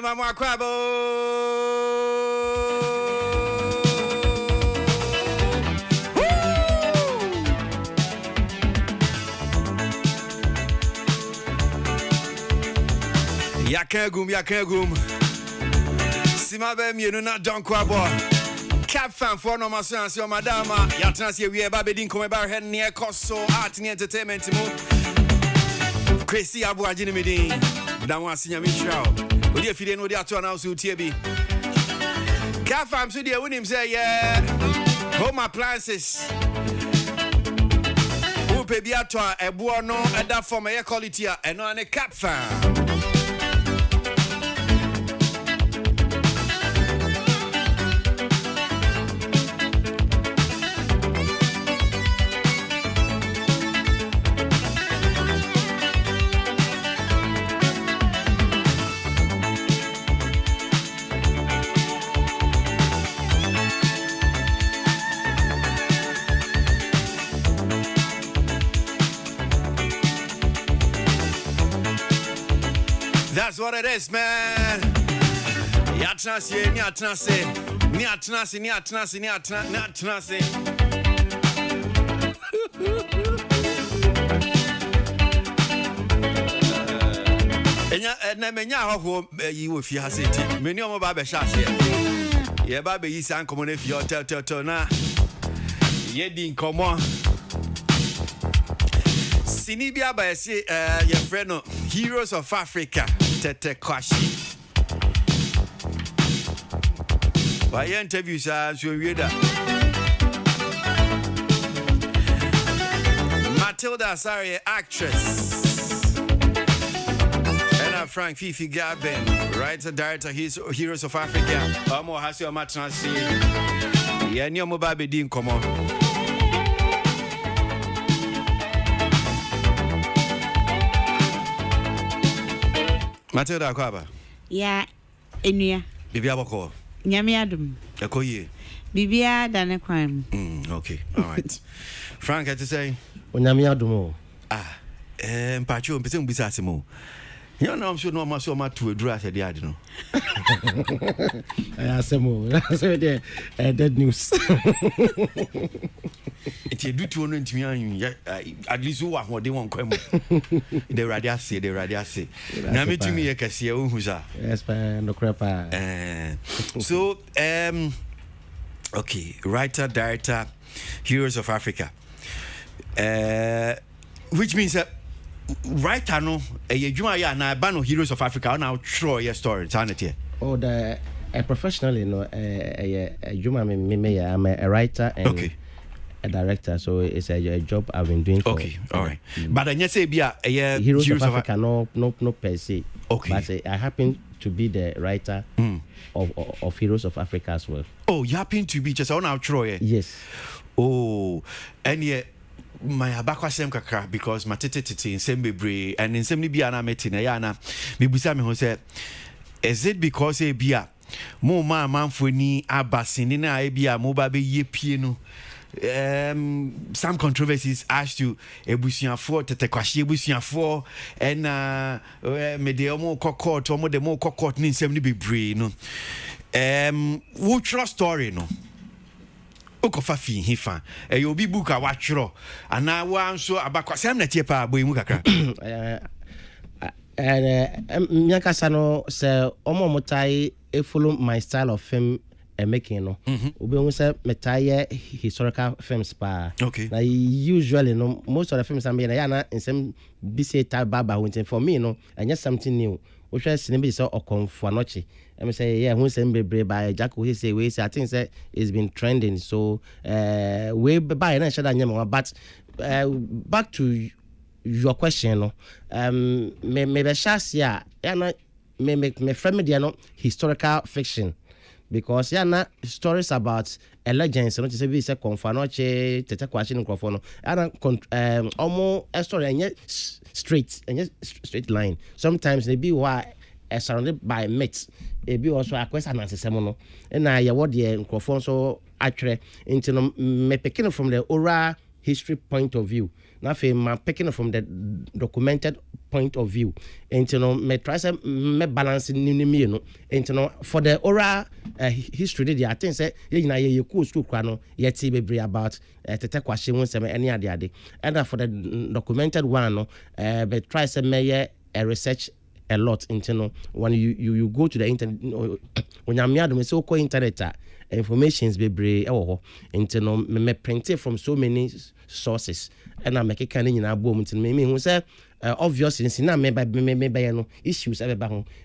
Mama Crabo. Yakagum. Simabe mienu na John Kwabo. Cap fan for no maso and madama. Yatrans we baby din come ba head near Koso Art and Entertainment mo. Kwasi Aboagye me din. Dan wan sinya me show. Odi afide no dey ato na so tie bi. Cap fan so dey win him say yeah. Home appliances. Who pe bi ato ebo no eda form air quality a eno ane Cap fan. That's what it is, man. Yatrans. Enya menya ho yi wo fi haseti. Meni omo ba be shase. Ye ba be yi san komo na fi hotel na. Ye din komo. Sinibia ba say your friend no Heroes of Africa Tete Kwasi. Why interviews are so weird. Matilda sorry actress. And Frank Fifi Gabin, writer director Heroes of Africa. Amo hasio matransi. Ye ni omo ba be din komo. Matilda Kwaba. Ya enua. Bibia boko. Nyame adum. Ekoye. Bibia dane kwan. Okay. All right. Frank had to say Nyame adum. Mpacho mpese mbisa asemo. You know I'm sure no maso ma to edura said the no. Asemo. So the dead news. It's a do to no ntimi an at least who are they won kwem. The radiase. Na me tumi e kase ohun sa. Yes pa no crepa. So okay, writer director Heroes of Africa. Which means that writer no ejuma ya na ba no Heroes of Africa now throw your story sanity. Oh the professionally ejuma me I'm a writer and a director, so it's a job I've been doing for. Okay, all right. But I say be a Heroes of Africa no per se. Okay. But I happen to be the writer of Heroes of Africa as well. Oh, you happen to be just on our Troy? Yes. Oh, and yet my abakwa sem kakra because my tete in sembebre and in semni bia na metina ya na me busa me ho say is it because e bia mo ma manfo ni abasini na e bia mo ba be ye pie no some controversies as to ebusuafo Tete Kwasi ebusuafo and me de omo court omo de mo court ni nsem ni bebre no wo true story no okofa fi hifa e obi book a watchro ana wa nso abakwa sem na tie pa boy mu kakra Miakasa no se omo motai e follow my style of film making no obi won say metaye historical films pa. Okay. Na usually no most of the films am na na nsem bi say type baba hunting for me no anya something new we share cinema say okonfo anoche I say yeah who say bebre by Jack we say I think say it's been trending so we buy na shada nyama but back to your question no me be shasia ya na me friend me no historical fiction because yana stories about a legends no say be say Konfanoche Tete Kwasi nkrofo no ana omo a story anya straight line sometimes they be why surrounded by myths e be also akwesa na sesemo no na ye wo de nkrofo so atwere into no me picking from the oral history point of view. Now, I'm picking from the documented point of view. And me try to me balance in and for the oral history, I think say you cool school crano yet see be about Tete Kwasi won some any other. And for the documented one, but try to make a research a lot into when you go to the internet when I'm here so called internet informations be into me printed from so many sources and I make a kind in our boom into me who say obvious in na maybe issues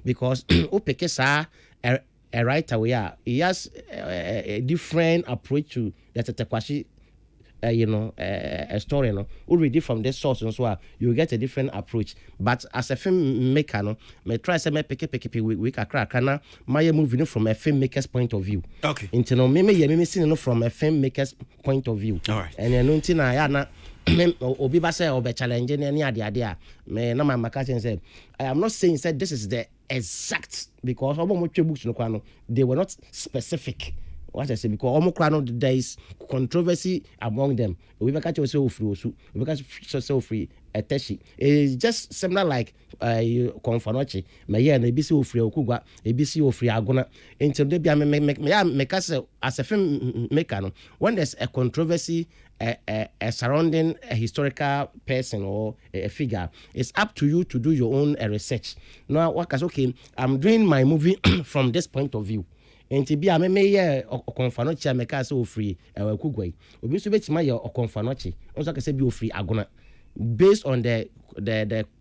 because opekesa a writer we are he has a different approach to that Tete Kwasi a story, already from this source, and so you get a different approach. But as a filmmaker, me try to make pick we can my movie from a filmmaker's point of view. Okay. Into me seeing from a filmmaker's point of view. All right. And then until I obi ba say obe challenge any idea me na my catching said I am not saying said this is the exact because books they were not specific. What I say because there is controversy among them. We catch yourself free, we catch yourself free. It's just similar like Confanochi. My year and ABC free Okugwa, ABC free Agona. Until they be make us as a film maker. When there's a controversy surrounding a historical person or a figure, it's up to you to do your own research. Now, what okay, I'm doing my movie from this point of view. Enti bia me ye okonfanochi ameka se ofri kugwai obi so betima ye okonfanochi onso ka se bi ofri agona based on the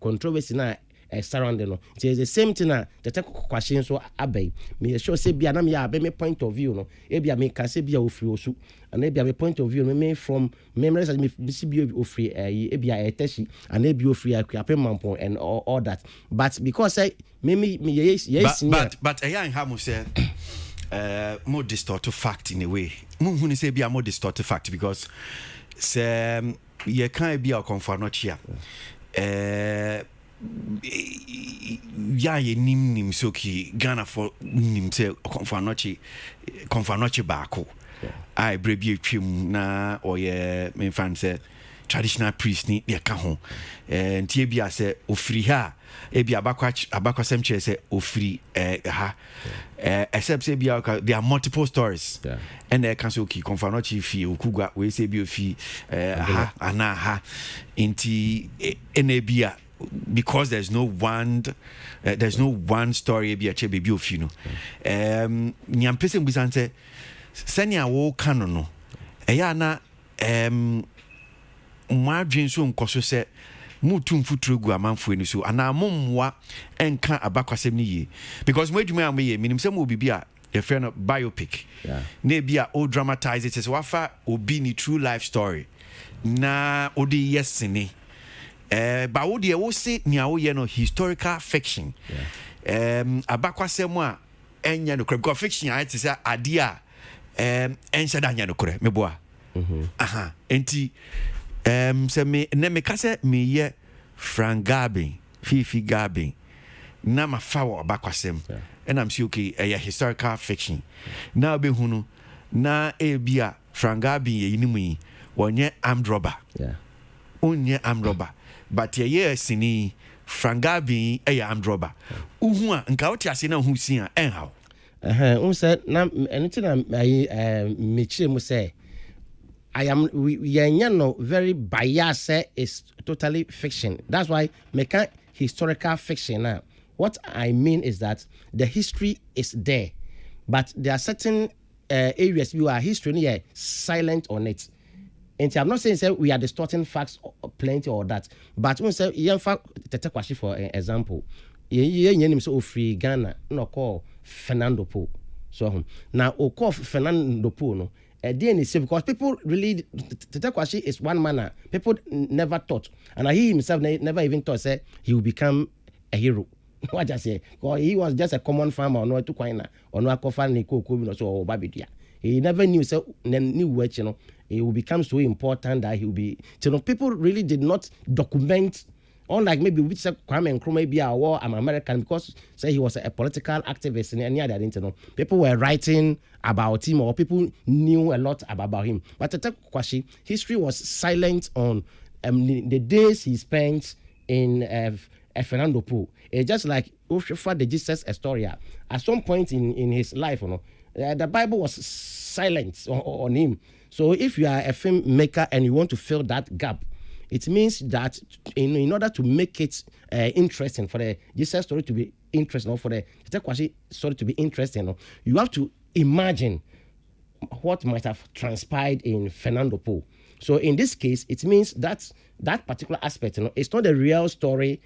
controversy na surrounding no it is the same thing na Tete Kwasi so abai me sure say bia na me ya be me point of view no e bia me ka se bia ofri osu and e bia me point of view me from memories me si bia ofri e bia eteshi and e bia ofri akapemampo and all that but because I me yes but ayan ha mo say more distorted fact in a way. When you say be a more distorted fact because say you can't be a confirmation. Ya ye nim soki Ghana for nim say confirmation baako. I brebi twem na oye me fan say traditional priest ni de ka ho. Ntie bia say ofiri ha e bia abakwasem che say ofiri ha except say bia there are multiple stories and there can say okay confirmation fi okugwa we say bi ofi ha ana ha inti enebia because there's no one story bia che be ofi no nyampese mbisan say senia wo kano no eya na mwadwen so nkoso se mutum futuro gu amanfo ni so ana momwa enka abakwasem ni ye because mwadwuma am ye minim se mo bibia your friend biopic na bia o dramatize it so wafa obi ni true life story na odi yesini ba wo de wo se nia wo ye no historical fiction abakwasem a enya no because fiction I say ade a ense da nya no kore meboa aha enti se me ne me kase me ye Frank Gabin Fifi Gabin na ma fa wo abakwasem and I'm say okay a historical fiction na be hunu na e bia Frank Gabin ye nimu yi wonye armed robber onye armed robber but ye sini Frank Gabin e armed robber uhu a nka wote ase na hu sin a enhaw unse na anything me chire mu say we no very biased is totally fiction. That's why make historical fiction now. What I mean is that the history is there, but there are certain areas you are history silent on it. And I'm not saying we are distorting facts plenty or that, but we say Tete Kwasi for example. Ye so free Ghana no call Fernando Po. So now o call Fernando Po no. Because people really Tete Kwasi is one manner. People never thought, and he himself never even thought say he will become a hero. What I say? Because he was just a common farmer, or no to Kwaina, or no Akofan Niko so Babidia. He never knew so knew which he will become so important that he will be. People really did not document Unlike maybe which Kwame Nkrumah be or I'm American because say he was a political activist and any other internet. People were writing about him or people knew a lot about him. But Tete Kwasi, history was silent on the days he spent in Fernando Po. It's just like for the Jesus Astoria. At some point in his life, the Bible was silent on him. So if you are a filmmaker and you want to fill that gap, it means that in order to make it interesting for the Jesus story to be interesting, or for the Kwasi story to be interesting, you have to imagine what might have transpired in Fernando Po. So in this case, it means that that particular aspect, it's not a real story,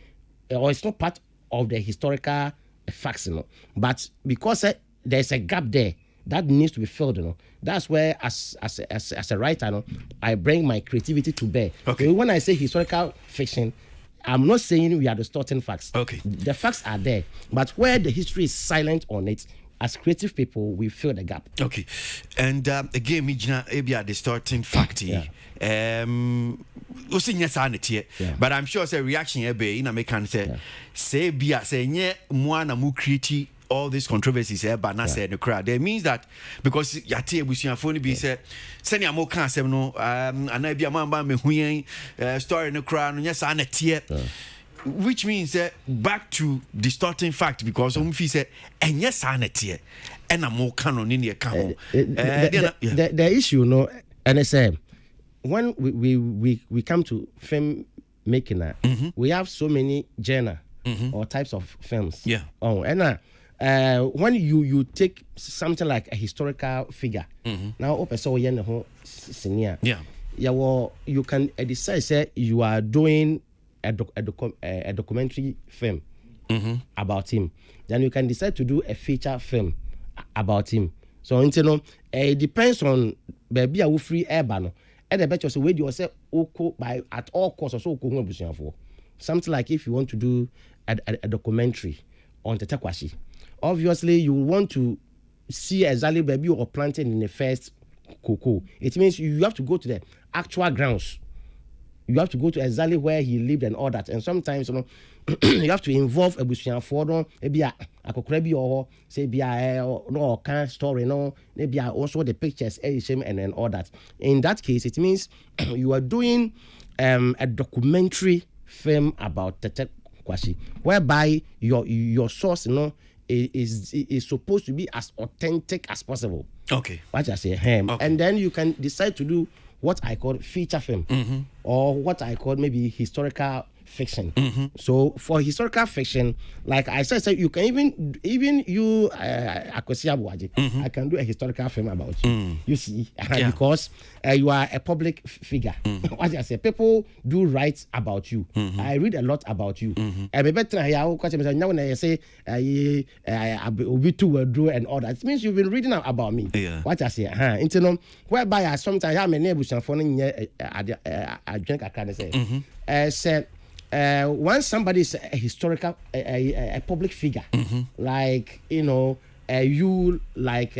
or it's not part of the historical facts, but because there's a gap there that needs to be filled, that's where as a writer, I bring my creativity to bear. Okay. So when I say historical fiction, I'm not saying we are distorting facts. Okay. The facts are there, but where the history is silent on it, as creative people, we fill the gap. Okay. And again, maybe a distorting fact. Yeah. But I'm sure it's a reaction in American say nye mwana mu create all these controversies but not say the crowd. That means that because yate busuafo ni bi say send am kan asem no anabia mamba me huyen story no crowd no nyesa na tie, which means back to distorting fact because some feel say enye sa na tie and am kan no ni ka ho the issue and I say when we come to film making, we have so many genre or types of films. Yeah. Oh, and when you take something like a historical figure, now senior. Yeah. Yeah. Well, you can decide say you are doing a documentary film about him. Then you can decide to do a feature film about him. So it depends on baby a free urban. And the bet you say you say by at all costs or something like if you want to do a documentary on Tete Kwasi, obviously you want to see exactly baby or planting in the first cocoa. It means you have to go to the actual grounds. You have to go to exactly where he lived and all that. And sometimes you have to involve a busuafo maybe a akokora or say be no kind story maybe also the pictures and all that. In that case, it means you are doing a documentary film about Tete Kwasi, whereby your source is supposed to be as authentic as possible. Okay. What I say, okay. And then you can decide to do what I call feature film or what I call maybe historical fiction. So for historical fiction, like I said, you can even you Kwasi Aboagye, I can do a historical film about you. You see, because you are a public figure. What I say, people do write about you. I read a lot about you. I better now when I say Obi too will do and all that. It means you've been reading about me. Yeah. What I say, whereby I sometimes have my neighbors and phone I drink a kind say said. Once somebody is a historical, a public figure, like you like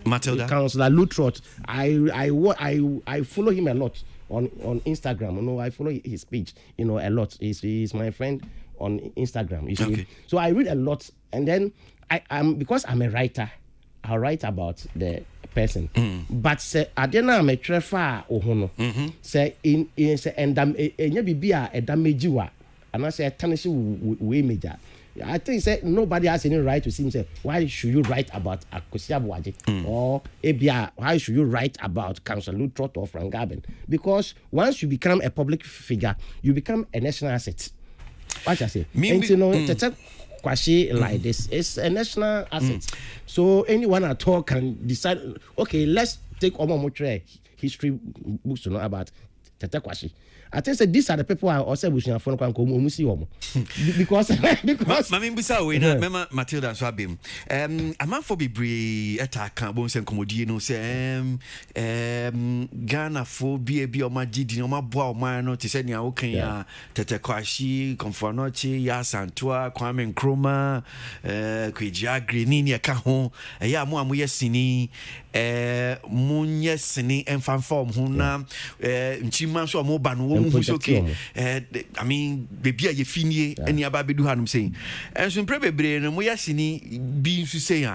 Matilda, Councillor Lutrot, I follow him a lot on Instagram. I follow his page, a lot. He's my friend on Instagram. You see, okay. So I read a lot, and then I'm because I'm a writer. I write about the person, but say adena me trefa ohono. Say in say endam enya bibia edamage wa, and I say tarnish we major. I think say nobody has any right to see him say why should you write about Kwasi Aboagye or Ebia why should you write about Councillor Lutrot or Frank Garben, because once you become a public figure, you become a national asset. What I say, Tete Kwasi like this is a national asset. So anyone at all can decide, okay, let's take Omomotre history books to know about Tete Kwasi. I think that these are the people I also wish you phone because Mami Bisa we na mema Matilda so abem. Amanfo bebre etaka bon sen komodi no say Ghana fo bi o ma gidi o ma boa o ma no te se nia wo kan ya Tete Kwasi Komfonochi ya Santua Kwame Nkrumah Kwejiagre ni ne ka ho ya mo amoye sini munye sini emfanfom ho na nchima so mo ba no okay. I mean, baby, you fini and you baby do hanum saying. And so probably no moya sini being to say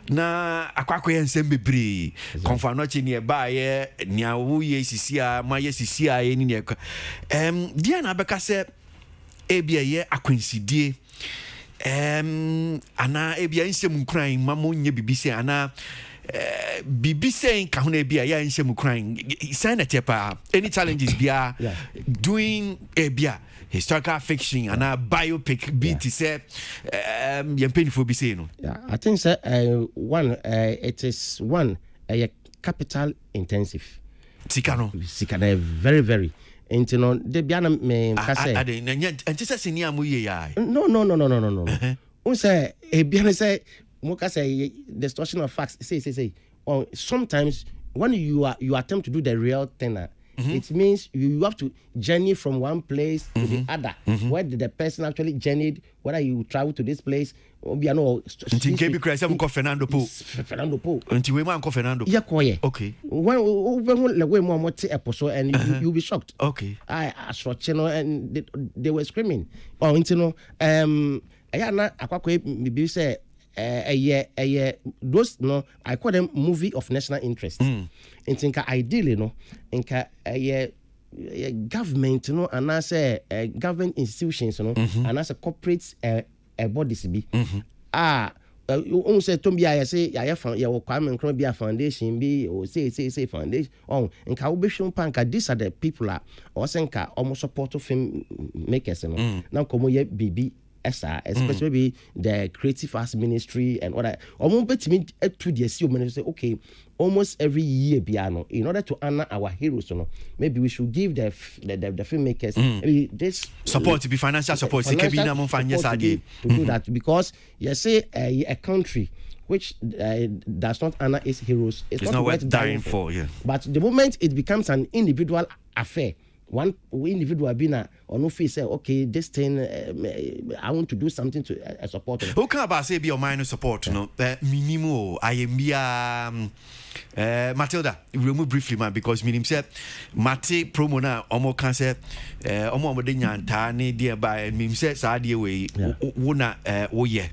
na akwakwe ensem bebre konfa no chi nearby nia wo ye sisia ma ye sisia ye ni ne dia na beka se ebia ye akwansidie ana ebia nsem nkran mamo nye bibise ana bibise nka ho na ebia ya nsem nkran sign na tepa any challenges bia doing ebia historical fiction and a biopic beat say painful be say no. Yeah, I think one it is one capital intensive. Sikano very very. And you know the biana me say and just say near mu ye ya. No. Un say e biana say mo ka say distortion of facts say sometimes when you attempt to do the real thing it means you have to journey from one place to the other. Where did the person actually journeyed? Whether you travel to this place, or be no. Fernando Po. Until we man Fernando. Yeah, okay. When the way more episode and you'll be shocked. Okay. I saw channel and they were screaming. Oh, you know, I na akwakwe maybe say those no I call them movie of national interest. And think ideally no inka government no and as government institutions no and as a corporate bodies be say to be I say ya Kwame Nkrumah be a foundation be or say foundation inka we be shown panka these are the people or senka almost support of film makers no now come ye bibi especially the creative arts ministry and all that. Almost bet me to the say okay, almost every year piano in order to honor our heroes, maybe we should give the filmmakers maybe this support to be financial support to do that because you say a country which does not honor its heroes, it's not worth dying for. Yeah. But the moment it becomes an individual affair, one individual being or no face say okay this thing I want to do something to support them. Who can about say be your minor support no minimum I am Matilda remove briefly man because minim say Mate promo na omo can say omo de nyanta ne dey by minim say sa dey we wo na wo ye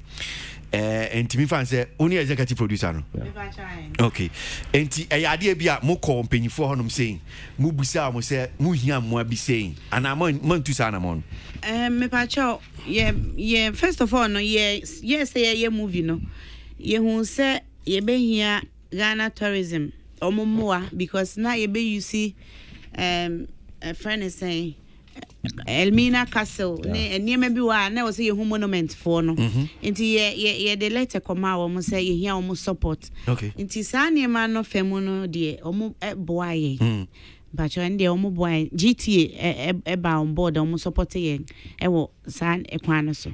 and to me fan say only executive producer no. Okay. Enti ade bia mo ko mpanyifo honom saying mo busa mo say mo hia mo abi saying and man tu sa na mo. Me pa cho yeah first of all no yes say movie no. Ye hu say ye be hia Ghana tourism omomoa because now ye be you see a friend is saying Elmina Castle ne maybe wa na was a monument for no nti ye the letter come out we say ye here almost support okay nti sa ne ma no femu no de omo boaye but you and the omo boy GTA e ba on board omo support ye e wo san e kwan so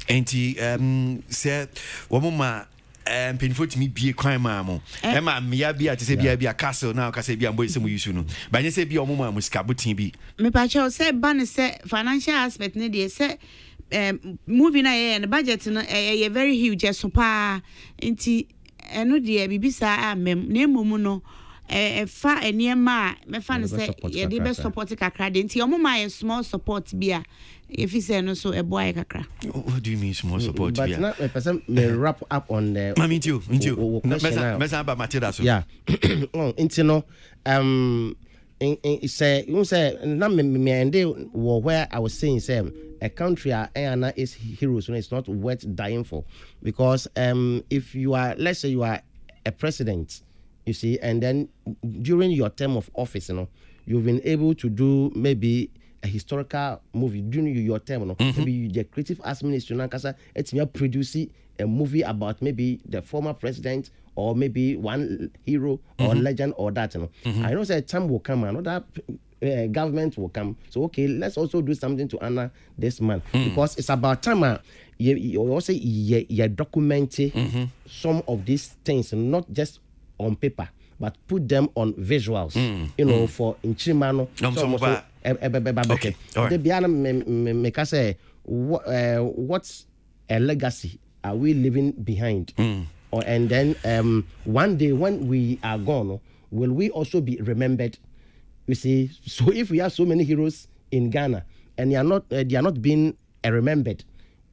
nti say wo ma painful to me be a crime mamo Emma me be at say be a castle now ka say be am boy some use no but you say be omo ma musika butin bi me pa che say ban say financial aspect ne dey say movie na and budget no very huge so pa nti eno dey bibisa amem na emom no fa eniema me fa no say ye dey be support kakra dey nti omo ma small support bia if you say no so a boy kakra. What do you mean small support? But not a person may wrap up on the me too. Mesa about Matilda so. Yeah. Into no say you say na me and they were where I was saying say a country Anna is heroes when it's not worth dying for because if you are let's say you are a president you see and then during your term of office you've been able to do maybe a historical movie during your term maybe the creative arts ministry now kasa it's me produce a movie about maybe the former president or maybe one hero or legend or that I know that time will come another government will come so okay let's also do something to honor this man because it's about time you also you document some of these things not just on paper but put them on visuals for Inchimano okay the biana make us say what's a legacy are we leaving behind and then one day when we are gone will we also be remembered you see so if we have so many heroes in Ghana, and they are not being remembered.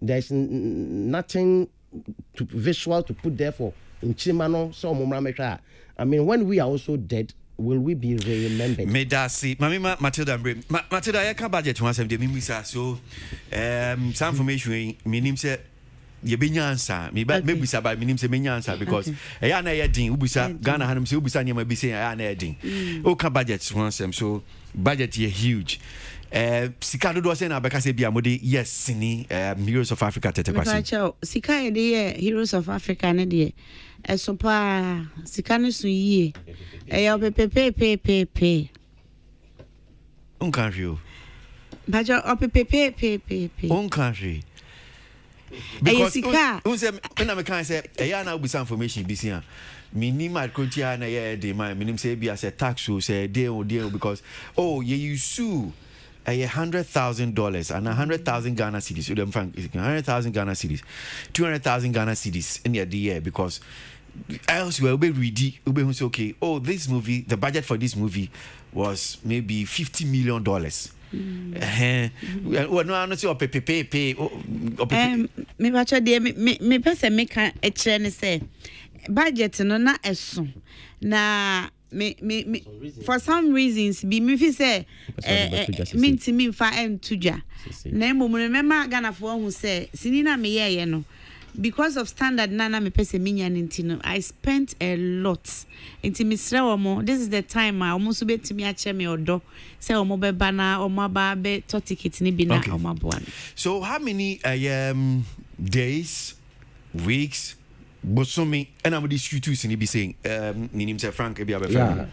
There's nothing visual to put there for in Chimano. So I mean, when we are also dead, will we be remembered? Me da see, Mamma Matilda Matilda, I can't budget once I'm the Mimisa. So, some information, meaning say, you be answer. Maybe by meaning say answer because I am a ding, Ubisa, Ghana, Hanum, Ubisa, you might be saying I am a ding. Okay, budget once them, so budget here huge. Sika do say na beka say bia mode yes sini Heroes of Africa tete Kwasi. Sika e de Heroes of Africa ne de eso pa sika ne so yie e ya pepepepepe on country bajo pepepepepe on country because un say na me kan say e ya na obusa information bi sia minima kontia na ye de man minim say bia say tax so say dey because you sue $100,000 and 100,000 Ghana cedis. You them frank 100,000 Ghana cedis, 200,000 Ghana cedis in the year because else we will be ready. We will say okay. This movie, the budget for this movie was maybe $50 million. Well, no, I'm not sure. Me bacha de me person me can say budget no na eso na. Me for some reasons be me fi say me fa entuja na emo me mema Ghana for who say sinina me ye no because of standard nana me pese me nya ntino I spent a lot nti me sre omo this is the time omo so betimi a che me odo say omo be bana omo ba be to ticket ni bi na omo boan. So how many days, weeks, Bosumi and I'm distributing ni be saying ninim say Frank e be yeah.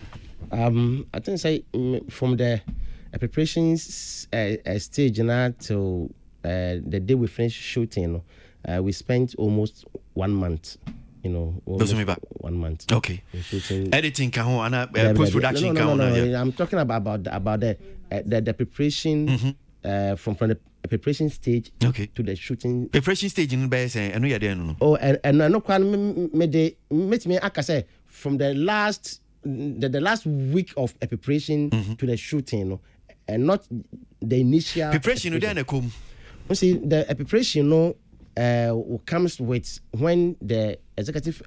I think say from the preparations stage now till the day we finish shooting, we spent almost 1 month. You know, 1 month. Okay. Editing can and post production no. I'm talking about the preparation from the preparation stage to the shooting. Preparation stage in base and we are there no. And no can me aka say from the last week of a preparation to the shooting, and not the initial preparation. Then come. You see, the preparation comes with when the executive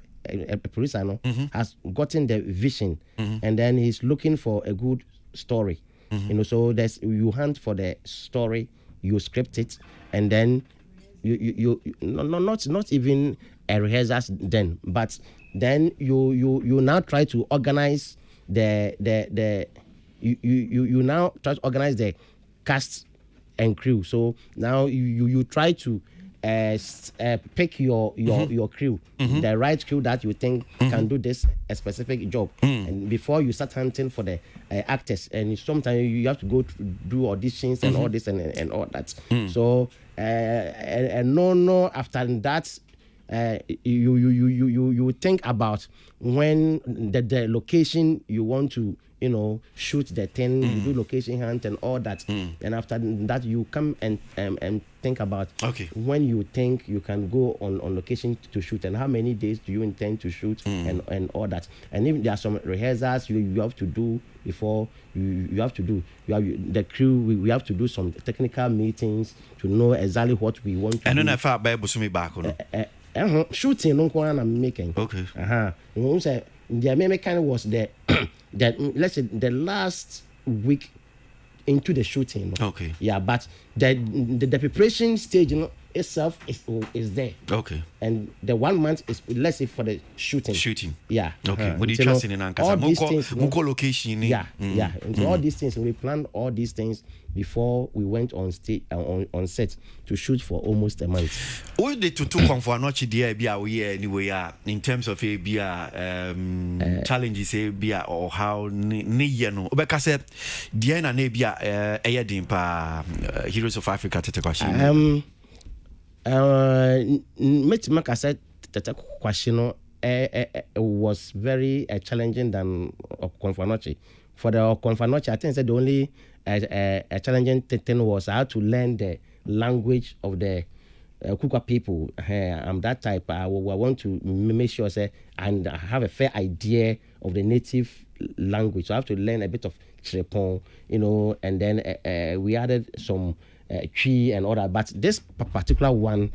producer has gotten the vision, and then he's looking for a good story. You know, so you hunt for the story, you script it, and then you not even a rehearsals then, but then you now try to organize you now try to organize the cast and crew. So now you try to pick your crew, the right crew that you think can do this a specific job, and before you start hunting for the actors, and sometimes you have to go to do auditions and all this and all that. So and no after that you think about when the location you want to shoot the thing, you do location hunt and all that, and after that you come and think about when you think you can go on location to shoot, and how many days do you intend to shoot, and all that. And if there are some rehearsals you have to do before you have to do, the crew, we have to do some technical meetings to know exactly what we want to and do. And then I thought Bible me back shooting no one I'm making. You know, say the American was that let's say the last week into the shooting. Yeah, but the preparation stage itself is there. And the 1 month is, let's say, for the shooting. Yeah. What do you trust in all these things, location? Yeah. And so all these things, we planned all these things before we went on stage on set to shoot for almost a month. What did to come for not anyway in terms of challenges or how no because Diana Nebia Heroes of Africa Metimaka said that question was very challenging than Okonfanochi. For the Okonfanochi, I think that the only challenging thing was how to learn the language of the Kukwa people. I'm that type. I want to make sure and have a fair idea of the native language. So I have to learn a bit of Chrepon, and then we added some tree and all that. But this particular one,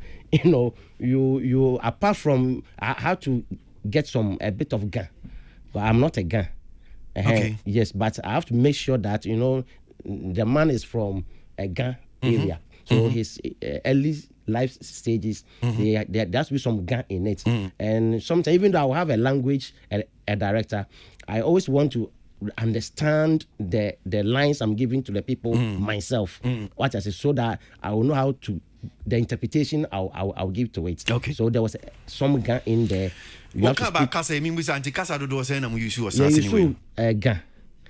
you apart from I have to get a bit of Ga, but I'm not a Ga. Okay. Yes, but I have to make sure that the man is from a Ga area, so his early life stages there has to be some Ga in it. And sometimes, even though I will have a language a director, I always want to understand the lines I'm giving to the people myself. What I say, so that I will know how to the interpretation I'll give to it. Okay. So there was some Ga in there. What about Kasa? I mean, we say Kasa do say na mu use or something. anyway. Ga.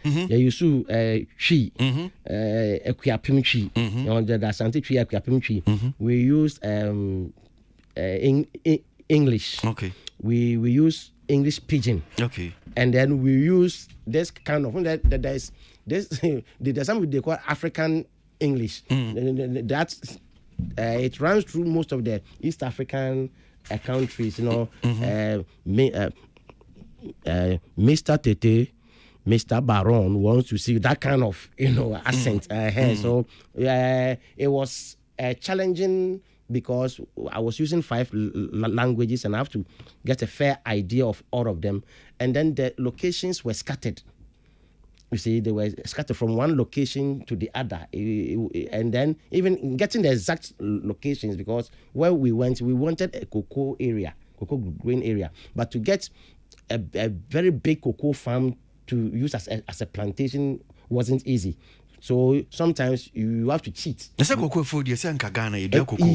Yeah, you sue tree, equiapim tree. The Asante tree equiapim tree. We used English. Okay. We use English pidgin. Okay. And then we use this kind of there's something they call African English. That's it runs through most of the East African countries. Mr. Tete, Mr. Baron wants to see that kind of accent. So it was challenging because I was using 5 languages and I have to get a fair idea of all of them. And then the locations were scattered. You see, they were scattered from one location to the other. And then even getting the exact locations, because where we wanted a cocoa grain area. But to get a very big cocoa farm to use as a plantation wasn't easy. So sometimes you have to cheat. That's a cocoa food. You say in Ghana, you do cocoa. I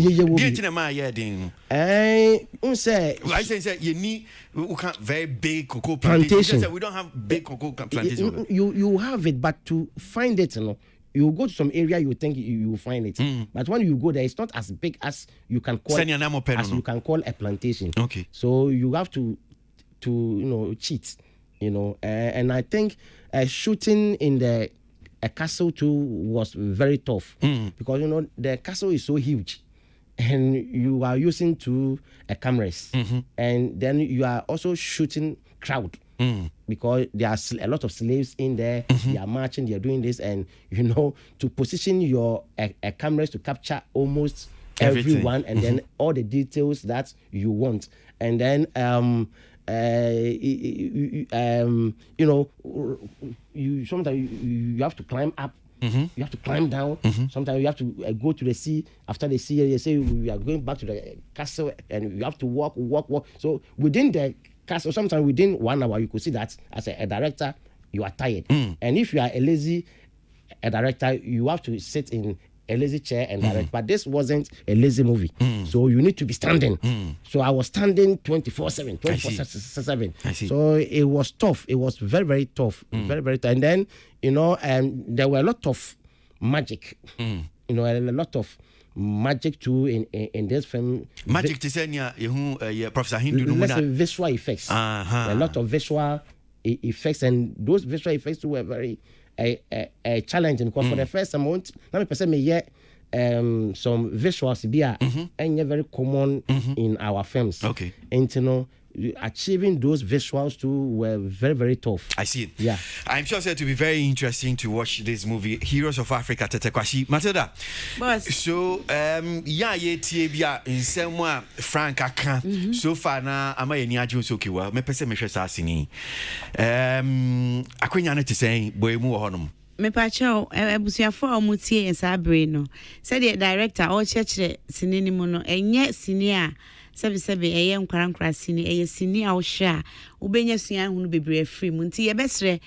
say you need very big cocoa plantation. We don't have big cocoa plantation. You have it, but to find it, you go to some area, you think you will find it. But when you go there, it's not as big as you can call a plantation. Okay. So you have to cheat. And I think shooting in a castle too was very tough because the castle is so huge and you are using 2 cameras and then you are also shooting crowd because there are a lot of slaves in there. They are marching, they are doing this, and to position your cameras to capture almost everyone and then all the details that you want. And then you sometimes you have to climb up, you have to climb down. Sometimes you have to go to the sea. After the sea, they say we are going back to the castle, and you have to walk. So within the castle, sometimes within 1 hour, you could see that as a director, you are tired. And if you are a lazy director, you have to sit in a lazy chair and direct. But this wasn't a lazy movie. So you need to be standing. So I was standing 24/7. So it was tough. It was very, very tough. Very, very tough. And then, there were a lot of magic. A lot of magic too in this film. Magic to say Professor Hindu. Let's say visual effects. A lot of visual effects, and those visual effects were very challenging because for the first time, let me say some visuals and very common in our films. Okay. And achieving those visuals too were very, very tough. I see it. Yeah. I'm sure it will be very interesting to watch this movie, Heroes of Africa, Tete Kwasi. Matilda. Boss. So, in some way, Frank Aka. So far now, I'm a Nia Jones Okiwa. Me pese me share sasini. Akwenya ne te say, boy mu honum. Me pacho ebusuafo a omutie ensabre no. Said the director all church sinini mu no enye sinia sebe eye nkwankwa sini eye sini a wo hwe a obenya sua hunu bebre free mu nti ye besre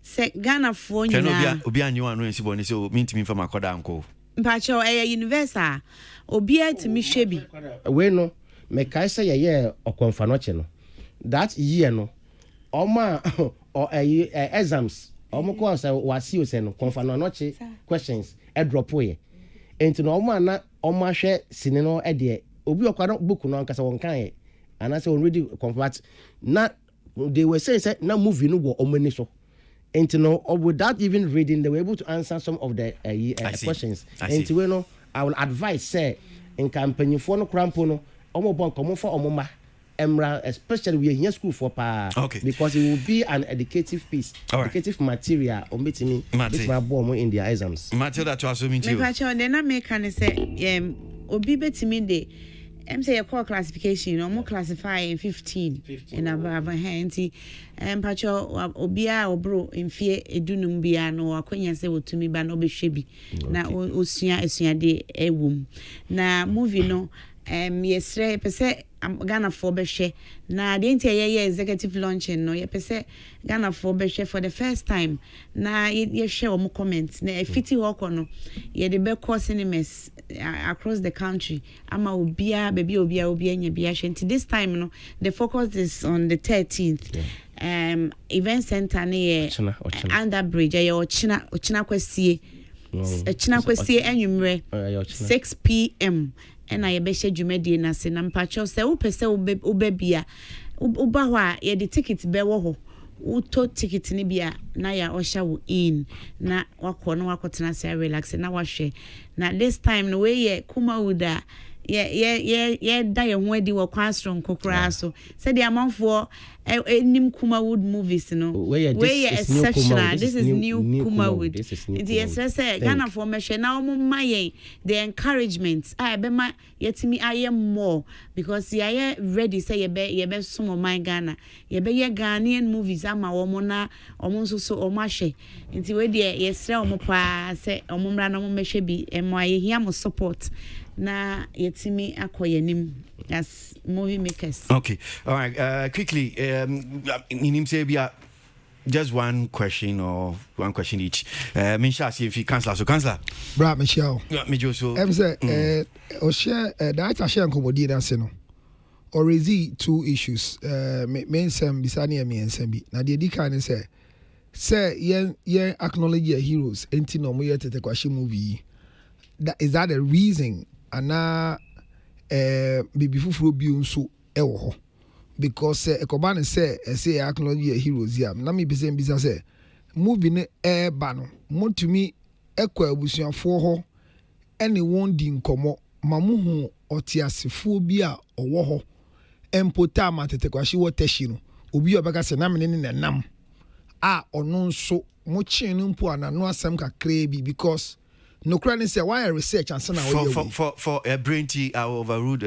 se Ghana fo nyina obi anyo anu ensibo ne so mintimi fa makoda anko mpacho eye universal obi atimi hwe bi we no me kai say ye okonfa no che no that year no oma or exams omoko say wasi o say no konfa no che questions e drop ye enti no oma na oma hwe sini no e de obi okwara book no ankasa won kan and I say already convert na they were saying say na movie no wo omani so and without even reading they were able to answer some of the questions and we know I will advise say in campaign for no crampo no omo bon komo for omo ma Emra, especially we are here school for okay, because it will be an educative piece, educative material on meeting this my boy in their exams. Matilda to assuming to you. Then I make can say obi betimi de say your core classification or more classify in 15 and above handy pacho obia obro in fear edunum bia no akonya say wo tumi ba no be hwebi na osua de ewum na movie no yesre pese Ghana for behwe na the entire executive launching no ye pese Ghana for behwe for the first time na ye share omo comments na fiti work no ye de be cause cinemas across the country ama obia nya bia hwe this time no the focus is on the 13th event center near under bridge ye ochina kwasie enwumre 6 p.m. and I be dwumadi na se na mpacho se wo pese wo bia uba ho a ye de ticket be wo ho uto ticket ni bia na ya osha wo in na wakọ no wakọtena se relax na wahwe na this time no we ye Kumawuda ye da ye ho adi wo kwastron kokora so se the amanfo enim Kumawud movies no we exceptional. This is new Kumawud. The say Ghana for me na omo maye the encouragement be ma yetimi aye more because ye ready say ye be some of my Ghana ye be ye Ghanaian movies ama omo na omo so omo ahwe nti we de ye sre omo pa say omo mra na omo mehwe bi emo aye hia mo support na yetimi akoyenim as movie makers. Okay, all right. Quickly, just one question each. Minsha, see if you cancel. So cancel. Bra Michelle. Me Joso. Say, o share that I share nkomodi na se no. Or is it two issues? Me sem bisani me ensem bi. Na de di kan say yen acknowledge your heroes. Enti no mo yetete kwashi movie. Is that the reason? Ana bibi fufuro bi nso ewo ho because ekobane say acknowledge your heroes ya na me be say movie ne ba no montumi ekwa abusuafo ho ene won di nkomo mamuhu otiasefo bi a owo ho empota matete kwashi wotashi no obi obeka se na me ne nam a ono nso mo chin no mpo ana no asem kakra bi because no credit say why research and for a brain tea I overruled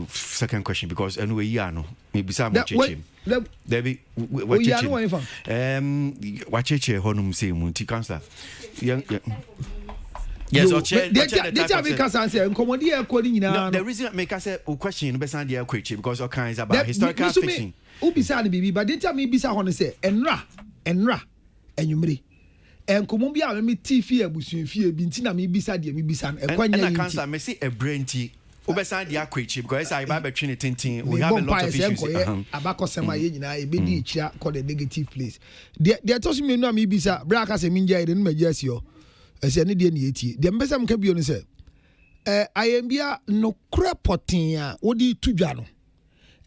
second question because anyway yeah no maybe some Debbie what you honum say munti councillor yes or chair the reason make us say question be sound there quick because all kinds about historical fiction ubisa bibi but they tell me bisa ho say enra enyumre enkomo bia me TV abusuafie bi nti na me bisa de me bisa ekwanya yi cancer me say a brain tea obesan de akwachi because I ba between tintin we have a lot of issues abakosema ye nyina e be di ichia call the negative place they told me no me bisa bra ka se minja ide no magiasi o ese ne de ne etie de mbesa mka bio ne se ayembia no kura potin a wodi tudwa no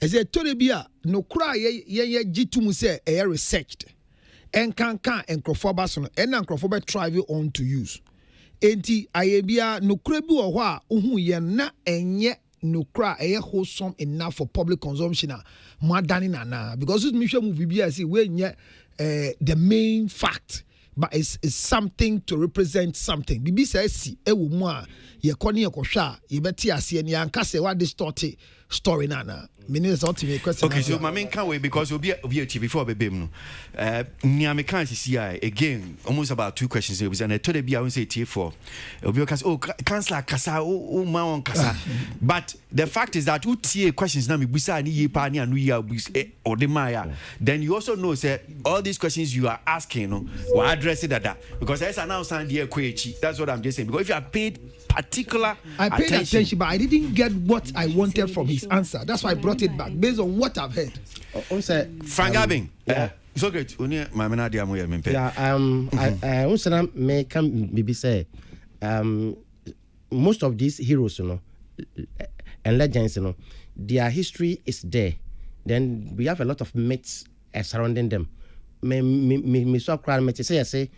ese tore bia no kura ye gitumu se e researched and can enkrofo so no and enkrofo be try on to use enti ayebia no kura bi wo ho a ohu ye na enye no kura wholesome enough for public consumption a madani na because it me hwe movie bi a say we nye the main fact but it's something to represent something bibi say si ewo mu a ye kone ye kohwa a ye beti ase ne yanka say what distort story na meaning ultimate question. Okay, so my main can't wait because we'll be before baby no me can't see again almost about two questions and I told the I won't say T4 because councillor kasa o ma on kasa but the fact is that utie questions na me busa ni yepa ni anu ya or the maya then you also know say all these questions you are asking no we address it that because I now stand here kwechi that's what I'm just saying because if you are paid particular attention but I didn't get what I wanted from his answer that's why I brought it back based on what I've heard. Frank Abing, it's okay. I also may come maybe say most of these heroes, you know, and legends, you know, their history is there. Then we have a lot of myths surrounding them. Me so crowd me say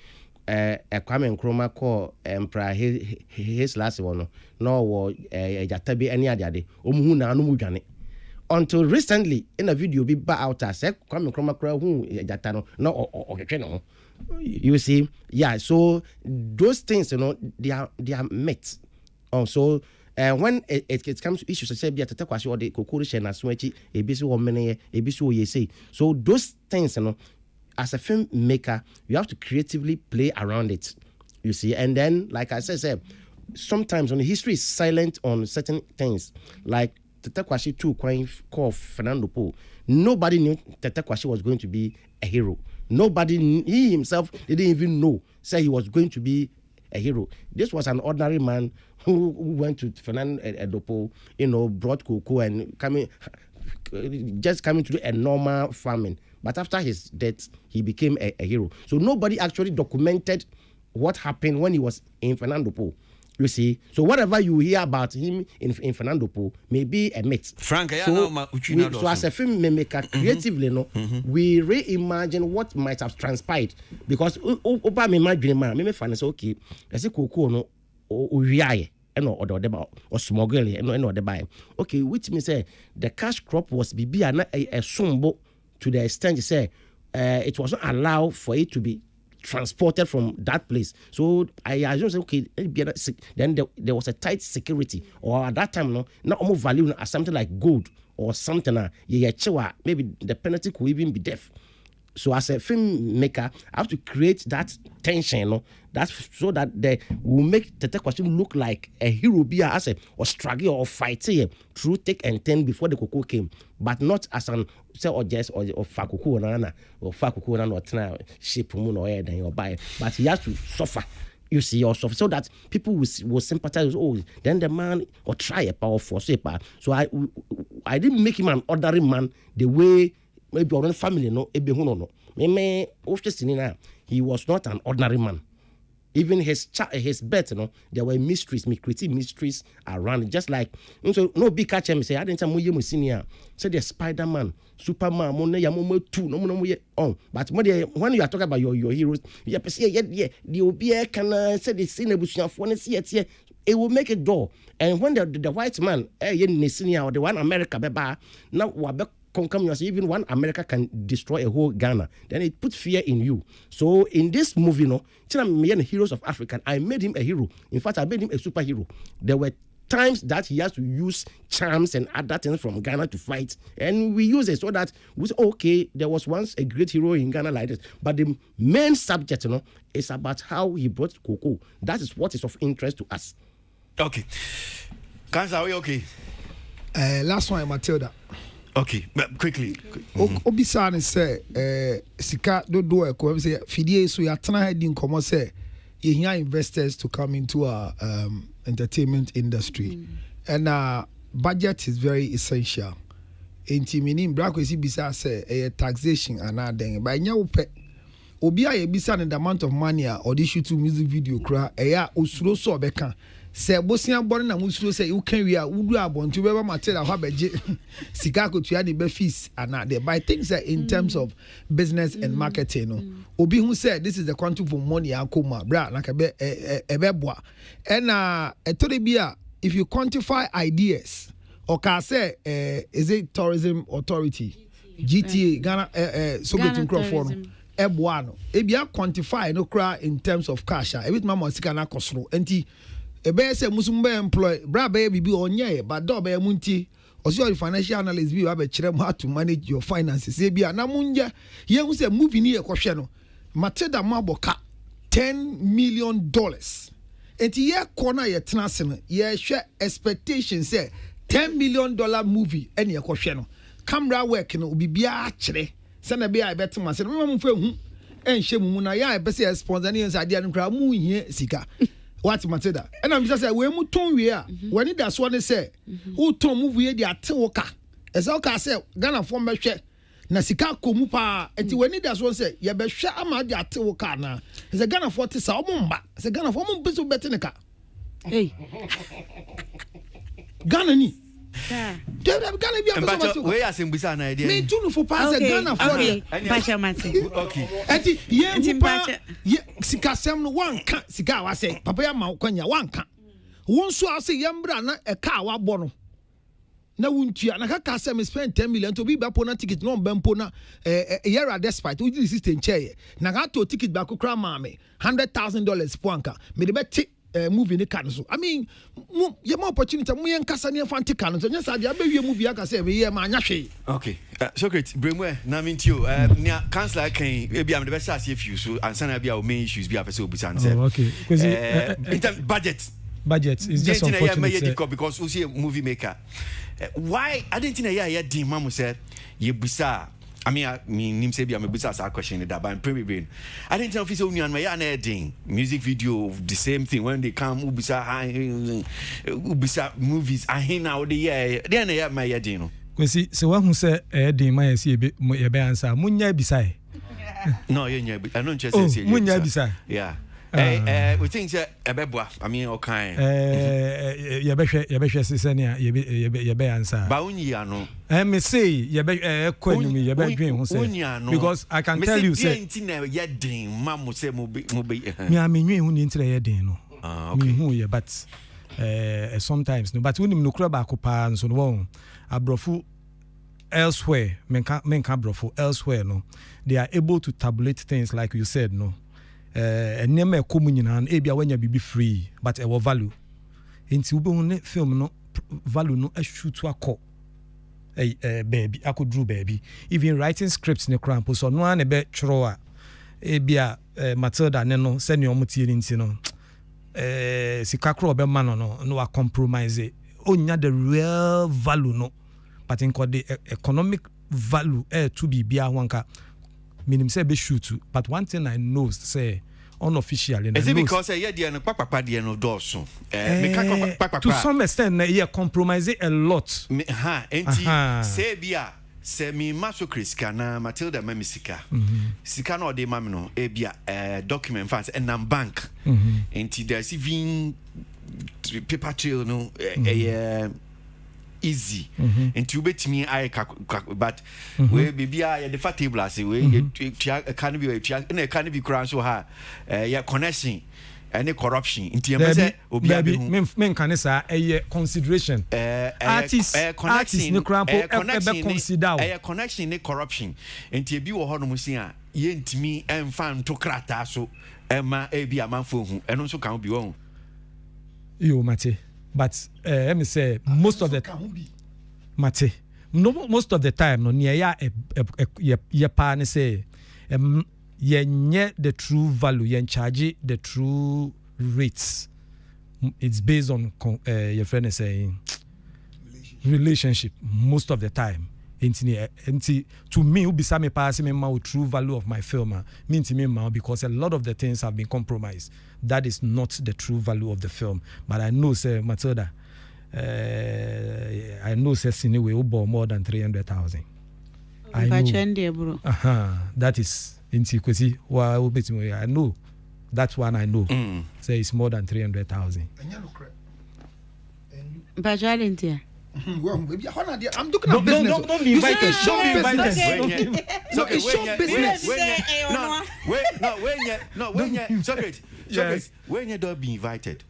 Kwame Nkrumah call Emperor his last one no jatabi any ade omuhu na anu mudwane until recently in a video be ba out as come who no you see, yeah, so those things, they are met. So when it comes to issues, I say be at the Kwasi or the Kokorisha and Swetchy, a busy woman, a busy you say. So those things, as a filmmaker, you have to creatively play around it. You see, and then like I said, sometimes when history is silent on certain things, like Tete Kwasi too called Fernando Po. Nobody knew Tete Kwasi was going to be a hero. He himself didn't even know, say he was going to be a hero. This was an ordinary man who went to Fernando Edopo, brought cocoa and coming to do a normal farming. But after his death, he became a hero. So nobody actually documented what happened when he was in Fernando Po. You see, so whatever you hear about him in Fernando Po may be a myth. Frank, so as a filmmaker, creatively, we reimagine what might have transpired because Oba me imagine me fan say okay, I say Koko no owiaye or smuggle no the buy. Okay, which means say the cash crop was be a sumbo to the extent say it was not allowed for it to be transported from that place. So I assume okay, then there was a tight security, or at that time not more value as something like gold or something. Maybe the penalty could even be death. So as a filmmaker, I have to create that tension, that's so that they will make Tete Kwasi look like a hero, be as a or struggle or fight through thick and thin before the cocoa came, but not as an say or just or fakuku or fakuku or try shape moon or air than your buy, but he has to suffer. You see, or suffer so that people will sympathize. Oh, then the man or try a power for paper. So I didn't make him an ordinary man the way. Maybe our own family, he was not an ordinary man. Even his birth, there were creative mysteries around it. Just like, so no big catch him say, I didn't tell you, senior. Say the Spider-Man, Superman, but when you are talking about your heroes, you have to say, the OBA can say the scene for it will make it door. And when the white man, senior or the one America, now even one America can destroy a whole Ghana. Then it puts fear in you. So in this movie, Heroes of Africa, I made him a hero. In fact, I made him a superhero. There were times that he has to use charms and other things from Ghana to fight. And we use it so that we say, okay, there was once a great hero in Ghana like this. But the main subject, is about how he brought cocoa. That is what is of interest to us. Okay. Kansa, are we okay? Last one, Matilda. Okay, but quickly. Obisa say sika do e say fidie so ya tena heading komo say ye here investors to come into our entertainment industry. And budget is very essential. Enti minim bra kwesi bisa say taxation anaden ba nya wo pe obi a ye bisa the amount of money or this shoot music video kra eya osuro so obeka se bosia bor na musuro se you can we wudu abonto be ba material ho abeje sika kotua de be fees and they buy things in terms of business and marketing no obi hu say this is the quantum for money akoma bra na ka be ebeboa and etore bia if you quantify ideas or ka say is it tourism authority GTA Ghana so getting crop for no eboa no e bia quantify no kra in terms of cash e bit mama sika na kosoro enti ebe say musum be employ bra be bibi onye but do be munti oso your financial analyst bi wa be kire how to manage your finances e bia na munja ye hu say movie ni e kohwe no Matilda maboka $10 million enti ye corner ye tenase no ye hwe expectation say $10 million movie ene e kohwe no camera work no bibia kire se na be I bet ma se no mfa hu enhye mu na ya be say sponsor ni nsade an kra mu hie sika. What Matilda? And I'm just saying, we muton we are. When it does one say, who ton move we the atoka. As I say, Ghana form be share. Nasika komupa. And when it does one say, ye be share ama the atoka na. It's a Ghana 40 sa omumba. It's a Ghana for mum better better neka. Hey. Ghana ni. Yeah. Ghana be a we are saying bisa na idea. Me too for pass Ghana for. Okay. Pasha Martin. Okay. Eti ye mpa ye sika sem no wan ka sika wa say papa ya ma kwanya wan ka. Won so ase ye mbra na e ka wa bo no. na wuntua na kaka say me spend 10 million to be ba pona ticket no mbempo na year despite we the system chair na ka to ticket ba kokra ma me $100,000 poanka me de be movie ni kan so I mean ye more opportunity mu yen kasa ne fanti kan so nya sa dia be wie movie aka say me ye ma anya hwe okay so great bremwe na mintio nia councilor kan e bia me be say if you so answer na bia o main issues bia person obusan say okay because budget is just unfortunate because we see a movie maker why I didn't think yeah din mamu say ye busa I mean nim say bia me busa sa question that but premier brain I didn't know officer union me ya na din music video the same thing when they come ubusa movies I now the yeah then yeah my ya din no Kwasi se wa hu se din ma yesi ye be answer munya bisai no you nya I don't just say munya bisai yeah we think that ebeboa I mean okay ye behwe sesenia ye be answer ba unyi ano me say ye be kwanum ye be dwen ho say because I can tell you say ye din ma mo say mo be me amenwen hu ni ntire ye din no me hu ye but sometimes no but unim no kura ba kopa nso no won abrofu elsewhere menka abrofu elsewhere no they are able to tabulate things like you said no enema ekomu nyina e bia wanya bibi free but e value enti ube hu ne film no value no ashoot akọ baby akodru baby even writing scripts ne cramp so no an be tworo a e bia Matilda ne no se ne omotie ni nti no sika kro be man no wa compromise onya the real value no but in the economic value to be bia wanka minim say be shoot but one thing I know say unofficially is it because yeah dey no papa dey no dorso to some extent yeah compromise a lot enti say bia say me maso Chris na Matilda mamisika sika no dey mam no e bia document fans and nam bank enti there's even paper trail no easy and you bet me I but we bibia the fat table as we can be crown so ha yeah connection any corruption into say obi men can say a consideration artists no crampo consider connection ne corruption and bi wo ho no musin a ye ntimi emfa to krata so ema e bi amanfo hu eno so kan bi wo yo mate but let me say most of the mate most of the time no near ya pa ne say ye the true value ye charge the true rates it's based on your friend is saying relationship most of the time enti to me who be me pass me my true value of my film mean to me because a lot of the things have been compromised. That is not the true value of the film. But I know say Matilda I know say anyway we bought more than 300,000. I know that is enti Kwasi I know that one I know say it's more than 300,000. But I didn't well, maybe I'm looking at business. Don't be invited. It's show business. When you don't be invited.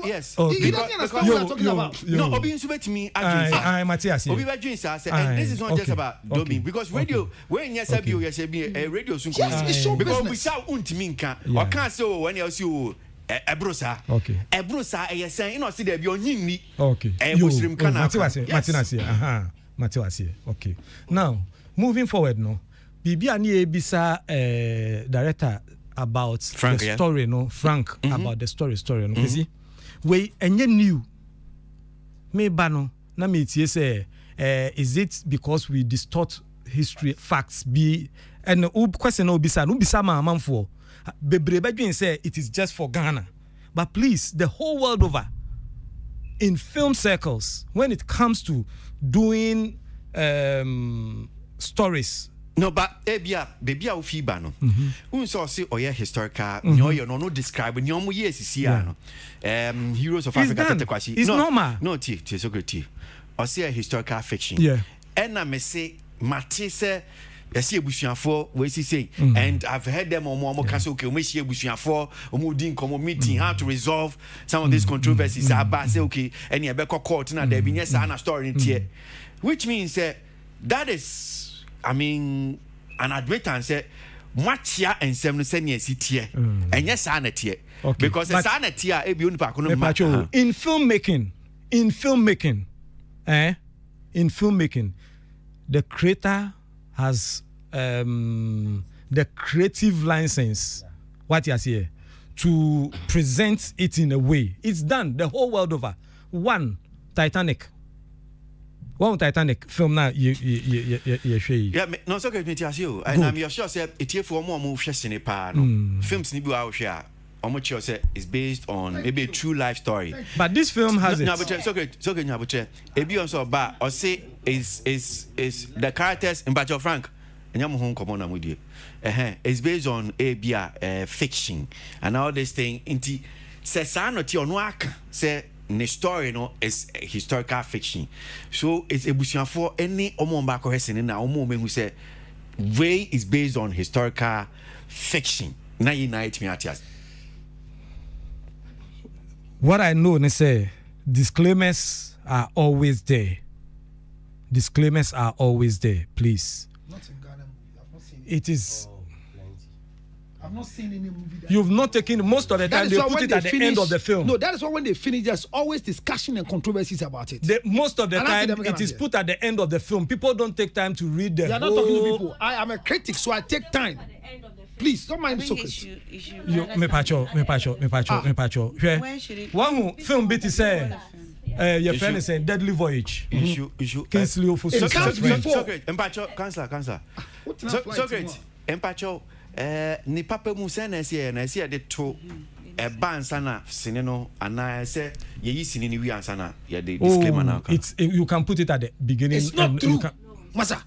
Yes. He doesn't understand what I'm talking about. No, Obi Subet me. I'm Matthias. Obi Bajin says, and this is not just about Domi because radio. When you say a radio soon. Yes, it's show because business. we saw Untiminka or can't so when else you. Ebrosa. Okay. Ebrosa e say you know see there be onyinni. Okay. Muslim kana. Matiwase. Okay. Now, moving forward no. Bibia ni ebisa director about Frank, the story no Frank about the story no. You see? We enye new. Me ba no na me tie say is it because we distort history facts be and question no bisa ma amanfo. Bebrebe say it is just for Ghana, but please, the whole world over, in film circles, when it comes to doing stories. No, but bia ufiba no. Unso say oya historical, no describe nyomo yes is no. Heroes of Africa Kwasi. It's normal. No, it's so good. Or say a historical fiction. Yeah. And I may say Matisse see ebusuafo we say and I've heard them omo kase okay omo see ebusuafo omo din komo meeting how to resolve some of these controversies about say okay any ebeko court na there be nyesa na story ntie which means that is I mean an admittance say mwachia ensem no se ne sitie enye sa na tie because sa na tie e bi oni pa kono ma in filmmaking the creator has the creative license what you see to present it in a way. It's done the whole world over. One Titanic film now you yeah no so get me tell you and I'm sure say it here for more move share pa no films ni bi wa hwe a sure say is based on maybe a true life story, but this film has no, but so good ebi on so ba or say is the characters in Bajo Frank nyam ho nkomo na mudie it's based on a fiction and all this thing inti say sa no ti ono aka say the story no is historical fiction, so it's ebusuafo any omo mba ko hese na omo mehu say way is based on historical fiction na unite me atias. What I know is say disclaimers are always there. Disclaimers are always there, please. Not in Ghana. I've not seen it is I've not seen any movie that you've not taken most of the time they put it at the end of the film. No, that is why when they finish there's always discussion and controversies about it. Most of the time it is put at the end of the film. People don't take time to read the You're not talking to people. I am a critic, so I take time. Please don't mind Socrates. Me pacho. Where should it one film bit is say your friend is saying Deadly Voyage. Issue. Kingsley Ofosu. Socrates. Empacho, cancer. Socrates. Empacho. Ni papa mu se na se de to ban sana sine no ana se ye yi sine ni wi ansana ye de disclaimer now. It's you can put it at the beginning. It's not true. Masa.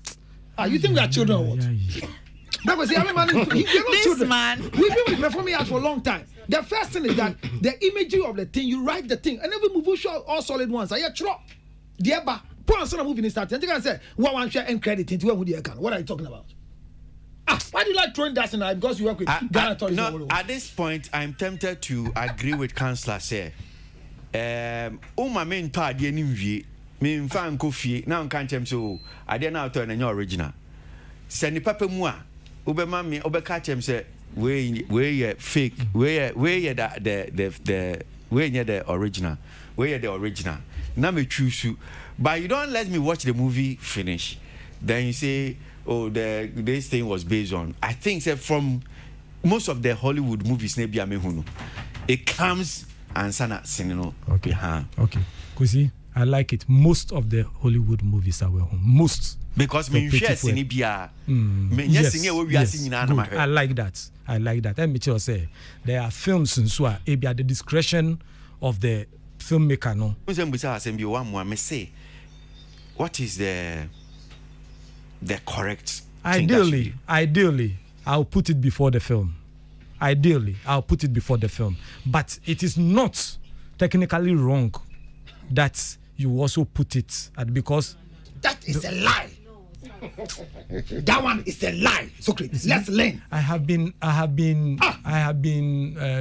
You think we are children or what? Because this man, we've been with Performing Arts for a long time. The first thing is that the imagery of the thing, you write the thing, and every movie show all solid ones. I true. The eba, put on some movie in start. And you can say, one share and credit into when you can. What are you talking about? Why do you like throwing that in there? Because you work with Ghana Tourism. No, at this point, I'm tempted to agree with Councillor say. My main part, the enemy, me fan coffee. Now can't tell so. I didn't know to an original. Send the papa moi. Ubema me catch him say we fake we the original the original now me choose you but you don't let me watch the movie finish then you say this thing was based on I think say from most of the Hollywood movies it comes and sana sinino okay Kwasi I like it most of the Hollywood movies are well most because me share sinibia I like that let me just say there are films in so at the discretion of the filmmaker no say what is the correct ideally I'll put it before the film but it is not technically wrong that you also put it at because that is a lie. That one is a lie. Socrates, let's learn. I have been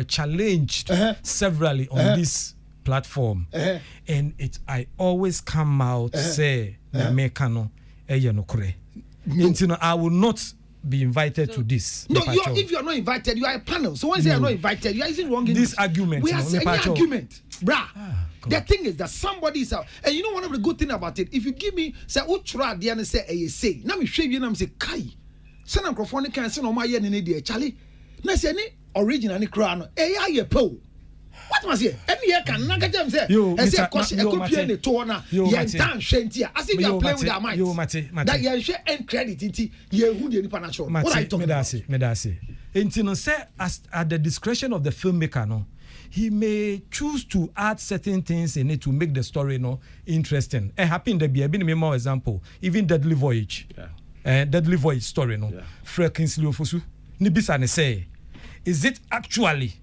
challenged severally on this platform, and I always come out say mekano eyenokore. I will not be invited to this. No, if you are not invited, you are a panel. So once you are not invited, you are using wrong. This argument, we are saying argument, bruh. The thing is that somebody is out, and you know one of the good thing about it. If you give me say utra, the say now me show you na me say kai. Send a microphone can send on my yen in the Charlie. Na say any original ni crown. Ye po. What must you? Any year can naga jam say. And say cause a copy the toner. Ye dan shentia. As if you are playing with our minds. That ye share end credit into ye who the supernatural. What are you talking about? Medasi. Intino say as at the discretion of the filmmaker no. He may choose to add certain things in it to make the story interesting. It happened to be a more example. Even Deadly Voyage. Deadly Voyage story Fred Kingsley Ofosu. Nibisa ne say, is it actually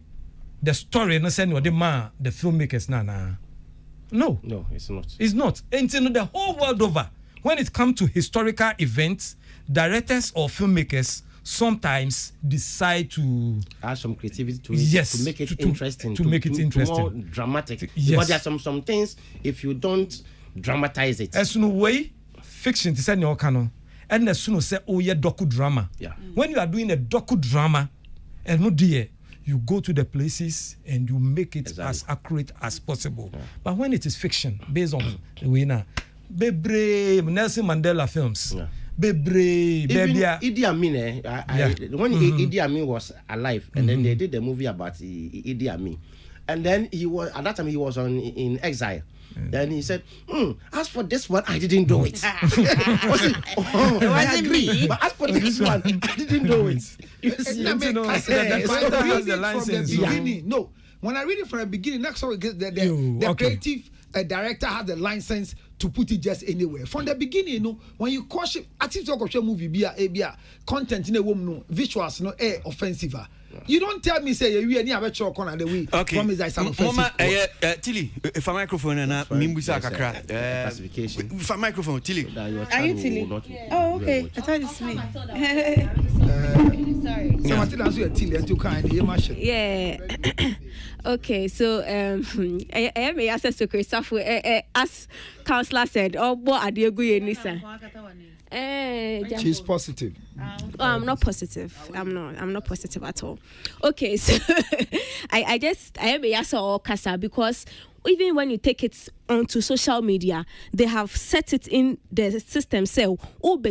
the story no send the man the filmmakers na? No, it's not. It's not. And the whole world over, when it comes to historical events, directors or filmmakers sometimes decide to add some creativity to it, yes, to make it interesting, to make it interesting, more dramatic. Yes. Because there are some things, if you don't dramatize it, as no way fiction to say no canon, and as soon as say oh yeah docudrama. Yeah. When you are doing a docudrama, and no dear, you go to the places and you make it as accurate as possible. Yeah. But when it is fiction based on the winner, Bebre Nelson Mandela films. Yeah. Bebre, even Idi Amin, when Idi Amin was alive, and then they did the movie about Idi Amin, and then he was at that time he was in exile. Then he said, as for this one, I didn't do it. It wasn't me. But as for this one, I didn't do it. No, when I read it from the beginning, next one the creative director has the license to put it just anywhere. From the beginning, you know, when you caution, I think talk of show movie be content in a woman, no visuals, no offensive. You don't tell me say you any other show corner the way. Okay. Promise I some offensive. Mama, Tilly, if a microphone and Mimbusa kakra. Classification. If a microphone, Tilly. Are you Tilly? Oh, okay. I thought it's me. Sorry. So Matilda answer your Tilly and you kind of yeah. Okay, so I am a access to Christopher as counselor said, oh what are you going Nisa? She's positive. I'm not positive. I'm not positive at all. Okay, so I am a yes or casa because even when you take it onto social media, they have set it in the system. So,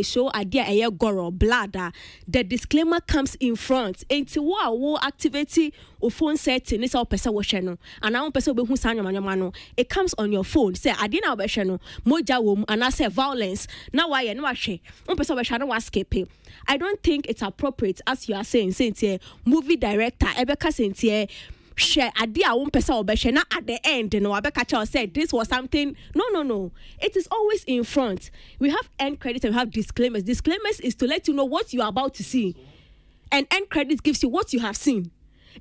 show idea a goro bladder. The disclaimer comes in front. Into what activity or phone setting is all person washeno. And now person be who sign your mano. It comes on your phone. Say I didn't washeno. Moja wom and I say violence. Now why no washe. One person washano was escape. I don't think it's appropriate as you are saying. Saying movie director Ebeka saying share idea one person or not at the end and Wabeka said this was something. No. It is always in front. We have end credits and we have disclaimers. Disclaimers is to let you know what you are about to see. And end credits gives you what you have seen.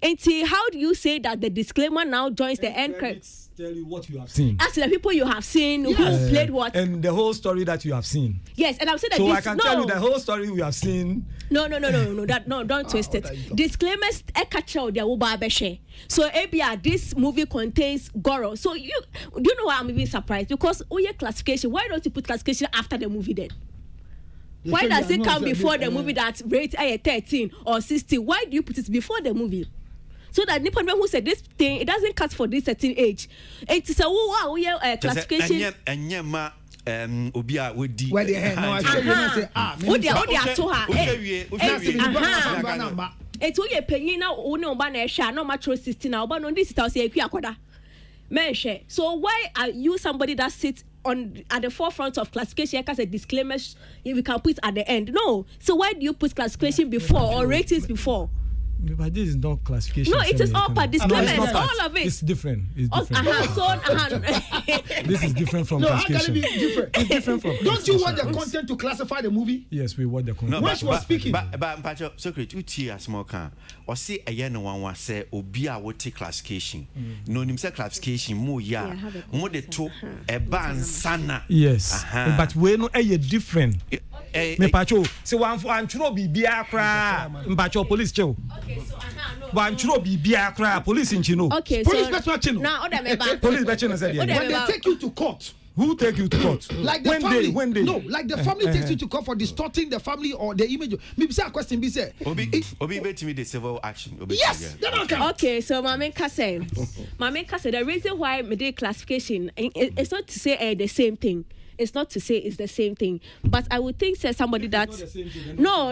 And see, how do you say that the disclaimer now joins the end credits? Tell you what you have seen. As the people you have seen, who played what. And the whole story that you have seen. Yes, and I'm saying that so I can tell you the whole story we have seen. No, don't twist it. Disclaimers, so ABR, this movie contains gore. So you know why I'm even surprised? Because classification, why don't you put classification after the movie then? Why does it come before the movie that rate 13 or 16? Why do you put it before the movie? So that Nippon who said this thing, it doesn't cut for this certain age. It is a classification. Obia would di. Where the hell? No, I show you say it's only a penny now. No banner share no match 16 now, but on this is also a quaquada. Mention. So why are you somebody that sits at the forefront of classification as a disclaimer we can put at the end? No. So why do you put classification before or ratings before? But this is not classification. No, it is all part disclaimers, all of it. It's different. It's different. This is different from classification. How can it be different? It's different from. Don't you want the content to classify the movie? Yes, we want the content. When she was speaking, but secret, you tear small can or say a year no one was say Obia would take classification. No, himself classification more more the two a ban sana. Yes, but we know a different. Me pacho, so one churo bibia kra, mpacho police cho. Okay, so one churo bibia kra, police in chino. Okay, police betchino. Now order me back. Police betchino said when they take you to court. Who take you to court? Like the family. No, like the family takes you to court for distorting the family or the image. Maybe say a question be say. Obi bet me the civil action. Yes. Okay, so my main say the reason why me did classification it's not to say the same thing. It's not to say it's the same thing, but I would think say somebody that no.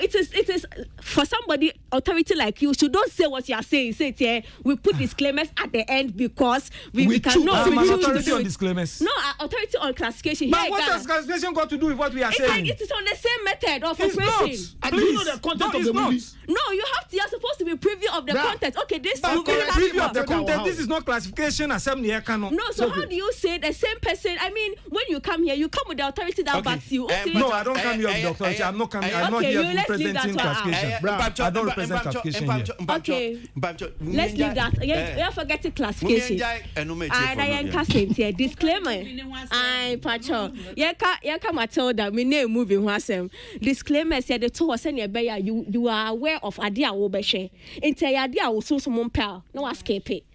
It is for somebody authority like you. Should don't say what you are saying. Say it. We put disclaimers at the end because we cannot. Authority on disclaimers. No, authority on classification. But what has classification got to do with what we are saying? It is on the same method of operation. And do you know the content of the movie? No, you have to supposed to be preview of the content. Okay, this movie Okay, has preview of the about- content. This is not classification assembly. No, so how do you say the same person? I mean, when you come here, you come with the authority that backs you. Okay. No, I don't come here with the authority. I'm not coming. I'm not Okay, here let's leave that representing one out. classification. I don't represent classification here. Okay. Let's leave that. Yeah, forget the classification. I am casting here. Disclaimer. I patrol. Yaka Matilda, me name movie wasem. Disclaimer said the two was any bear. You are aware of idea will be share. Into idea will soon some pal. No escape it.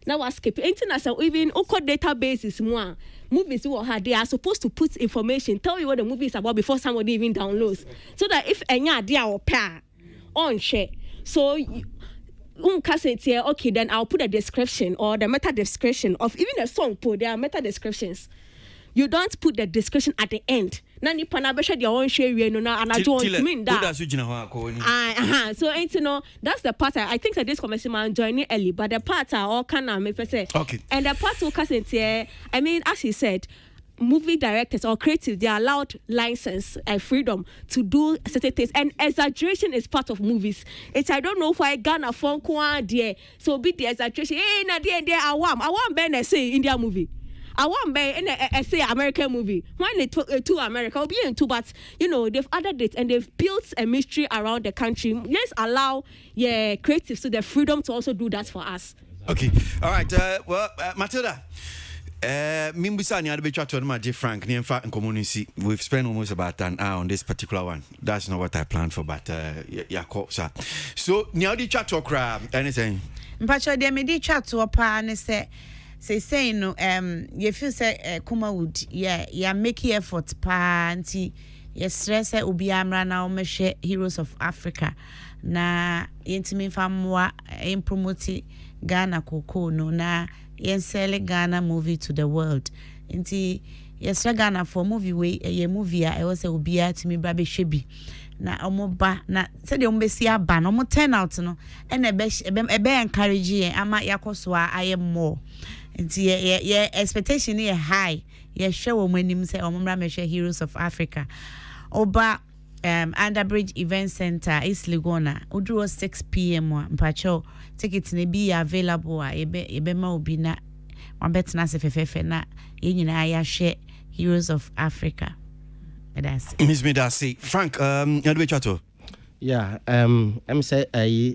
Now escape international even Oko databases more movies you have they are supposed to put information, tell you what the movie is about before somebody even downloads. So that if any idea or pair on share. So okay, then I'll put a description or the meta description of even a song put there are meta descriptions. You don't put the description at the end. Nani panabesha dia on share we no na anajo on mean that. So ain't that's the part I think that this conversation man joining early, but the part I all can make say. Okay. And the part who can say, I mean, as he said, movie directors or creative, they are allowed license and freedom to do certain things, and exaggeration is part of movies. It's I don't know why Ghana phone there, so be the exaggeration. Hey, na there I want Ben say India movie. I want be in a say American movie. Why they to America? I'll be into, but they've added it and they've built a mystery around the country. Let's allow creatives to the freedom to also do that for us. Okay, all right. Matilda. Mimbusa ni adbecha to my dear Frank. Ni in community. We've spent almost about an hour on this particular one. That's not what I planned for, but yeah, sir. So ni adi chat to crab anything. Mpacho de me di chat to pa ne say no you feel say Kuma would yeah make effort pa anti ye stress obi amra na o mehwe Heroes of Africa na yentimi famwa promote Ghana koko no na yen sell Ghana movie to the world nti yes Ghana for movie we ye movie a was obi atimi bra be hwebi na omoba na se de ombesi aba no mo turn out no and ebe encourage ye ama yakoso a aye more nti ye expectation ye high ye hwe wo manim say omumra me hwe Heroes of Africa oba Underbridge Event Center East Ligona uduro 6 p.m. mpacho tickets ne be available a ebe ma obi na wabetna se fefefe na ye nyina ya hwe Heroes of Africa. That's Miss Midasi. Frank, you do chato? Yeah, I'm say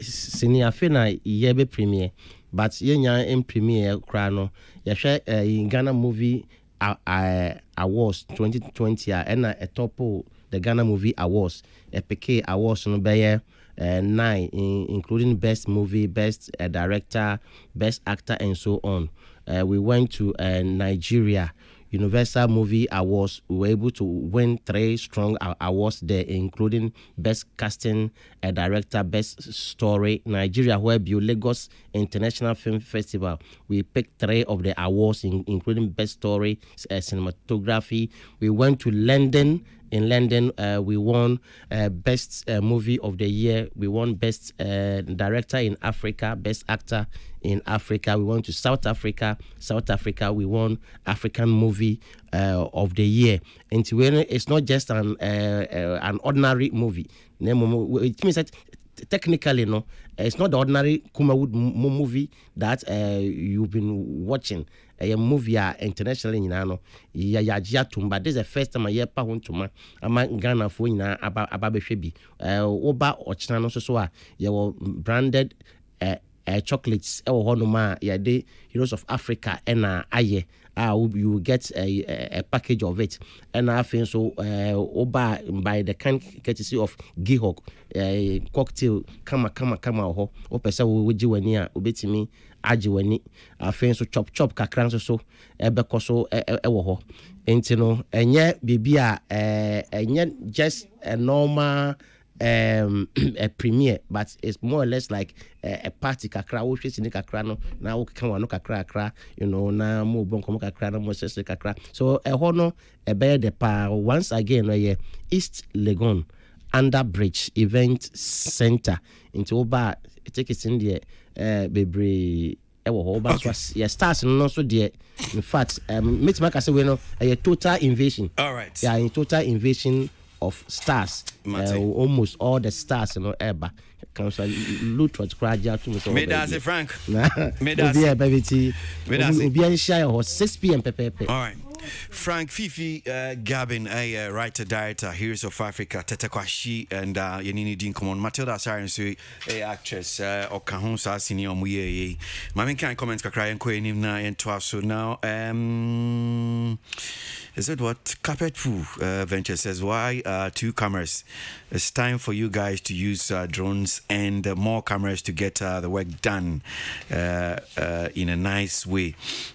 senior fina yebe premiere, but yenya in premiere krano. Ya share in Ghana Movie Awards 2020 and a topo the Ghana Movie Awards, a PK Awards no be 9 including best movie, best director, best actor and so on. We went to Nigeria Universal Movie Awards. We were able to win 3 strong awards there, including Best Casting, Director, Best Story. Nigeria, where Lagos International Film Festival, we picked 3 of the awards, including Best Story, Cinematography. We went to London. In London, we won Best Movie of the Year. We won Best Director in Africa, Best Actor in Africa. We went to South Africa. South Africa, we won African Movie of the Year. And it's not just an ordinary movie. It means that technically, no, it's not the ordinary Kumawood movie that you've been watching. A movie internationally in tumba. This is the first time I hear pa huntuma. Ama Ghana for ina ababe shebi. Oba ochina so your branded chocolates. Honoma de Heroes of Africa and aye. You get a package of it, and I think so. Oba by the kind courtesy of Gihok, cocktail. Kama ho. Opesa wujiwania ubetimi. Ajiweni I think so chop kakran so ebekoso ewo ho entino enye bibia enye just a normal a premiere, but it's more or less like a party kakra wo hwesi ni kakra no na wo kan wano kakra na mo bon komo kakra na mo sese kakra so ho no be the pa once again no East Legon Underbridge Event Center into oba take it in there bebre ewo ho ba so yeah stars no so there in fact make make say we no a total invasion. All right, yeah, in total invasion of stars, almost all the stars eba kan so loot what cry ja to me so me da say Frank me da say baby ti obi an share ho 6 p.m. pepepe. All right. Frank Fifi Gabin, a writer director, Heroes of Africa, Tete Kwasi, and Yenini Din Common, Matilda Siren, so a actress, or Kahon Sassini on Muye. Mammy can comment Kakra and Queen na and Twaso now. Is it what Carpet Poo Venture says? Why 2 cameras? It's time for you guys to use drones and more cameras to get the work done in a nice way.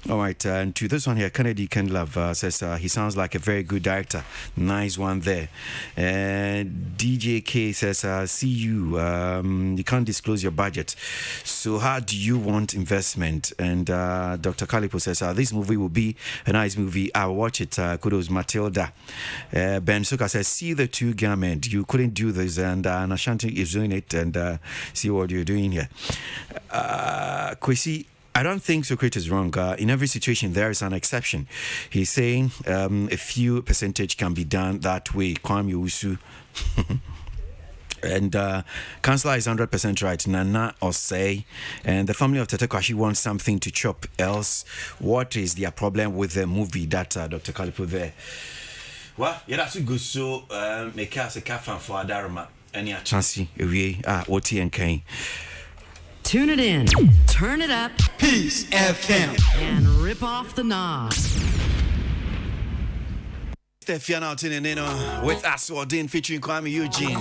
All right, and to this one here, Kennedy Kendlove says he sounds like a very good director. Nice one there. DJ K says, see you. You can't disclose your budget. So how do you want investment? And Dr. Kalipo says, this movie will be a nice movie. I'll watch it. Kudos, Matilda. Ben Suka says, see the 2 garment. You couldn't do this, and Nashanti is doing it, and see what you're doing here. Kwasi, I don't think Socrates is wrong. In every situation, there is an exception. He's saying a few percentage can be done that way. Kwame Usu. And Councillor is 100% right. Nana Osei and the family of Tete Kwasi wants something to chop. Else, what is their problem with the movie that Dr. Kalipo there? Well, yeah, that's good. So, make us a kafan for Adarma. Any chance? We OT and Kane. Tune it in, turn it up, Peace FM, and rip off the knob. Stefan out in and with us Ordin featuring Kwame Eugene.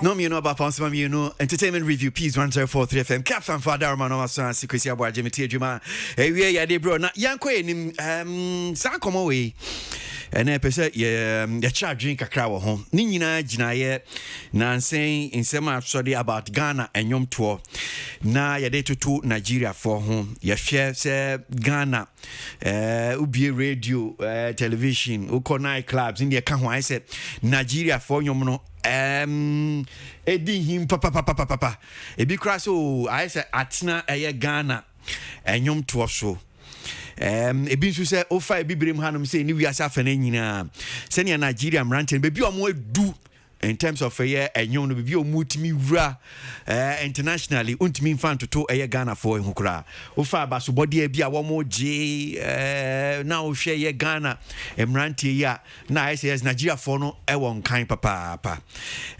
No, you know about Ponsam, you know, entertainment review, Peace 104.3 FM, Captain Father, man, also, Kwasi Aboagye, Jimmy, hey, yeah, bro, now, Yanko, Sankomo way. And I say, yeah, chat drink a crowd home. Nina Jinaye, Nancy, in some study about Ghana and Yom Tour. Na ya day to Nigeria for home. Ya share say Ghana, ubi radio, television, uko night clubs in the account. I said Nigeria for Yom no. Edi him papa. Ebi kraso, I said Atina Ghana and Yom Tour show. Ebi nso say ofa ebibirem hanom say ni wiase afane nyina se ne Nigeria mranten bebi omo edu in terms of enyon no bebi omutimi wura internationally untimi mfa ntoto Ghana for ehukura ofa abaso body bia wo mo je na o hwe Ghana mrantie ya na ICS Nigeria for no e won kan papa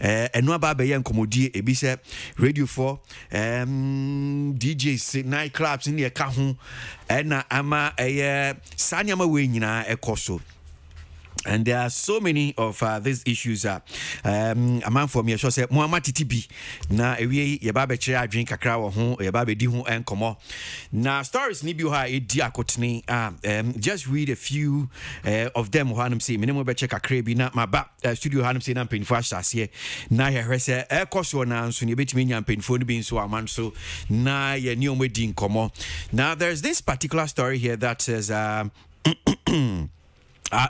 eno aba be ye nkomodie ebi se radio for DJs night clubs in the ka ho na ama sanyama we nyina ekoso. And there are so many of these issues. A man for me, I say, Muhammad Titibi. Na ewe yebabe chere drink kakra wo ho, yebabe di ho enkomo. Na stories ni bi ha edi akotene. Just read a few of them. Hanum say, minimum be check kakra bi na maba studio hanum say na penfo asase. Na ye hwese ekoso na nso ne betimi nya penfo no bi nso aman so na ye ni omedi nkomo. Now there's this particular story here that says our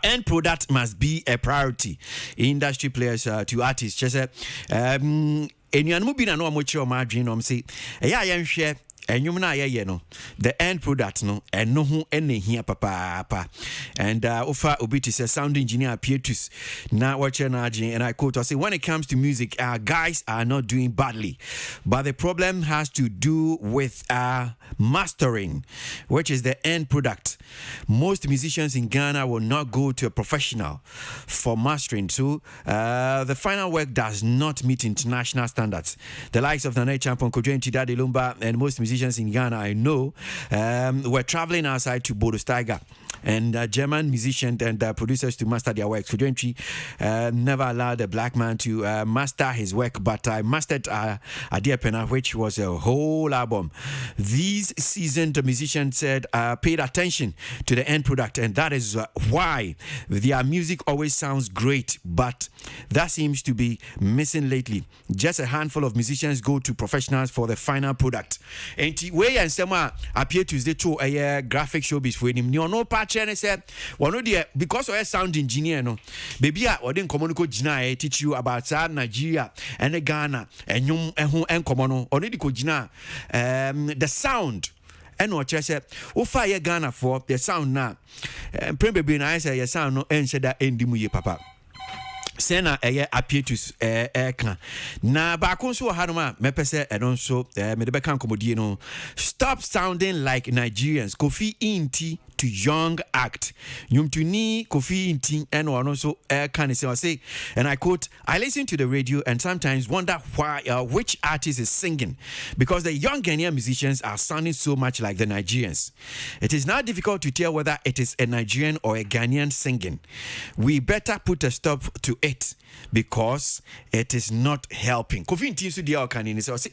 end product must be a priority. Industry players to artists. Just enuanumu bi na no amochi o ma adwen no say eya ye nhwe enyum na ye no the end product no eno ho enehia papa and ofa obiti say sound engineer Pietus na watcher na adwen, and I quote, I say when it comes to music our guys are not doing badly, but the problem has to do with mastering, which is the end product. Most musicians in Ghana will not go to a professional for mastering, so the final work does not meet international standards. The likes of the night champion Kojo Ntidade Lumba and most musicians in Ghana I know were traveling outside to Bodo Steiger and German musicians and producers to master their works. Kojo never allowed a black man to master his work, but I mastered Adia Pena, which was a whole album. These seasoned musicians said paid attention to the end product, and that is why their music always sounds great, but that seems to be missing lately. Just a handful of musicians go to professionals for the final product. And way and sema appear Tuesday to a graphic showbiz for him. No patch and said one of the because of a sound engineer no baby or then communico jina teach you about Nigeria and Ghana and yum and komono or the sound ɛna ɔkyerɛ sɛ wofa yɛ Ghana for the sound na bebree na ayɛ sɛ yɛ sound no ɛnhyɛ da ɛndi mu yie papa sena apietus ɛka na baako nso wɔ hanom a mɛpɛ sɛ ɛno nso mede bɛka nkɔmmɔdie no stop sounding like Nigerians Kofi Inti to Young Act Nyumtuni Kofi Inti and ɔno nso ɛka ne sɛ ɔse and I quote I listen to the radio and sometimes wonder why which artist is singing because the young Ghanaian musicians are sounding so much like the Nigerians. It is now difficult to tell whether it is a Nigerian or a Ghanaian singing. We better put a stop to it because it is not helping. Kofi Inti so dia okani ni say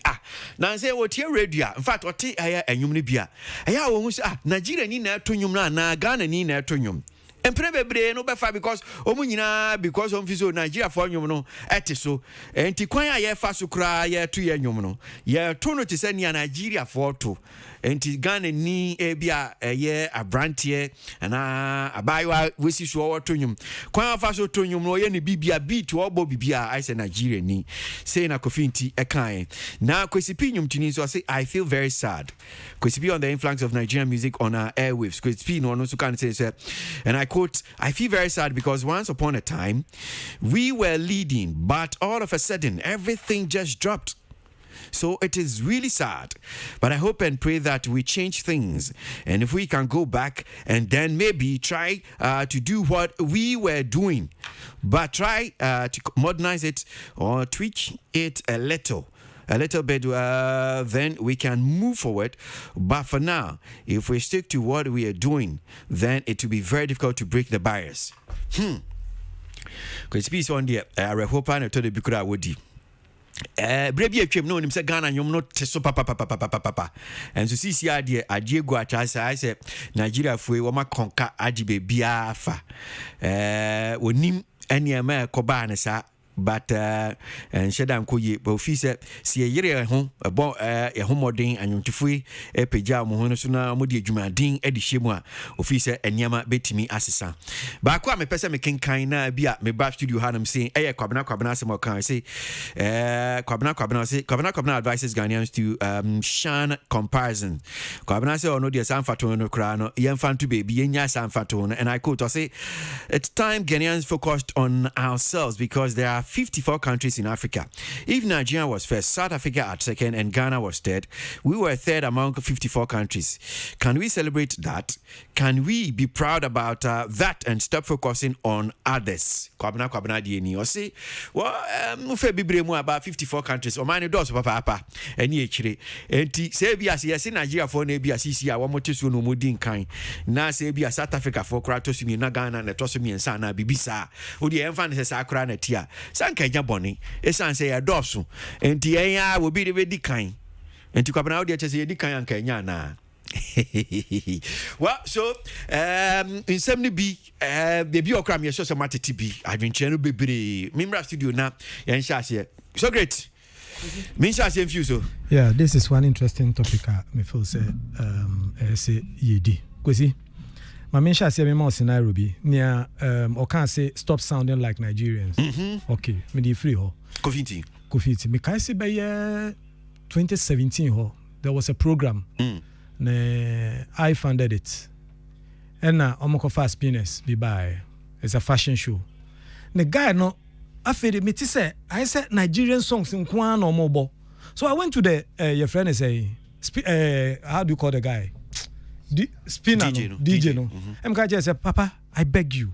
na say what here radio in fact what aya enwum ne bia aya wo hu say Nigeria ni na to nwum na Ghana ni na to nwum empre bebre no befa because omu nyina because on fiso Nigeria for nwum no ete so enti kwan aye fa so kra ye to ye nwum no ye to no te say ni Nigeria for to enti Ghana ni bia ye abrantie ana abayiwa wesi so to nwum kwan fa so to nwum no ye ne bibia beat obo bibia I say Nigeria ni say na Kofi Inti ekan na Kwasi nwum tuni so say I feel very sad Kwasi on the influence of Nigerian music on our airwaves Kwasi no so can say and I quote I feel very sad because once upon a time we were leading but all of a sudden everything just dropped. So it is really sad, but I hope and pray that we change things. And if we can go back and then maybe try to do what we were doing, but try to modernize it or tweak it a little bit, then we can move forward. But for now, if we stick to what we are doing, then it will be very difficult to break the barriers. Because peace on the I hope I told the Bikura Wodi. Brebi atwam no nim se Ghana nyom no te so papa and so see adie go atasa I say Nigeria fue wo makonka ajibe bia fa wonim eniema ekoba ne sa but shedan koye but fi se yere ho ebo modern anyontifui peja mo ho so na mo de adwumadin edi hyemu a ofi se eniema betimi asesa ba kwa me pese me kenkan na bia me ba studio hanam say kwabena asem kan say kwabena advises Ghanaians to shun comparison. Kwabena say ono de sanfato no kra no yemfanto baby yenya sanfato no, and I quote I say it's time Ghanaians focused on ourselves because there are 54 countries in Africa. If Nigeria was first, South Africa at second, and Ghana was third, we were third among 54 countries. Can we celebrate that? Can we be proud about that and stop focusing on others? Kwabena DNI or say, well, mufe bibre mu about 54 countries. O mani dos papa eni echire. Enti se bia se yesi Nigeria for na bia sisi a womote so no mudin kan. Na se bia South Africa for krato sumi na Ghana na toso mi ensa na bibisa. Odi emfa ne se sakra na tia. Sanka nya boni. Esan se ya dosu. Enti enya wo bi de di kan. Enti kwabena odi eche se di kan anka nya na. Well, so in some be the biocram yes so matiti be adventure no bebre mimra studio na yan shase so great min shase infuse. Yeah, this is one interesting topic me feel say yedi Kwasi my min shase me mo scenario bi near or can say stop sounding like Nigerians. Okay, me dey free ho Kofi Inti me can say by 2017 ho there was a program I funded it. And now Omoko Fast Penis be by. It's a fashion show. The guy no I feel me to say I said Nigerian songs in Kwan or Mobo. So I went to the your friend is saying how do you call the guy? Spinner DJ no. MKJ said, Papa, I beg you,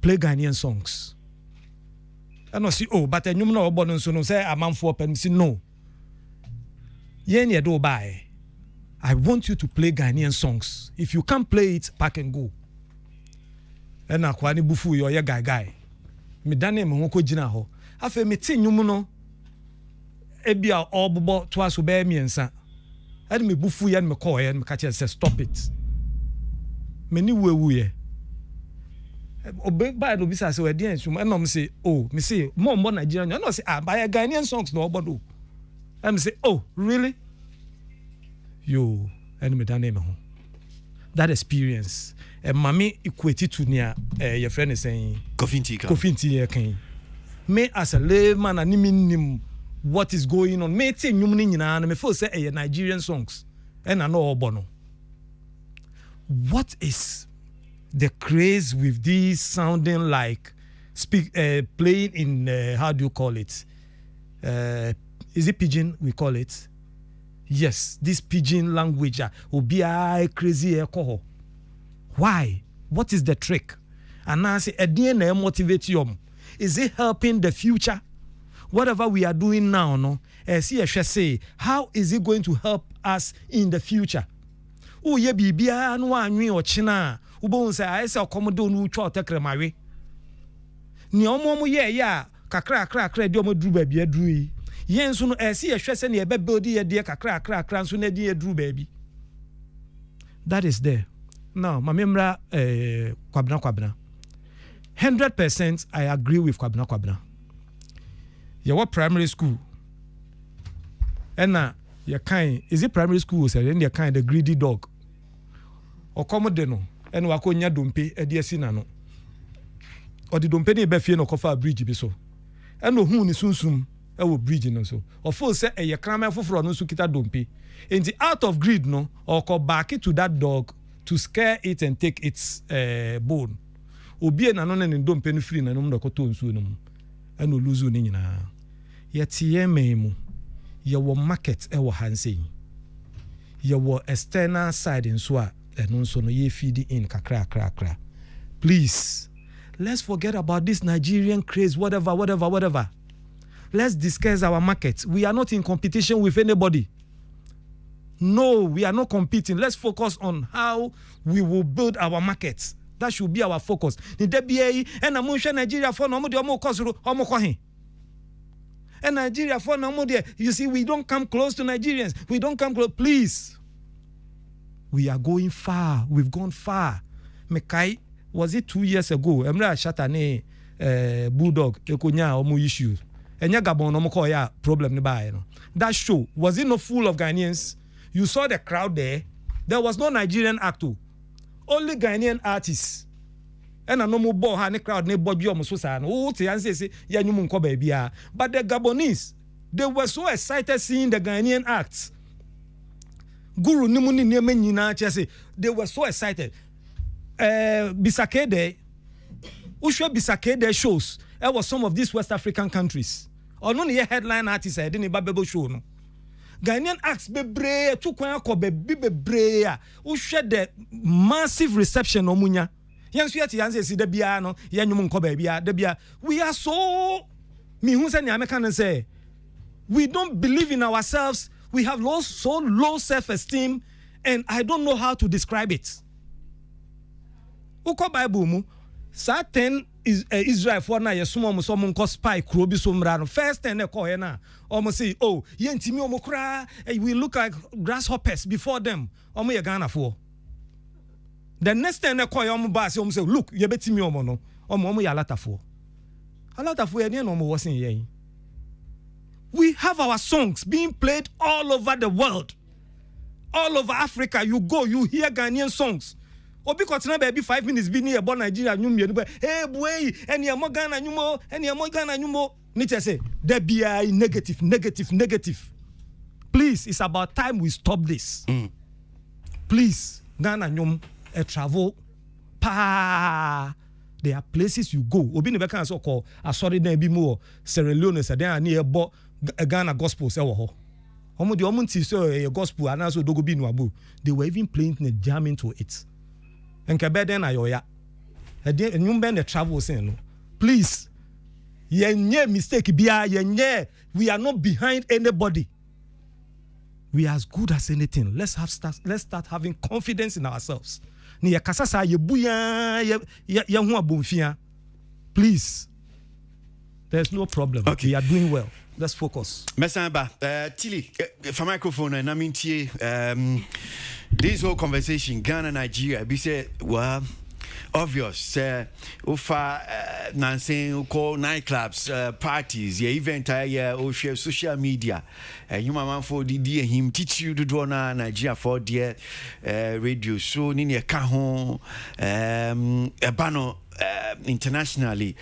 play Ghanaian songs. And I see but you know about so no say a man for pen say no. Yen do buy. I want you to play Ghanaian songs. If you can't play it, pack and go. And na kwani bufu yo ye guy. Me dane me ho ko gina ho. Afa me tin nwum no. Ebia obobo to aso be miensa. And me bufu ye me call ye me ka say stop it. Me ni wewu ye. Obe ba do bisa say we dey ensum and me say me say mo Nigerian. No say buy Ghanaian songs no obodo. And me say really? Yo, and me dane me ho. That experience, mami equate to near your friend is saying Kofi Inti kan. Me as a layman and minim what is going on. Me say nyum ni nyina na me feel say Nigerian songs. And I know obono. what is the craze with these sounding like playing in how do you call it? Is it pidgin we call it? Yes, this pidgin language obi crazy alcohol. Why? What is the trick? And I say DNA motivate you. Is it helping the future? Whatever we are doing now, no? See, I should say, how is it going to help us in the future? Oh, ye bibia no anwi o china. Ubo say I say okomodo no twa otekre mawe. Ni omo ye ya kakra de omo duru ba bia duru yi. Yen so no see I hwe se ne be build ye de kakra so na de duru ba bi. That is there. Now, mamemra kwabna. 100% I agree with kwabna. Your primary school. And now, your kind, is it primary school? Say, then your kind, the greedy dog. Or commodeno, and wakonya dumpe, a dear sinano. Or the dumpe be fear no cover bridge be so. And no who is soon, I will bridge no so. Or full say a yakama for no sukita dumpe. In the out of greed, no, or call back it to that dog to scare it and take its bone. Obi na no ne dumpe no free na no mdo koto nsu no. And no lose ni nyina. Yet ye memu. Your market ewo hanse. Your external side in swa and so no ye feed in kakra. Please, let's forget about this Nigerian craze, whatever. Let's discuss our market. We are not in competition with anybody. No, we are not competing. Let's focus on how we will build our markets. That should be our focus. Ni DBA and amusha Nigeria for no mo de omo kosuru omo kwahin. And Nigeria for no more there. You see, we don't come close to Nigerians. We don't come close. Please. We are going far. We've gone far. Mekai, was it 2 years ago? Emra Shatane Bulldog, Ekonya Omu issues. And Yagabon Omoko ya problem nearby. That show, was it not full of Ghanaians? You saw the crowd there. There was no Nigerian actor. Only Ghanaian artists. And I no more ball ha ne crowd ne bobi omo so sa no o te an say ya nyum nko ba bia. But the Gabonese, they were so excited seeing the Ghanaian acts. Guru nimu ni nyema nyina che say they were so excited. Bisakede Ushwe Bisakede shows it was some of these West African countries. Or no ne headline artists I didn't babebo show no. Ghanaian acts bebre tu kwan akobe bebre a Ushwe the massive reception omunya. We are so we don't believe in ourselves. We have so low self-esteem, and I don't know how to describe it. Uko Bible certain is Israel for na yesumo so monko spy krobi so mra first time e call na almost say oh ye ntimi omokra we look like grasshoppers before them omo ye Ghana for. The next time they call you boss, you say, look, you bet me no. Omo ya latafo. A latafo ye no mo was in ye. We have our songs being played all over the world. All over Africa, you go, you hear Ghanaian songs. Obi kotina baby 5 minutes be near born Nigeria nyum ye. Hey boy, any mo Ghana nyumo, any mo Ghana nyumo. Niche say, there be negative. Please, it's about time we stop this. Please, Ghana nyum. A travel there are places you go obi ne beka so call asori na bi mu Sierra Leone say dey na ebo Ghana gospel say wo ho omo de omo nti so a gospel and so dogo bi no abo they were even playing the jamming to it enke be den na yoya e dey nyum be the travel say no please yenye mistake bia yenye we are not behind anybody. We are as good as anything. Let's start having confidence in ourselves. Ni yakasasa ye buya ye hu abomfia. Please. There's no problem. Okay. We are doing well. Let's focus. Mesamba, Tilly, for microphone and I mean this whole conversation Ghana Nigeria be say well obvious ufa nansen call nightclubs parties your event or share social media you man for the him teach you to do na Nigeria for the radio show ni ne ka ho ebano internationally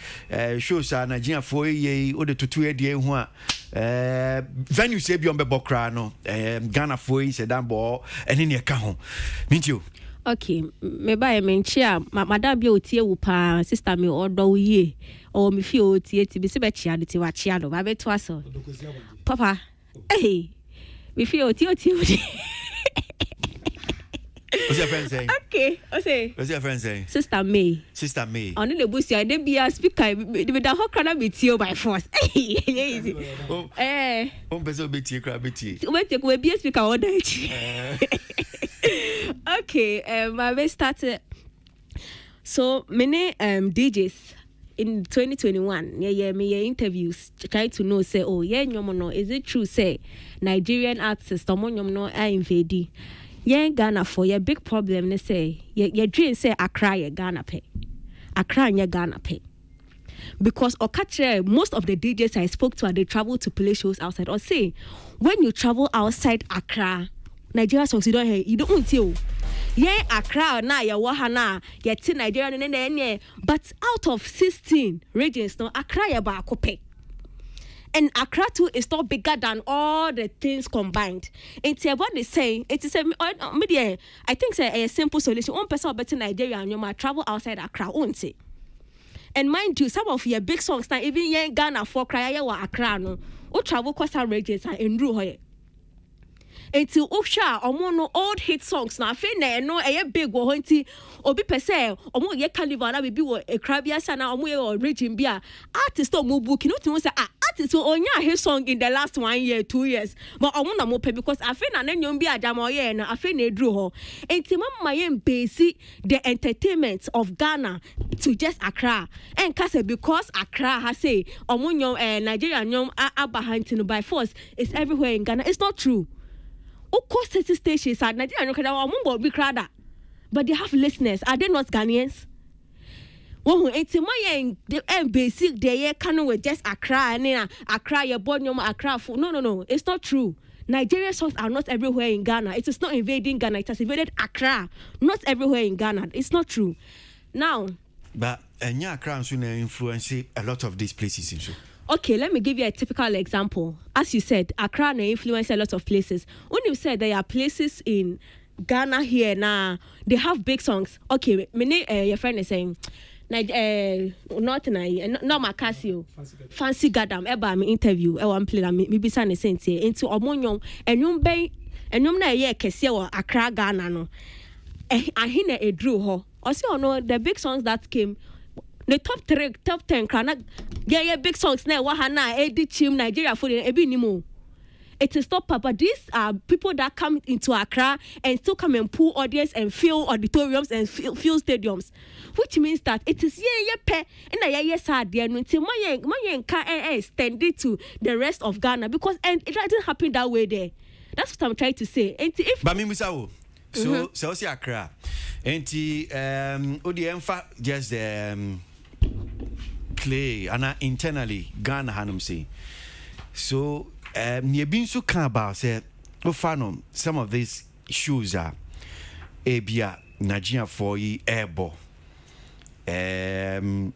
shows Nigeria for ye o de tutu e de ho a venue say bi on be bokra no Ghana for yi se dan bo ene ne ka ho minti o Okay, me buy me chia madam bi otie wu pa sister me odo ye or me fi otie ti bi se be chia de ti wa chia do ba be to aso papa eh me fi otie What's your friend saying? okay o say What's your friend saying? Sister May oni le busi I dey be a speaker be da ho kana be tie by force easy Person be tie kra be tie we take we be a speaker order okay I started so many DJs in 2021 me interviews trying to know say oh yeah nyom no is it true say Nigerian artists nyom no are invade Ghana for your big problem they say your dream say Accra ye Ghana pay Accra nye Ghana pay because most of the DJs I spoke to they travel to play shows outside or say when you travel outside Accra Nigeria songs you don't want to Accra na ya wahana ya ti Nigeria ne but out of 16 regions no Accra ya ba pay. And Accra too is not bigger than all the things combined. It's what they say. It is media. I think a simple solution. One person better Nigeria and you might travel outside Accra, won't it? And mind you, some of your big songs now, even Ghana for cry or Accra no, or travel coastal regions and in Ruhoye. Until Usha or mono old hit songs now, Fene no a big wohonti or be per se or more ye carnival be a crabia sana or region beer. Artists don't move book, you know, say artists will only his song in the last 1 year, 2 years. But I want to move because I feel and then you'll be a jamoye and I feel drew her. Until my basic the entertainment of Ghana to just Accra. And because Accra has say among your Nigerian young Abahantino by force is everywhere in Ghana. It's not true. Of course, city stations are Nigerian, but they have listeners. Are they not Ghanaians? Well, it's my basic. They can with just Accra and Accra, your born Accra. No. It's not true. Nigerian songs are not everywhere in Ghana. It is not invading Ghana. It has invaded Accra. Not everywhere in Ghana. It's not true. Now, but Accra influence a lot of these places. Okay, let me give you a typical example. As you said, Accra influence a lot of places. When you said there are places in Ghana here now, they have big songs. Okay, your friend is saying, not Macasio, Fancy Gadam, Eba me interview, one play me be sana sense into Omonyon, and you bay, and you na ye Kesio Accra Ghana no. I hina a drew ho. Also, no, the big songs that came. The top 10 crana big songs now wahana edi chim Nigeria for the ebi nimo. It is not but these are people that come into Accra and still come and pull audience and fill auditoriums and fill stadiums, which means that it is pe and sad there until my extend it to the rest of Ghana because and it doesn't happen that way there. That's what I'm trying to say. And if but me so see Accra and ODM just play and internally Ghana hanum say so near been so can about say some of these issues are abia Nigeria for airball even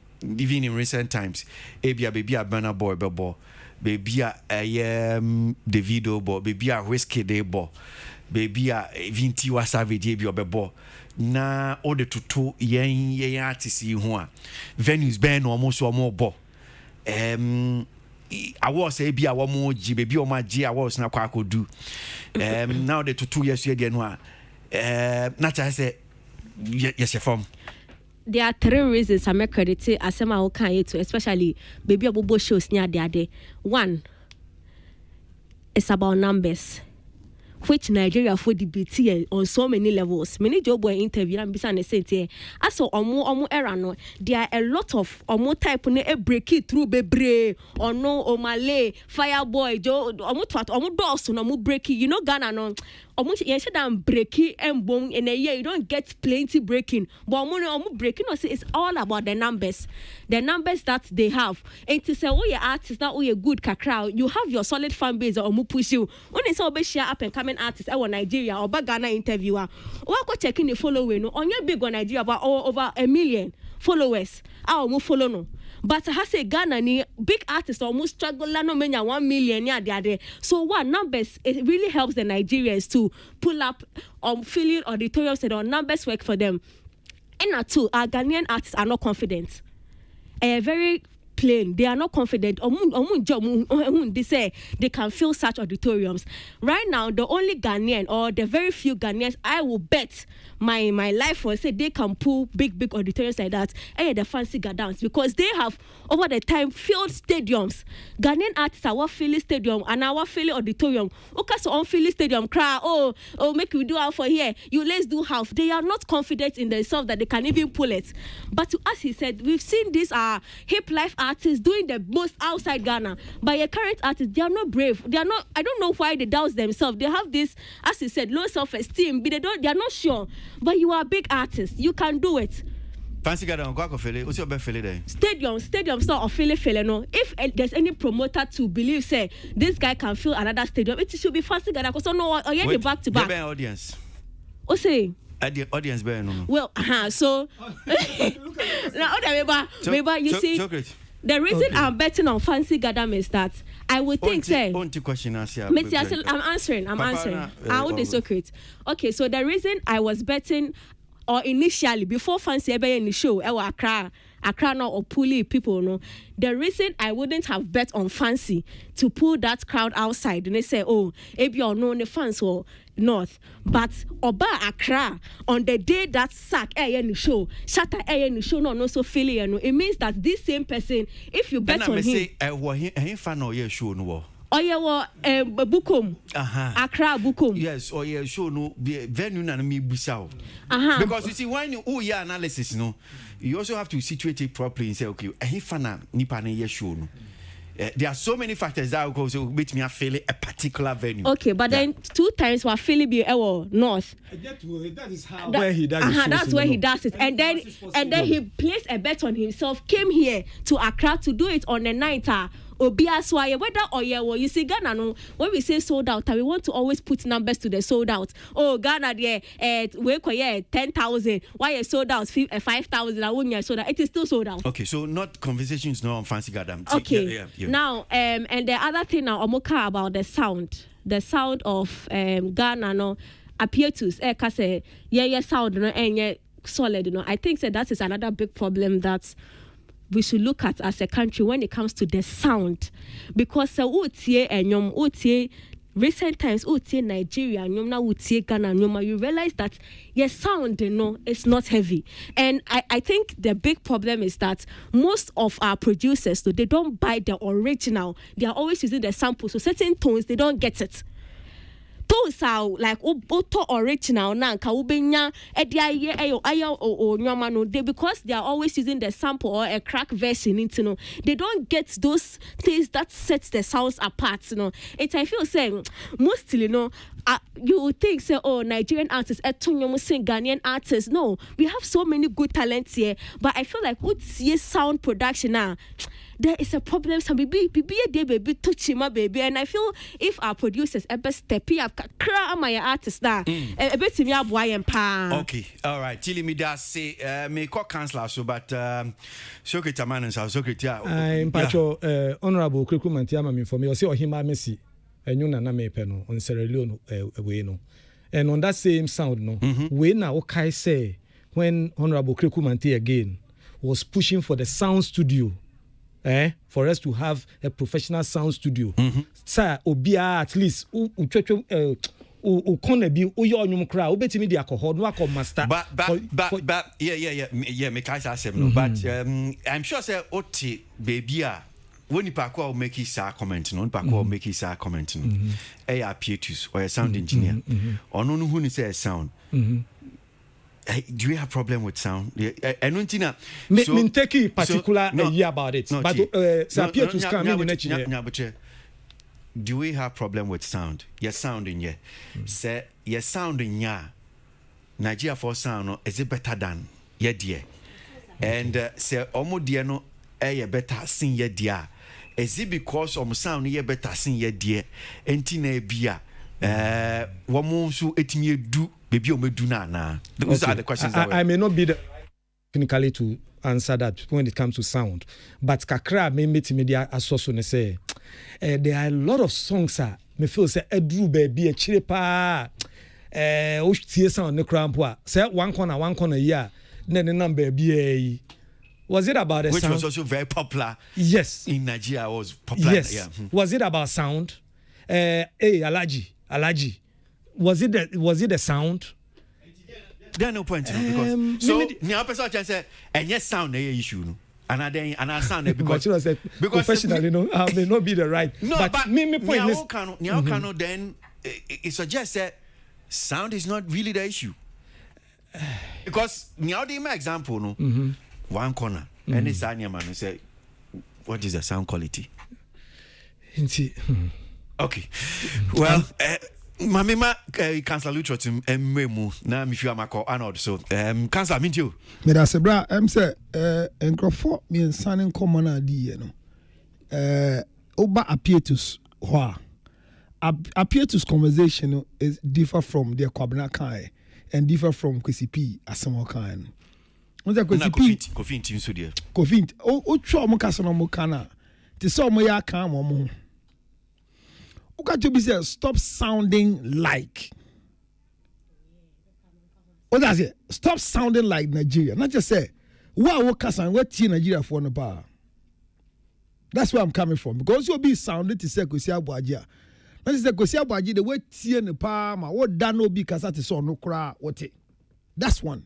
in recent times abia baby a Burna Boy ball baby a Davido ball baby a Whiskey Day ball baby a Vinti wa Savage bi obebo na all the tutu yen artists yi ho a venues ben no almost omo bo awards say bi a wo mo gi baby o ma gi awards na kwa akodu now the tutu yes ye no a na cha say yes form. There are 3 reasons I'm accredited as some I can to especially baby obobo shows near there. 1, it's about numbers, which Nigeria for debate on so many levels. Many job boy interview and bisa say as so omo era no there are a lot of omo type ne break it through bebre or no o Malay Fireboy jo omo twat omo dos no omo break it. You know Ghana no omo you should break it and boom in a year you don't get plenty breaking but omo breaking no say it's all about the numbers that they have. And to say oh your artist now oh you good kakra you have your solid fan base omo push you when it's all be share up and coming artists our Nigeria or Ghana interviewer or go checking the following no on your big on Nigeria about over 1 million followers. Our follow no. But I have say Ghana ni big artists almost struggle no menya 1 million there. So what numbers it really helps the Nigerians to pull up filling auditoriums and on numbers work for them. And two, our Ghanaian artists are not confident. Very plain. They are not confident. They say they can fill such auditoriums. Right now, the only Ghanaian or the very few Ghanaians I will bet my life will say they can pull big auditoriums like that. The fancy gadowns because they have over the time filled stadiums. Ghanaian artists are filling stadium and our filling auditorium. Okay, so on filling stadium cry. Oh, make we do half for here. Let's do half. They are not confident in themselves that they can even pull it. But to us, he said, we've seen these hip life artists doing the most outside Ghana. But your current artists, they are not brave. They are not. I don't know why they doubt themselves. They have this, as he said, low self-esteem. But they are not sure. But you are a big artist. You can do it. Fancy Ghana, what's your best feeling there? Stadium sort of feeling no. If there's any promoter to believe say this guy can fill another stadium, it should be Fancy Ghana because no or back to back. Audience. What say? The audience better no. Well, so now you see. The reason I'm betting on Fancy Gadam is that I would think say. I'm answering. I would be so great. Okay, so the reason I was betting, or initially before Fancy ever in the show, Accra now or Puli people no. The reason I wouldn't have bet on Fancy to pull that crowd outside, and they say, oh, maybe or no the fans or North, but Oba Accra on the day that sack in the show, shatter in the show, no so failure. No, it means that this same person, if you bet on him, say, fan or yeah show no. Oh yeah, Bukum. Accra Bukum. Yes, or yeah show no venue na me busao. Because you see when you analysis no, you also have to situate it properly and say okay, fan nipa na yeah show no. There are so many factors that will also make me feel a particular venue. Okay, but then 2 times while Philip be North. That is how where he does it. That's where he does it. And then he placed a bet on himself, came here to Accra to do it on the night. Obiaswaye, whether or you see Ghana no, when we say sold out, we want to always put numbers to the sold out. Oh, Ghana there, we 10,000. Why you sold out 5,000? I wouldn't sold out. It is still sold out. Okay, so not conversations no on Fancy Ghana. Okay, yeah. Now and the other thing now, Omoka about the sound of Ghana no appear to say sound no and solid no. I think that is another big problem that we should look at as a country when it comes to the sound, because recent times Nigeria Ghana you realize that your sound is not heavy, and I think the big problem is that most of our producers they don't buy the original. They are always using the sample, so certain tones they don't get it. Those are like auto original now because they are always using the sample or a crack version they don't get those things that sets the sounds apart I feel saying mostly you would think say Nigerian artists Ghanaian artists. No, we have so many good talents here, but I feel like sound production now there is a problem. Some baby touchy my baby, and I feel if our producers ever step up, cry my artists now. A bit me up why pa. Okay, all right. Till me that say me call councillor so, but Secretary man and Secretary. I'm Pacho Honorable Krikumanti am for me. I say Ohima Messi and you na me peno on Sierra Leone way no, and on that same sound no. We now okay say when Honorable Krikumanti again was pushing for the sound studio. For us to have a professional sound studio. Sir, obia at least u be onyum kra obetimi di alcohol no akọ master. But me kai say no. But I'm sure say oti baby a when nipa ko make his comment no nipa ko make his comment no. Pietus or a sound engineer. Ono no hu ni say sound. Do you have problem with sound? I don't think me take particular year about it. But Pietus come do we have problem with sound? Your sound in here. Say your sound in here. Nigeria for sound is it better than your dear? And say omo dear no better sing your dear. Is it because sound ye better sing your dear? Entina bia woman so etimi do baby o medu na. Those are the questions. I may not be the technically to answer that when it comes to sound. But kakra me media asoso ne say there are a lot of songs me feel say edru baby a chire pa o tie sound ne krampo a say one corner here na ne number be was it about the which sound? was also very popular? Yes, in Nigeria was popular. Yes. Yeah. Was it about sound? Alaji. Was it the sound? There no point because so the person can say and yes sound no issue no and sound because professionally may not be the right no but me point is then it suggests that sound is not really the issue because now the example no one corner and it's man who say what is the sound quality okay well Mamima Councillor Lutrotum Memu na mifiwa mako Arnold so Councillor Mintio me da se bra say enkrofo me nsanin common adi no oba appeatus ho appeatus conversation is differ from the kwabna kai and differ from Kwasi P asemo kan no say Kwasi P Kofi team so there Kofi o twa mo kasa no mo kana te so mo ya kan mo be say stop sounding like. What does it? Stop sounding like Nigeria. Not just say, what Nigeria for no power. That's where I'm coming from. Because you'll be sounding to say Kwasi Aboagye. Not just say Kwasi Aboagye the way tie no power, what dano be kasati so no kra what it. That's one.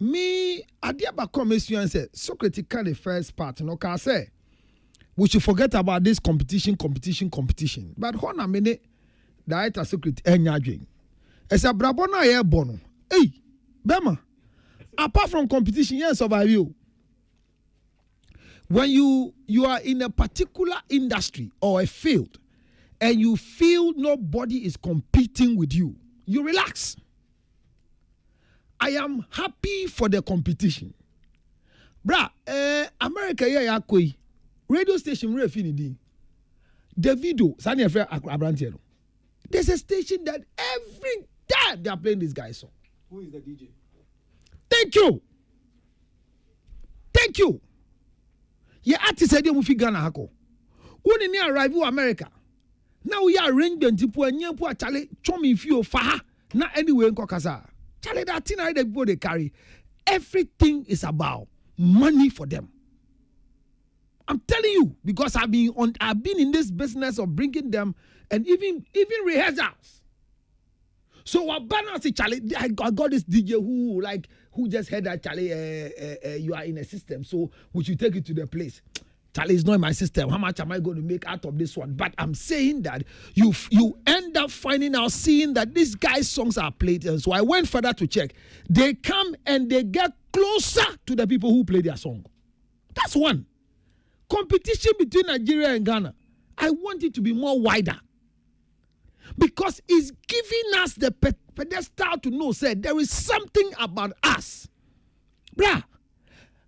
Me, I dear back come and say, Socrates can the first part, no can say. We should forget about this competition. But hold a minute, the writer secret enyadwing. As a brabona air bono. Hey, Bema. Apart from competition, yes, survive you. When you are in a particular industry or a field, and you feel nobody is competing with you, you relax. I am happy for the competition. Bra, America ya koi. Radio station refinidi. Davido, Sani Affair Abrantiero. There's a station that every time they are playing this guy's song. Who is the DJ? Thank you. Yeah, artist said you Ghana hako. When you arrive in America, now we are arrangement to put a new Charlie chomi fio faha. Not anywhere in Kokasa. Charlie, that thing I the people they carry. Everything is about money for them. I'm telling you, because I've been in this business of bringing them and even rehearsals. So I balance Charlie. I got this DJ who just heard that Charlie, you are in a system, so we should take it to the place. Charlie is not in my system. How much am I going to make out of this one? But I'm saying that you end up seeing that these guys' songs are played, and so I went further to check. They come and they get closer to the people who play their song. That's one. Competition between Nigeria and Ghana, I want it to be more wider because it's giving us the pedestal to know, say, there is something about us. Bruh,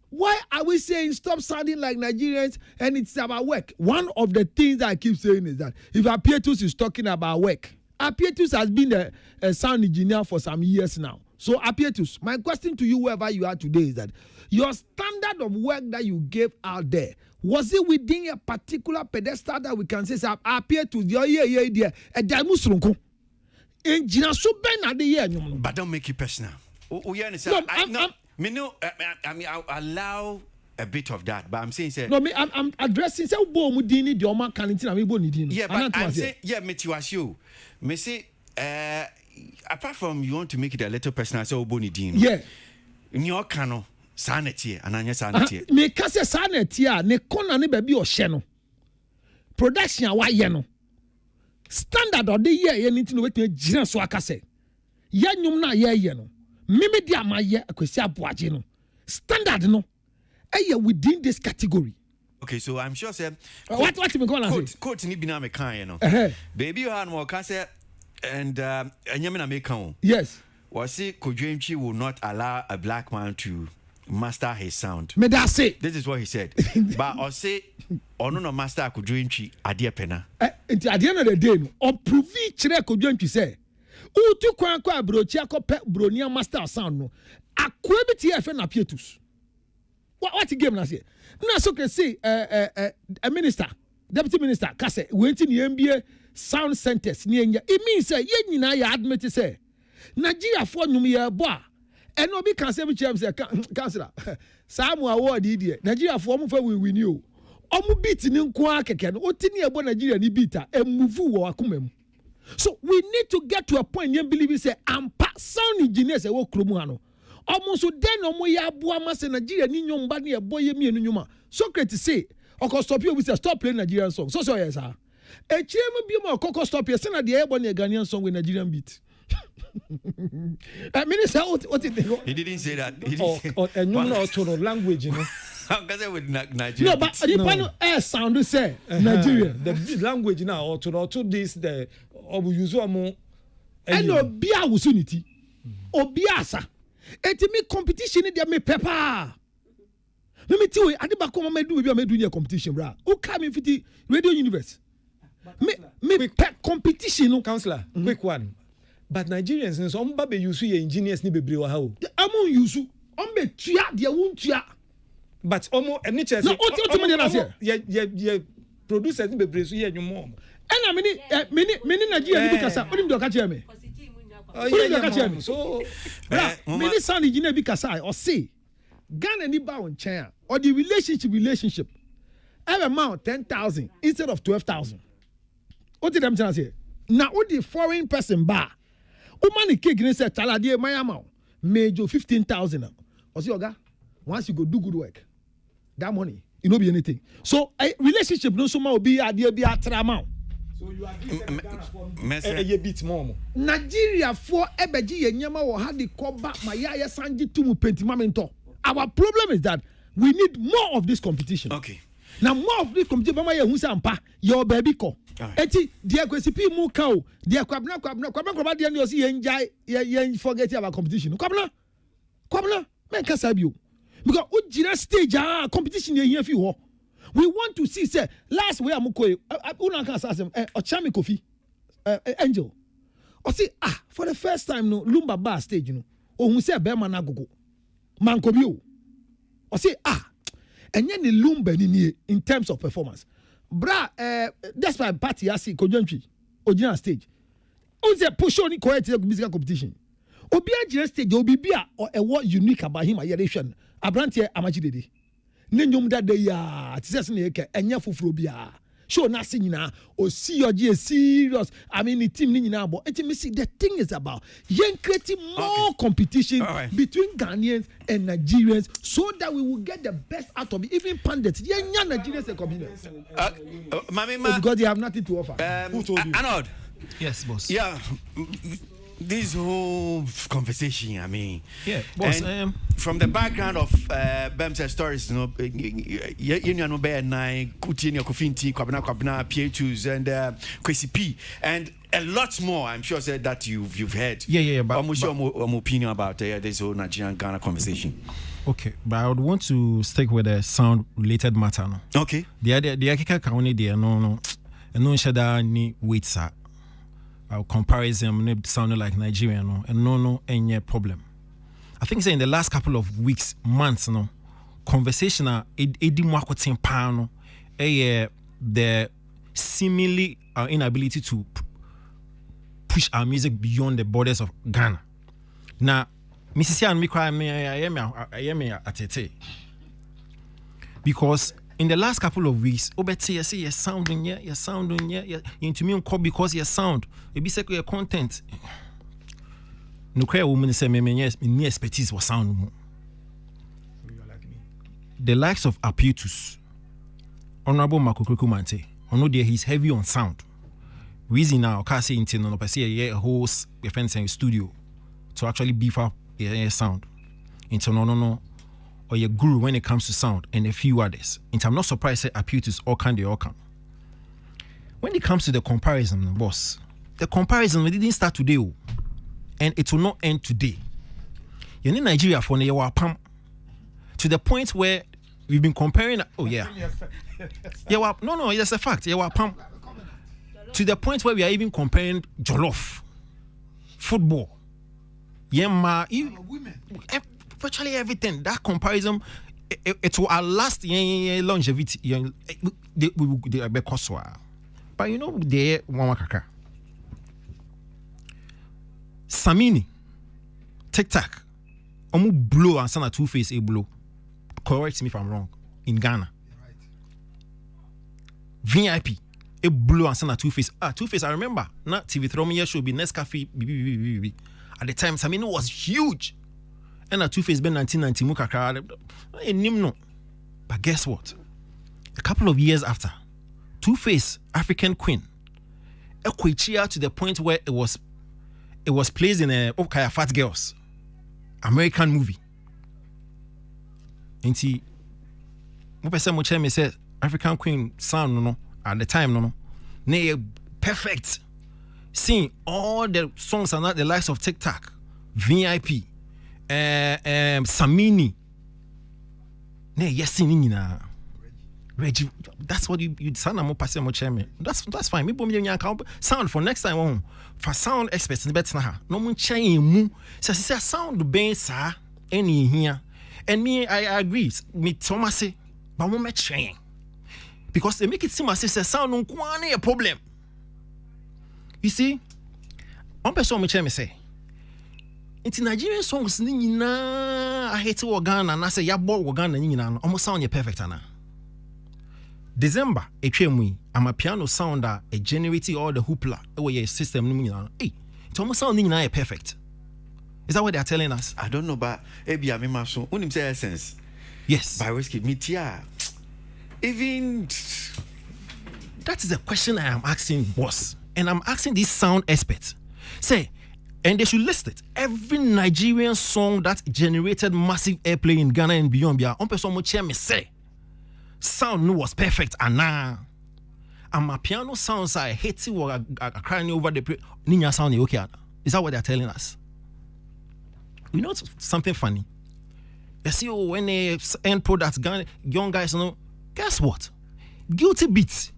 why are we saying stop sounding like Nigerians and it's about work? One of the things that I keep saying is that if Apietus is talking about work, Apietus has been a sound engineer for some years now. So Apietus, my question to you, wherever you are today, is that your standard of work that you gave out there, was it within a particular pedestal that we can say, Apietus, but don't make it personal. I'll allow a bit of that, but I'm saying, say, no, I'm addressing say Mudini, the Oma Canitina, yeah, but I'm saying, yeah, Metiwasio, me say, apart from you want to make it a little personal, so Bonidin, yeah, in your cano, sanity, and anya sanity. Me kase sanity, ne kona ne baby or sheno production, why yeno standard or the year, you need to know what you just so I can say, Yanum na ye yeno, Mimi dia my ye, Kwasi Aboagye no standard no. Within this category. Okay, so I'm sure, sir. What you going to say? Quote ni bina me kan, you know. Baby, you had more cancer and Yamina Mekon. Yes. Was it Kojemchi will not allow a black man to master his sound? Me that say. This is what he said. But I say, no master Kojemchi adia pena. At the end of the day, or prove chere Kojemchi say. Utu kwa brochi ako pe bronia master sound no. Akwebiti efe na Apietus. what game na say na so can say a minister deputy minister ka say went in the NBA sound centers ni enya it means say ye nyina ya admit say Nigeria for nyum ye bo a eno obi kan say me chem say councillor Samu award die Nigeria for mo fa win you omu beat ni nko akeke no otini ebo Nigeria ni beat a move wo akoma mu. So we need to get to a point you believe say ampa sound engineers e wo kromu ha no almost so then omo ya boa ma say Nigeria ni nyomba ni ebo ye mienu nyuma Socrates say oko stop you we say stop playing Nigerian song so yes sir e chiremu bi mo oko stop you say na de ebo na Ghanaian song with Nigerian beat. Minister, what did they go? He didn't say that. He And you know to language, you know. Because with Nigeria. No, but the panel air sound say Nigeria. The language now or to this the use more. And no bia usunity. Obiasa. Et me competition in there me pepper. Let me tell you, I did back come me do a competition, bra. Who come in 50 Radio Universe? Me competition, Councillor. Quick one. But Nigerians in some baby use engineers ni bebre wa ha o. Amo use be tua de won tua. But omo any chance. No, what me na say? Ye producers ni bebre so ye nwom. And many Nigeria ni bi kasa. Onim do ka che me. So many sound engineer bi kasa or say Ghana ni ba on chain or the relationship every amount 10,000 instead of 12,000. What did them say? Now what the foreign person bar Umani cake say talade my amount major 15,000. Or see oga once you go do good work that money it no be anything. So a relationship no so ma obi ade bi atra amount. So you agree a bit more. Nigeria for ebeji ye nyama wo ha de koba maya sanji tumu pentimamento. Our problem is that we need more of this competition. Okay. Now more of this competition mama ye hu say ampa your baby ko. Eti dia kwesipi mu ka o dia kwabna dia no see yen forget about competition. Kwabna men ka sabio. Because ujira stage competition ye here fi ho. We want to see say last way amuko una kan asem Ochami Kofi Angel. O see for the first time no Lumba bar stage no ohun say be man agogo. Man ko bi o. O see enye ni Lumba ni in terms of performance. Bra that's why party asi Kojontwi original stage. On say push on correct musical competition. Obi agire stage obi bia or what unique about him ayelation. Abrantie amachidede. Ne nyom da de ya tise na eke enya fufuro bia. Show na se nyina o see your serious. I mean the team ni nyina abo. Enti me see the thing is about yen creating more competition between Ghanaians and Nigerians so that we will get the best out of it. Even pundits yen Nigerians and comedians. Because they have nothing to offer. Who told you? Arnold. Yes, boss. Yeah. This whole conversation, I mean, yeah, boss. From the background of Bem's stories, you know, you know, Bear Nine, Kutini, Kofinti, Kwabna, PH2s, and Kwasi P, and a lot more. I'm sure said that you've heard. Yeah. But I'm sure more opinion about this whole Nigerian Ghana conversation. Okay, but I would want to stick with a sound-related matter. No? Okay. The Akika Kauni, there, no, and no shada ni weights are. Our comparison sounded like Nigerian, no, and no any problem. I think say in the last couple of weeks, months, no, conversation the seemingly our inability to push our music beyond the borders of Ghana. Now, Mrs. Yan, I am at because in the last couple of weeks, obeti you say you're sounding into me on because your sound, it be say your content. No clear woman say me yes, me expertise was sound. The likes of Aputus, Honorable Makokoko Mante, ono there he's heavy on sound. Reason now, can't say into no, but say a host, a friend saying studio to actually beef up your sound. Into no. Or your guru when it comes to sound and a few others. And I'm not surprised that Aputus all can. When it comes to the comparison, boss, the comparison we didn't start today, and it will not end today. You're in Nigeria for pam to the point where we've been comparing. Oh yeah, no, that's a fact. Pam to the point where we are even comparing jollof, football, women. Virtually everything. That comparison it will outlast longevity. They be costly. But you know, they one kaka. Samini, TikTok, omu blow and sana Two-Face a blow. Correct me if I'm wrong. In Ghana, VIP, a blow and sana Two-Face. Two-Face. I remember. Not TV throw me show be Nescafe. At the time, Samini was huge. And a Two-Face been 1990 mukaka. But guess what? A couple of years after, Two-Face African Queen, equichia to the point where it was placed in a Fat Girls American movie. And see, mo person mo me say African Queen sound no at the time no perfect. Seeing all the songs are not the likes of TikTok, VIP, Samini. Yes, singing Reggie, that's what you sound more passive more chairman. That's fine. Me boom count sound for next time for sound experts in better na no mun change mu. Say sound ben sa any here. And me I agree. Me Thomas say but mo me change. Because they make it seem as if sound no a problem. You see, one person me chairman say it's Nigerian songs ni nyina I hate Ghana and I say ya bo Ghana ni nyina almost sound perfect ana. December, I'm a piano sound that a generating all the hoopla away system. Hey, it's almost sounding perfect. Is that what they're telling us? I don't know, but maybe I'm in so when say essence. Yes. By whiskey, me even that is the question I am asking, boss. And I'm asking these sound experts. Say, and they should list it. Every Nigerian song that generated massive airplay in Ghana and beyond, on person mo chair me say. Sound no was perfect and now my piano sounds I hate it or I crying over the Ninya sound okay. Is that what they're telling us? You know something funny? You see when they end products young guys know, guess what? Guilty Beats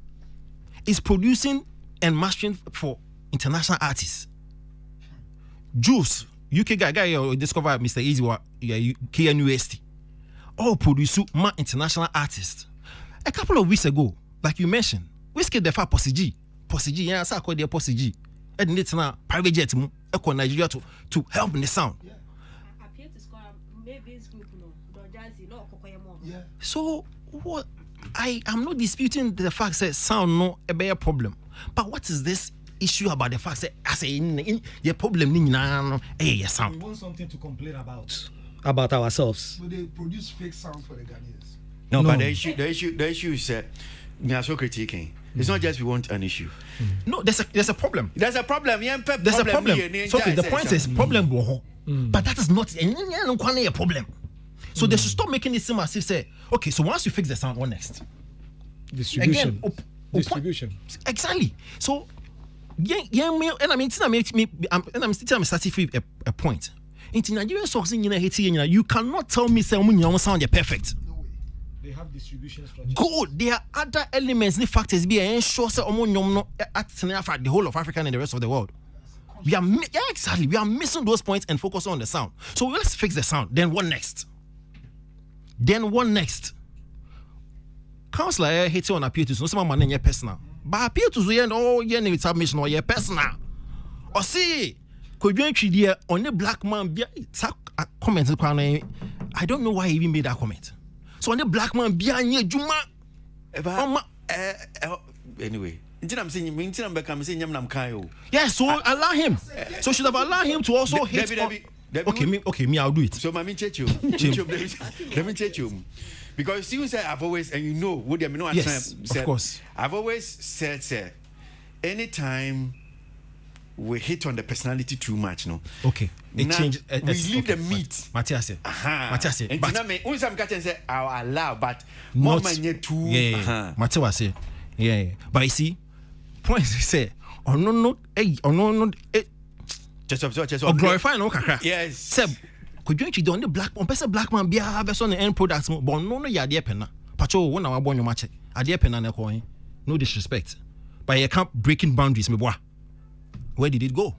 is producing and mastering for international artists. Juice, UK guy you discover Mr. Easy or KNUST. All produce my international artists. A couple of weeks ago, like you mentioned, Whiskey the fa Posigi, yeah, I call the Posigi. And it's now private jet echo Nigeria to help in the sound. Yeah. Appear to score Mavis group So what I am not disputing the fact that sound no a bigger problem. But what is this issue about the fact that I say in your problem hey sound? We want something to complain about ourselves. So they produce fake sounds for the Ghanaians. No, but the issue is we are so critiquing. It's not just we want an issue. No, there's a problem. There's a problem. Yeah, there's a problem. So okay, the point is problem, but that is not a problem. So they should stop making it seem as if say, okay, so once you fix the sound, what next? Distribution. Again, Distribution. Exactly. So and I mean, I'm still starting a point. In Nigerian songs in you cannot tell me say sound perfect. They have distribution strategies. Good. There are other elements, the factors be ensure say at the whole of Africa and the rest of the world. We are exactly. We are missing those points and focus on the sound. So let's fix the sound. Then what next? Counselor hate on appeal to some man in personal. But appeal to the end it's submission or your personal. Or see, could you actually on the black man be comment? I don't know why he even made that comment. So on the black man behind Juma. Anyway, I'm saying yes, so allow him. So should have allowed him to also hit. Okay, me, I'll do it. So, let me check you. Because you say I've always, and you know, what do you mean? Yes, of course. I've always said, sir, anytime we hit on the personality too much, no. Okay. We leave the meat. Matthias. And but some catch say I'll allow, but not too. Yeah. Matthias say. Yeah. But you see, point say, no. Just glorify no kakra. Yes. Seb, could you actually do on the black man be a on the end products but no ya dear penna. Pacho when I born your match. A dear penna na coin. No disrespect. But you can't breaking boundaries, me boy. Where did it go?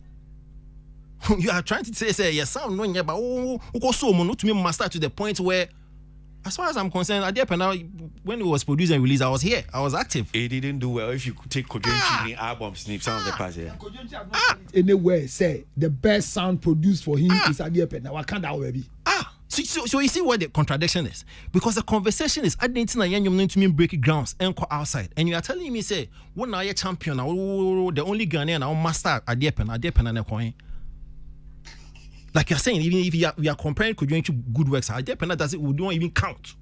You are trying to say yes, sound no but go so not to me master to the point where As far as I'm concerned, when it was produced and released, I was here. I was active. It didn't do well. If you could take Kojo album snip some of the parts here. Anywhere say the best sound produced for him is Adepe. Now I can't that baby. So you see what the contradiction is? Because the conversation is I didn't know you're going to mean breaking grounds and go outside. And you are telling me, say, when now you're champion, the only Ghanaian now master Adepe and a coin. Like you're saying, even if we are comparing Kojo to good works, Adepe does it, we don't even count.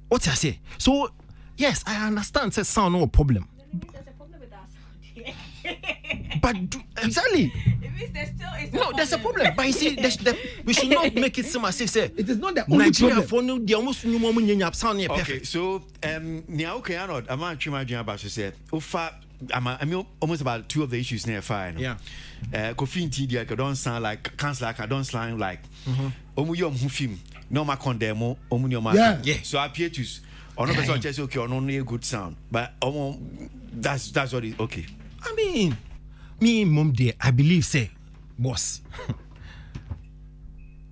What I say? So, yes, I understand, say sound no problem. There's a problem with that sound. But exactly. It means There's a problem. But you see, we should not make it seem as if say it is not the only Nigeria problem. for no, they almost new moment in sound here Okay, perfect. so okay, I know. I'm not sure about to say. I mean, almost about two of the issues near fine. Yeah. Kofi and TD, I don't sound like cancel like I don't sound like. Omuyom film. No ma condemn. Yeah. Yeah. So I appear to. Or no person just okay. Or only a good sound. But that's what it. Okay. I mean, me mom there, I believe say, boss.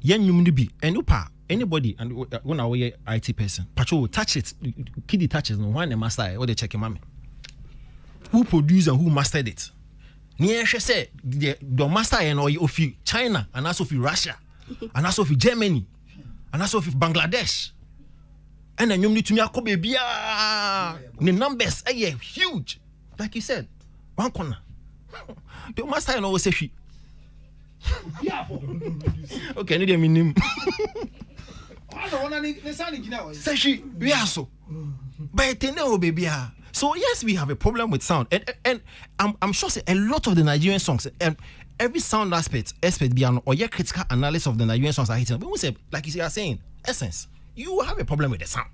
Yen you be and upa anybody and when I wear IT person, patrol touch it, kiddie touches no one the master or they check mommy. Who produced and who mastered it? Near she say the master and or of China and also of Russia and also of Germany and also of Bangladesh. And then you need to me a baby. The numbers are huge. Like you said, one corner. The master and always say she. Okay, need a minimum. Say she, we are so. But baby. So yes, we have a problem with sound, and I'm sure say a lot of the Nigerian songs and every sound aspect beyond or your critical analysis of the Nigerian songs are hitting. But we say, like you are saying, essence, you have a problem with the sound.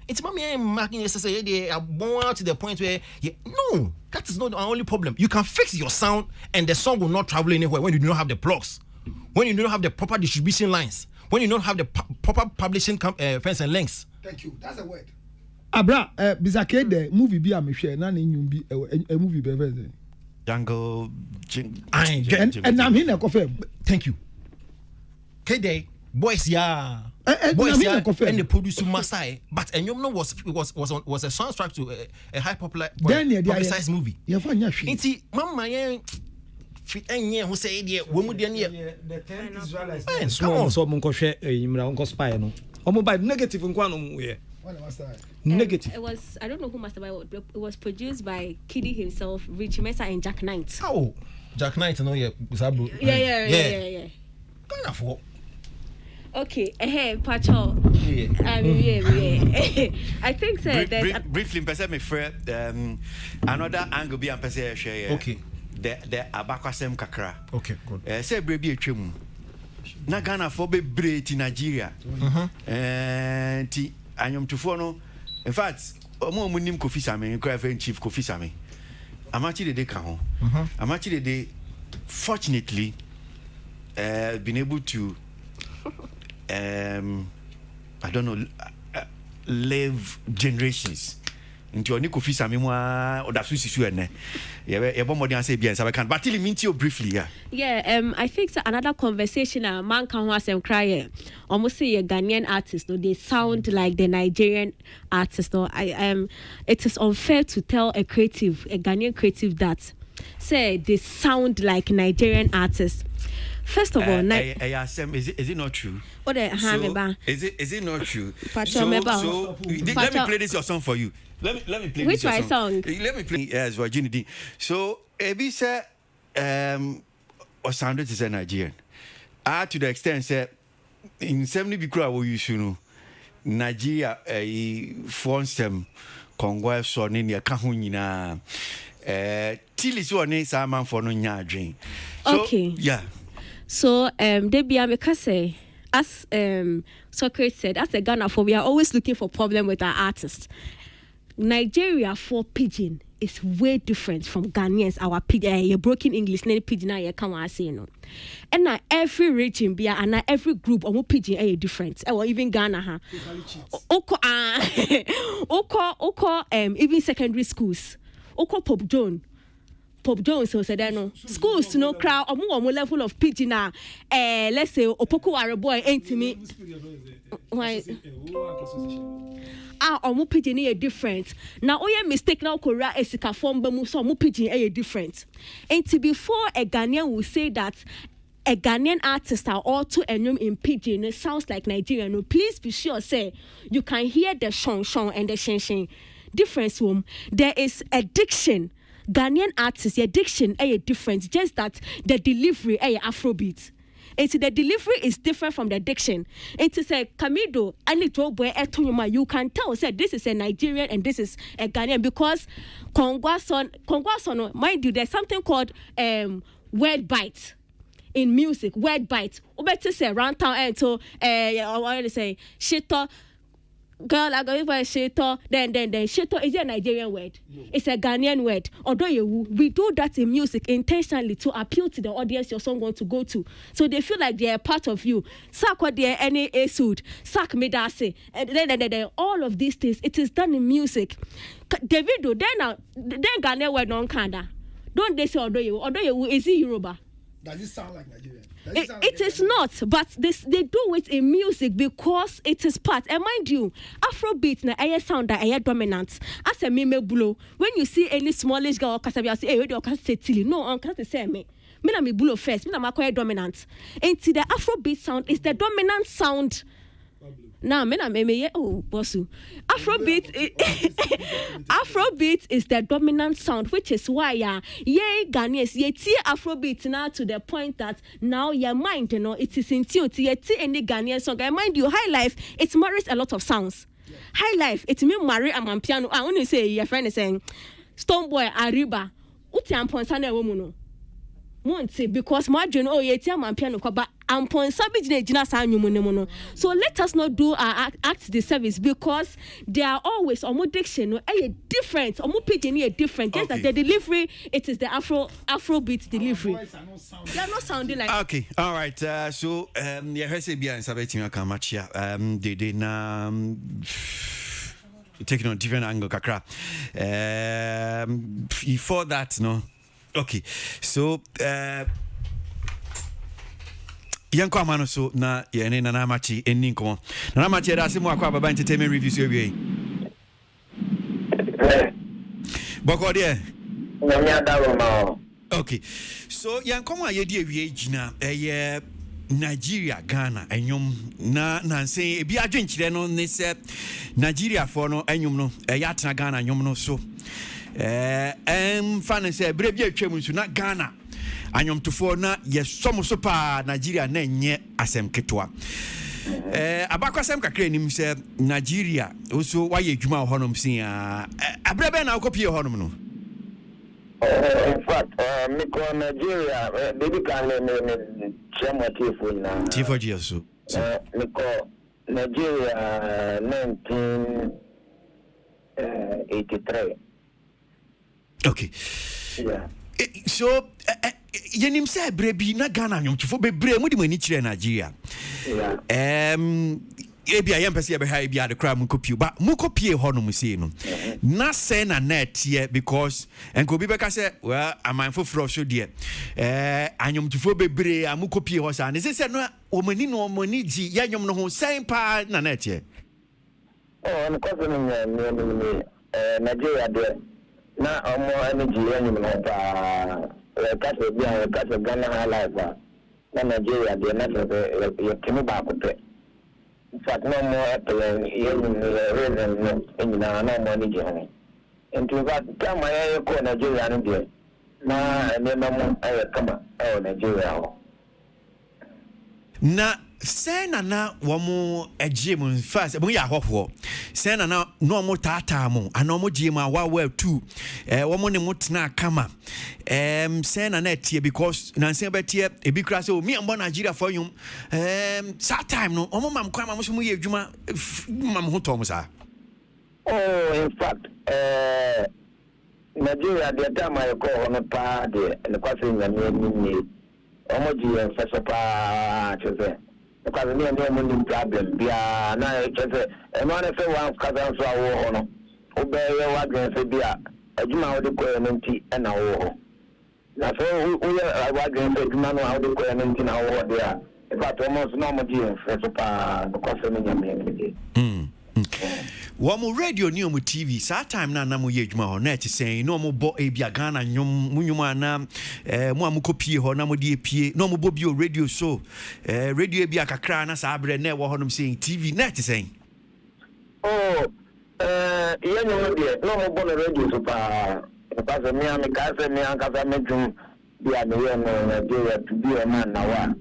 It's mommy marking necessarily they are born to the point where no, that is not the only problem. You can fix your sound and the song will not travel anywhere when you do not have the plugs, when you do not have the proper distribution lines, when you don't have the proper publishing fence and links. Thank you. That's a word. Abra, Bizake the movie be a share na be a movie be very. Jungle. And I'm here confirm. Thank you. K-Day. Boys, yeah. Boys, yeah. And the producer Masai, but and you know was a soundtrack to a high publicized movie. You find your shit. It's mama who say the woman the 10 Israelites. Small so monko share imra onko spy no. Omo by negative nkwano here. Negative. It was, I don't know who mastered it. It was produced by Kiddy himself, Richie Mesa and Jack Knight. Oh, Jack Knight, no, yeah. Yeah. Kind of for. Okay, Pacho. I think so. Briefly, me friend, another angle be and share. Okay. The Abakwasem kakra. Okay, good. Say baby etwem. Na Ghana for be break in Nigeria. Ti anyom tufo no. In fact, omo nim Kofi Same, Craven Chief Kofi Same. Amachi de ka ho. Amachi de fortunately been able to I don't know live generations into oni Kofi Same mo oda so sisu ene ye bomodi an say bia nsa can but tell me briefly I think so another conversation a man can was and cry almost say a Ghanaian artist no they sound like the Nigerian artist no it is unfair to tell a Ghanaian creative that say they sound like Nigerian artists. First of all, is it not true? Is it not true? Let me play this your song for you. Let me play which this your song? Let me play Virginity. So Ebi said or sounded is a Nigerian. To the extent say in 70 bikura wo use no Nigeria fonsem Congo so ne ne ka ho nyina till is one is a man for no nya adwen. Okay. Yeah. So Debbie say, as Socrates said, as a Ghana for we are always looking for problem with our artists. Nigeria for pidgin is way different from Ghanaians. Our pidgin, broken English, any pidgin I come and say no. And now every region be and every group or pidgin are different. Or even Ghana even secondary schools. Pop Jones so said no schools no crowd omo level of pidgin let's say opoku are boy ain't me Why? Omu pidgin is different. Now, oye mistake now Korea esika form bemu so omu pidgin is different. And before a Ghanaian will say that a Ghanaian artist are all to enyum in pidgin, it sounds like Nigerian. No, please be sure say you can hear the shon and the shen difference. There is a diction. Ghanaian artists, your diction is different. Just that the delivery is Afrobeat. And the delivery is different from the diction. And to say Kamido and it you can tell say this is a Nigerian and this is a Ghanaian because Kongwason, mind you, there's something called word bite in music. Word bite. Better say round town and to I want to say shito. Girl, I go for a shito. Then shito is a Nigerian word. No. It's a Ghanaian word. Although we do that in music intentionally to appeal to the audience your song wants to go to, so they feel like they are part of you. Sak what they any suit, sak medase, and then all of these things. It is done in music. Davido, then Ghanaian word non kanda. Don't they say although you is it Yoruba? Does it sound like Nigerian? It is not, but they do it in music because it is part. And mind you, Afrobeat na air sound that air dominant. As a meme blow, when you see any smallish girl or kasabia say, "Hey, you can't say tilly." No, I can't say me. Me na me blow first. Me na ma air dominant. And the Afrobeat sound is the dominant sound. Now, bossu. Afrobeat is the dominant sound, which is why Ghanaians Afrobeat now to the point that now your mind, it is in tune to any Ghanaian song. I mind you, High Life, it marries a lot of sounds. Yeah. High Life, it means marry a piano. I want to say your friend is saying Stoneboy Ariba. Uti amponsane womuno. Because margin piano but so let us not do our act the service because they are always diction different different just that the delivery it is the Afrobeat delivery. They are not sounding like okay. All right, so they na taking on different angle kakra before that no. Okay, so yanko amano so na yene na namachi eni nko na namachi da se mu akwa baba entertainment review so wie boko de nya dawo ma okay so yanko ma ye die wie gina Nigeria Ghana enyum na nanse ebi adwenkyire no ne se Nigeria for no enyum no atena Ghana enyum no so fan say brebi atwam nso na Ghana anyomtofo na yesom so pa Nigeria na nye asem ketwa abakwasem kakra nim say Nigeria also waye adwuma honom sin abrebe na akopie honom no in fact me ko Nigeria baby kan me chama tifo jesu me ko Nigeria 1983. Okay. Yeah. So yenim say brebi na Ghana nyomtufo bebre mu di mani kire Nigeria. Yeah. Ebi ayem pese ye be ha ebi ade kra mu copy ba mu copy ho no mu sei no. Na say na net here because enko bi be ka say well amanfo fro so de anyomtufo bebre amu copy ho sa ne say no o mani ji ya nyom no ho sen pa na net here. Oh, and cause me Nigeria there. Na omo energy any no pa kase bia kase Ghana life na Nigeria dey na you timi ba ko pe in fact no more reason no na energy ho into that time I ko Nigeria no dey na mo kama Nigeria ho na sena na womo ejim first mo ya hofo sena na no mo tata mo ana mo jima wa tu womo ne mutna kama sena na tie because na sen betie e bi kra se o mi ambo Nigeria for yum that time no omo mam kwa mam so mo ye adwuma mam ho to mo sa oh in fact Nigeria the time I call on pa de the question na ni omo ji en fesa pa cheze because me and them problem bia na cheze e no na say one kaza so awo no obeye wa gan se bia adwuma wo de ko nti e na wo na so wo ya wa gan se adwuma no wo de ko nti na wo de a in fact almost no more deal for because of me. Wamu radio ni omu TV sa time na na mu ye adwuma ho na eti sen no mo bo ebia Ghana nwom munyuma na mo amukopie ho na mo de epie no mo bo bio radio so radio ebia kakra na sa abre na e wo honom sen TV na eti sen ye nyom de no mo bo na radio so because me am ka se me an ka sa me dum bia me ye no Nigeria to be a man now.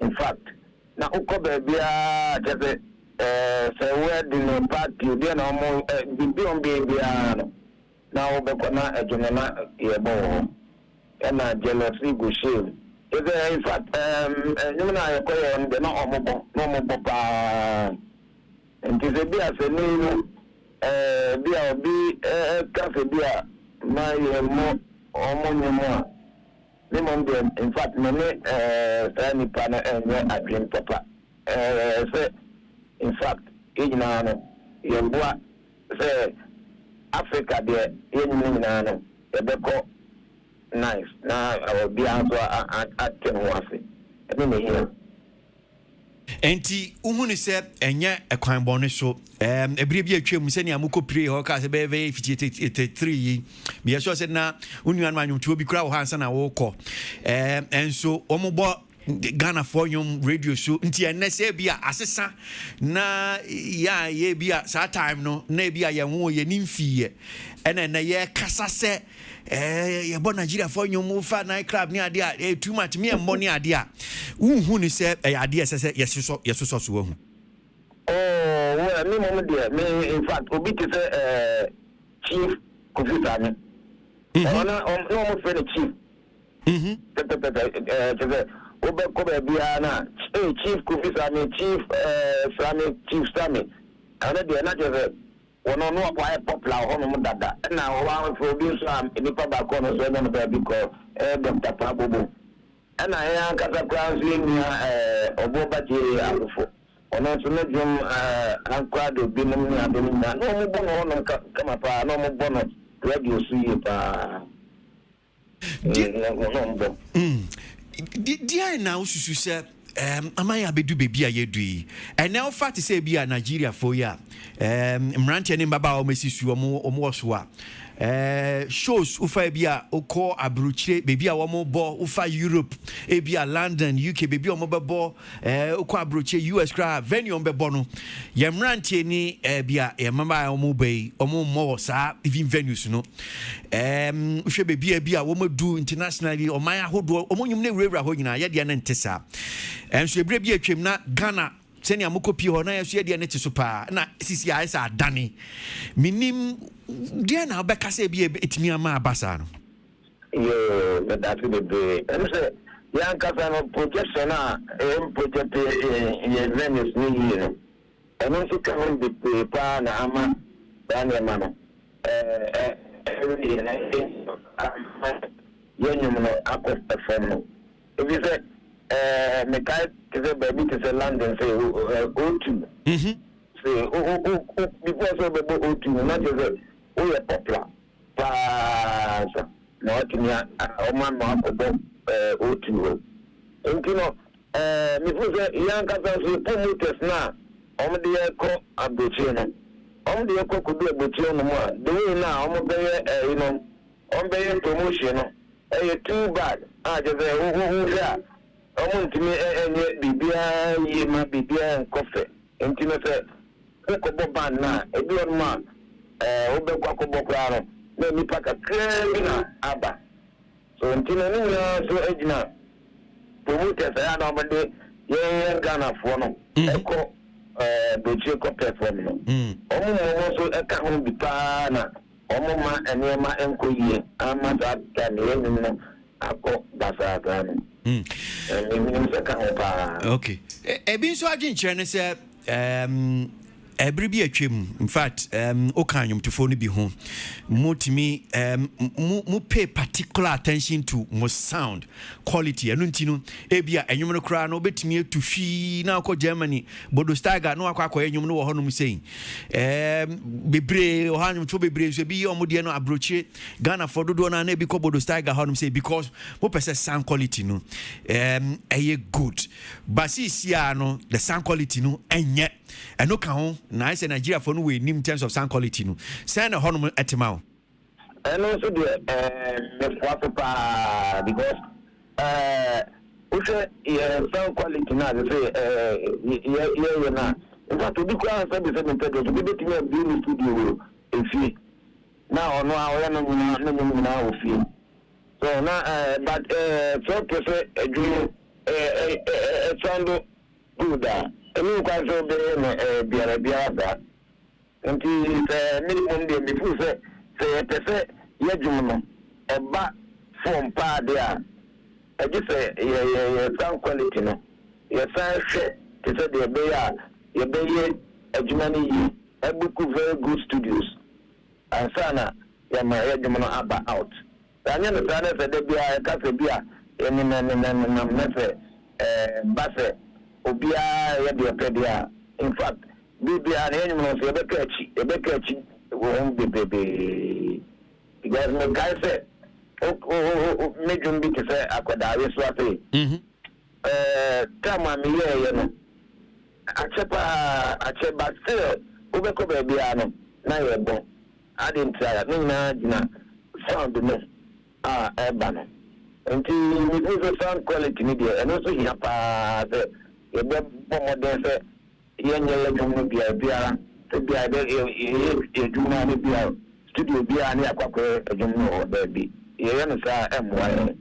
In fact na ukobe bia jese say where the party dey na mo bibi on baby na obekona ejunana yebo na jealousy go shame is in fact you na yakoye on dey na omobo pa ntize bia se ni bia obi cafe bia na yemo omonyomo ni mo in fact me ni pana a dream papa say in fact ejina no yeboa say Africa there ejina no ebeko nice na obi anso atten ho ase ebe me here enti uhunu se enye ekwan bone so ebire bi atwam se ne amukopire ho ka se be 53 yi me yeso se na unuan manwum tuo bi kura wo hansa na wo kɔ enso omubo Ghana for yum radio show nti enese bia asesa na ya ye bia sa time no na bia ye ho ye nimfie ena na ye kasa se ye bo Nigeria for yum fa night club ni ade a too much me money ade a unhu ni se ade se yeso so wo hu well me mom there me in fact obi te say chief kufitani ona no mo fe chief Obe Biana, Chief Kufisami, Chief Sami, and then not just one on what popular home dada. And now one producer in the public corner, so I'm going to be called Dr. Pabu. And I am Casablanca in Aboagye Alufo. On also let them Anquado Binum, no more bonus come up, no more bonus, radio see Dia na ususu se amaya bedu baby a yedui and now fact say bia Nigeria for ya mrantie ne baba o mesisu omo so a shows ufa bia okọ abruchire baby a wo bo ufa Europe e bia London UK baby o mo bebo okọ abruchire US kra venue on bebo no ye mrantie ni bia ye mama o mo bei o mo sa even venues no uhwe baby bia wo do internationally o man ahodo o mo nyum na wura ho nyina ye de na ntesa enso ebre bia atwem na Ghana seni amukopi ho na yeso ye de na teso pa na sisi a isa adane minim dia na obeka se bia etimi ama abasa no yo but that be the say yan kasa no projection a project ye Venice ni no eno so kan be pa na ama dan ya mano yenyum no akọ perform no if you say me kai to baby to London say go to say because of the go to not just we are popular pa no tinya o man no akọ o to you know me say yan ka say promoters na o me dey ko abuchi no o me dey ko kudu abuchi no mo the way na o me dey you know o me dey promotion no too bad just who ya omuntimi enye bibia yema bibia kofe entime se ukobo ban na ebi on ma obekwa kobo kwaro na ni paka kremina aba so entime ni na so ejina promoter say na obade ye Ghana fo no eko dochie ko perform no omo mo so eka ho bi pa na omo ma enema enkoyie ama da ka ne no akọ basa gano okay ebi so agin chere ne se every be a chim. In fact, okanyum to phone be home. Motimi mu pay particular attention to most sound quality. Anuntino ebia enyum kra no betimi to fi na ko Germany bodo stagger no akwa enyum no ho no saying bebre ohanyum to bebre so bi omode no abroche Ghana for dodo na na bi ko bodo stagger ho no say because mo pese sound quality no good but see no the sound quality no enye eno ka ho na say Nigeria for no we in terms of sound quality no say na ho no etima and also the papa because sound quality na say na in fact to be quite said to be the studio if now no I no feel so now but so to say do sound good and quite so be until minimum day before say yejum no ba form pa there I just say sound quality no your sound shit to say the be a Germany a book of very good studios and sana ya ma yejum no aba out anya no sana say the bia ka say bia eni na mese base obia ya de pedia in fact bibia na yejum no say be ka chi won bebe because no guy say medium bit say akwada we so ate tama mi ye no achepa still ubeko baby ano na ye bon adin try no na gina sound no eba no nti we do sound quality media and also here pa say ye be modern say ye nye no bia to bia ye do na bia studio bia na akwakọ ejum no baby ye no sa emwa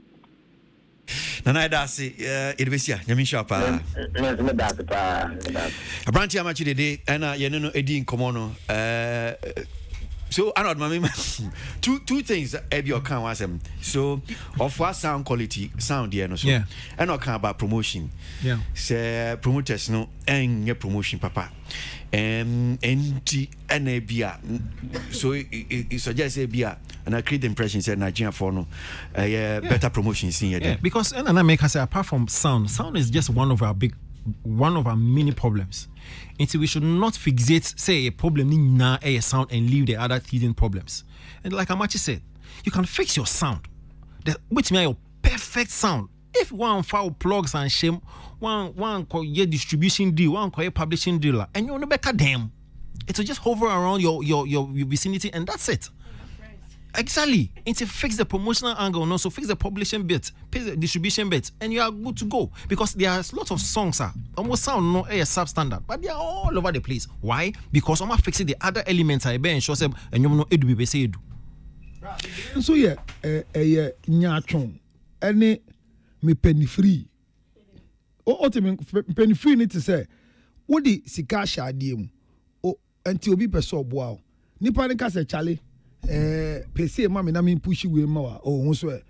Nana Dasi, Edvesia, Yamisha Pa. A branch amateur today, and Yenno Eddie in Comono. So, I know, two things Ebio can was them. So, of what sound quality, sound, yeah, no, so, and I can about promotion. Yeah, say promoters no, and your promotion, papa. And Bia, so it suggests a Bia, and I create the impression that Nigeria for no better promotion in here. Because and I make us say apart from sound is just one of our many problems. And so we should not fixate say a problem in now a sound and leave the other hidden problems. And like Amachi said, you can fix your sound. Which means your perfect sound. If one foul plugs and shame, one call your distribution deal, one call your publishing dealer, and you'll never cut them. It will just hover around your vicinity, and that's it. Exactly. It's to fix the promotional angle and also fix the publishing bit, pay the distribution bit, and you are good to go. Because there are lots of songs almost sound not a substandard, but they are all over the place. Why? Because I'm fixing the other elements I bear and show them and you know it will be said. So yeah, nyachon any me penny free. O penny free need to say what the sika shadiem o until be person boa. Nipa ne ka say chale pese mama na me push we ma o so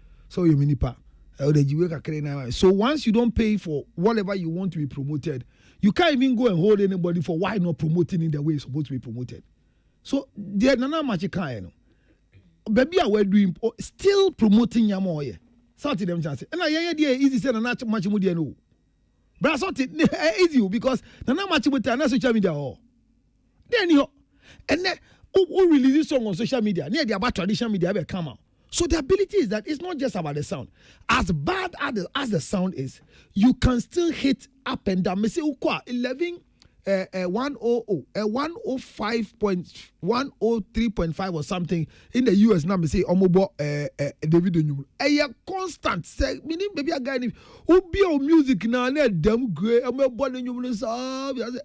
you nipa o de jiwe kakere na. So once you don't pay for whatever you want to be promoted, you can't even go and hold anybody for why not promoting in the way it's supposed to be promoted. So there nana much kind no baby are we doing still promoting yamoye so to them chance and I dey easy say nana much mo dey no but so easy because nana much mo na social media then you and then who release song on social media near the about traditional media be come out. So the ability is that it's not just about the sound. As bad as the sound is, you can still hit up and down. Me say 11 105.103.5 or something in the US now. Me say omobo David Onyum. Constant say meaning baby a guy who be on music now na dem great omobo Onyum so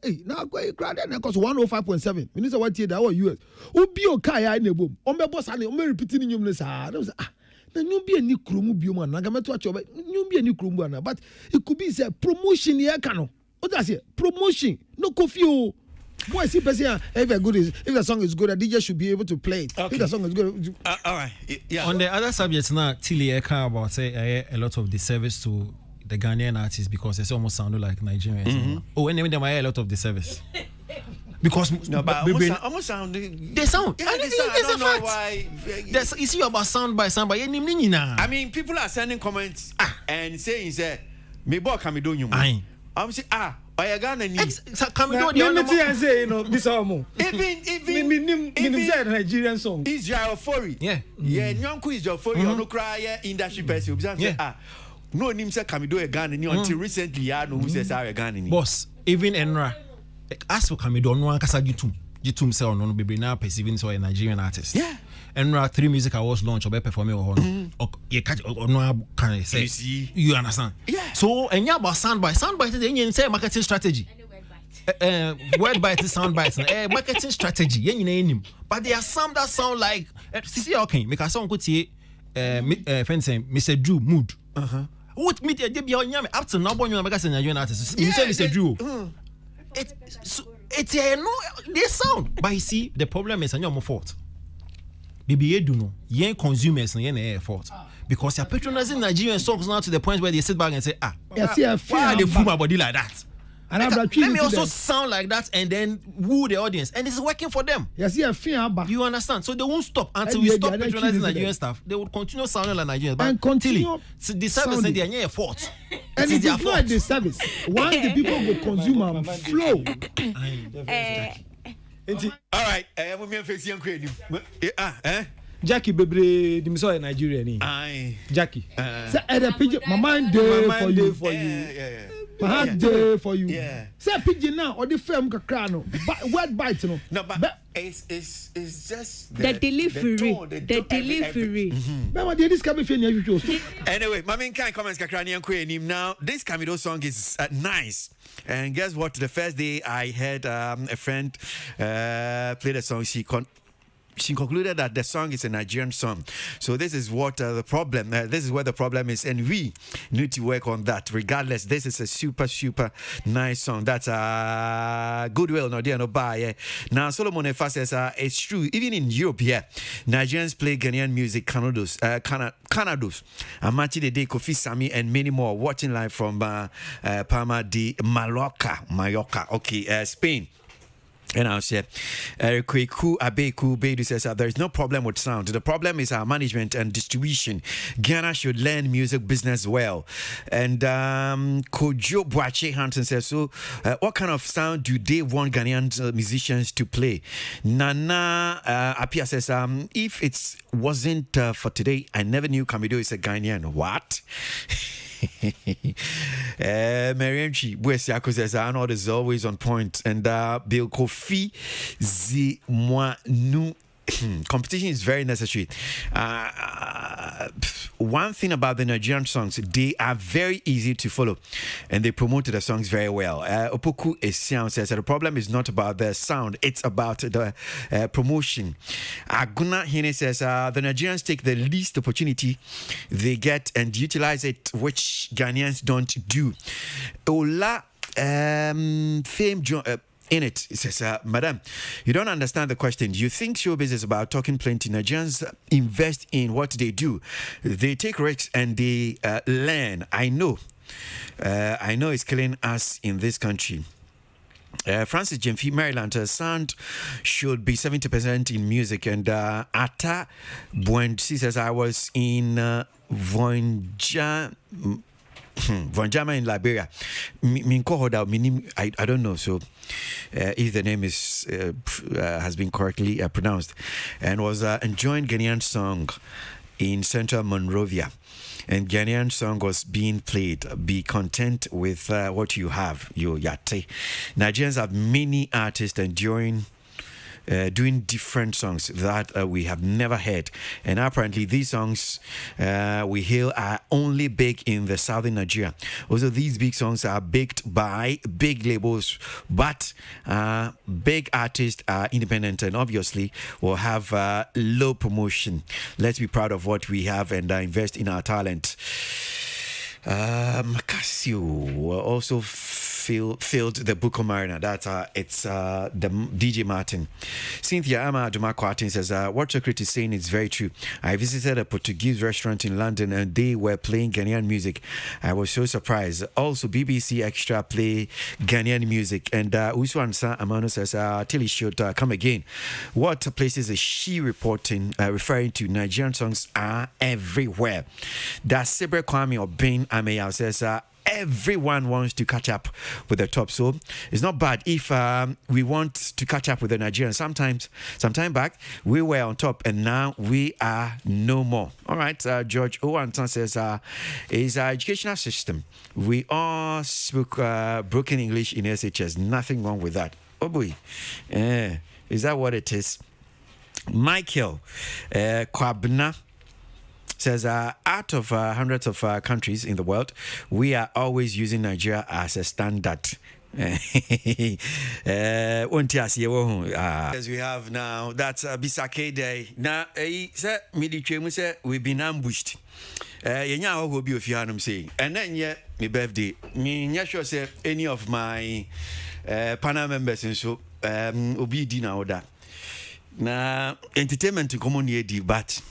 hey now go crowd na cause 105.7. Me say what here that US. Who be o kai na bom. Omobo sa na omo repeating Onyum sa. Na nyum bi ani kromu bi o na ga meto acho nyum bi ani kromu na but it could be say promotion here kano. What does it? Promotion. No coffee. Boy, see, if the song is good, a DJ should be able to play it. Okay. If the song is good, all right. Yeah. On the other subjects now, Tilly care about say a lot of disservice to the Ghanaian artists because they almost sound like Nigerians. Oh, and then I hear a lot of disservice. Because No, but almost sound. they sound. Yeah, And they it's sound. I don't a know fact. why. There's issue about sound by. I mean, people are sending comments and saying, "Say, me boy can be doing you." Aye. I'm saying, I got a new. Can we do Let me tell you, say, you know, this almost. Even say Nigerian song. Israel Fori. Yeah. Yeah, Nyanku Israel Fori. No cry industry person. Yeah. No name say can do a Ghana until recently. I know who says I Ghana. Boss, even Enra, as for Kamido, no one can say Jitum say on baby now perceiving so a Nigerian artist. Yeah. Enra 3 music awards launch or performing or you catch or no can say You see. you understand? Yeah. So and yeah, about soundbite is the say marketing strategy. Word bite is sound bites marketing strategy. But there are some that sound like see okay, make a song could say fencing Mr. Drew mood. What media they be on yam up to now you make us Nigerian artist. You say Mr. Drew. It's no they sound. But you see the problem is your fault. BBA do no yen consumers yen air fault. Because you're patronizing Nigerian songs now to the point where they sit back and say, why are they fool my body like that? Let me also sound like that and then woo the audience. And it's working for them. You understand? So they won't stop until we stop patronizing Nigerian stuff. They will continue sounding like Nigerians. But and continue the service and their fault. And it is not the service. Once the people will consume and flow. All right. I'm facing Jackie Bebre, the Miso Nigeria. Jackie. Say, my mind day for you. Yeah. My heart day for you. Yeah. Say, pigeon now or the film kakrano. Word bite, no. No, but it's just the delivery. the delivery. Remember, this coming from you. Anyway, my main kind comments kakrani and queen. Now, this Kamido song is nice. And guess what? The first day I heard a friend play the song, she concluded that the song is a Nigerian song. So this is what the problem. This is where the problem is, and we need to work on that. Regardless, this is a super nice song. That's goodwill. No dear no buy. Now Solomon Efa says it's true. Even in Europe, Nigerians play Ghanaian music, Canados, Amachi Dede, Kofi Sami, and many more. Watching live from Palma de Mallorca. Okay, Spain. And I'll say, Kweku Abeku Bedu says there is no problem with sound. The problem is our management and distribution. Ghana should learn music business well. And Kojo Boache Hansen says, so what kind of sound do they want Ghanaian musicians to play? Nana Apia says, if it wasn't for today, I never knew Kamido is a Ghanaian. What? Mariam Chi Bwesiako says our note is always on point, and Bill Kofi Zi Moi Nu. Competition is very necessary. One thing about the Nigerian songs, they are very easy to follow and they promote the songs very well. Opoku Esian says the problem is not about the sound, it's about the promotion. Aguna Hine says the Nigerians take the least opportunity they get and utilize it, which Ghanaians don't do. Ola Fame in it says, Madam, you don't understand the question. You think showbiz is about talking plenty. Nigerians invest in what they do. They take risks and they learn. I know it's killing us in this country. Francis Jemfi, Maryland, sound should be 70% in music. And Ata Buensi says, I was in Vonjama in Liberia. I don't know. So if the name is has been correctly pronounced, and was enjoying Ghanaian song in Central Monrovia. And Ghanaian song was being played. Be content with what you have. Yate. Nigerians have many artists enjoying doing different songs that we have never heard, and apparently these songs we hear are only big in the southern Nigeria. Also, these big songs are baked by big labels, but big artists are independent and obviously will have low promotion. Let's be proud of what we have and invest in our talent. Macasio also filled the Buko Marina. That's it's the DJ Martin. Cynthia Ama Dumakwatin says, what Chokrit is saying is very true. I visited a Portuguese restaurant in London and they were playing Ghanaian music. I was so surprised. Also, BBC Extra play Ghanaian music. And Uswan Sa Amano says, Tilly should come again. What places is she referring to? Nigerian songs are everywhere. That's Sibre Kwame or Ben Ameya says, everyone wants to catch up with the top, so it's not bad if we want to catch up with the Nigerians. Sometime back we were on top and now we are no more. All right, George Owanton says is our educational system. We all spoke broken English in SHS. Nothing wrong with that. Oh boy, is that what it is? Michael Kwabna says, out of hundreds of countries in the world, we are always using Nigeria as a standard. As we have now, that's Bisake Day. Now, we've been ambushed. Yenya will be of Yanum saying, and then yet, my birthday, me, not sure say any of my panel members and so, Obi dinner order. Na entertainment to come on here, but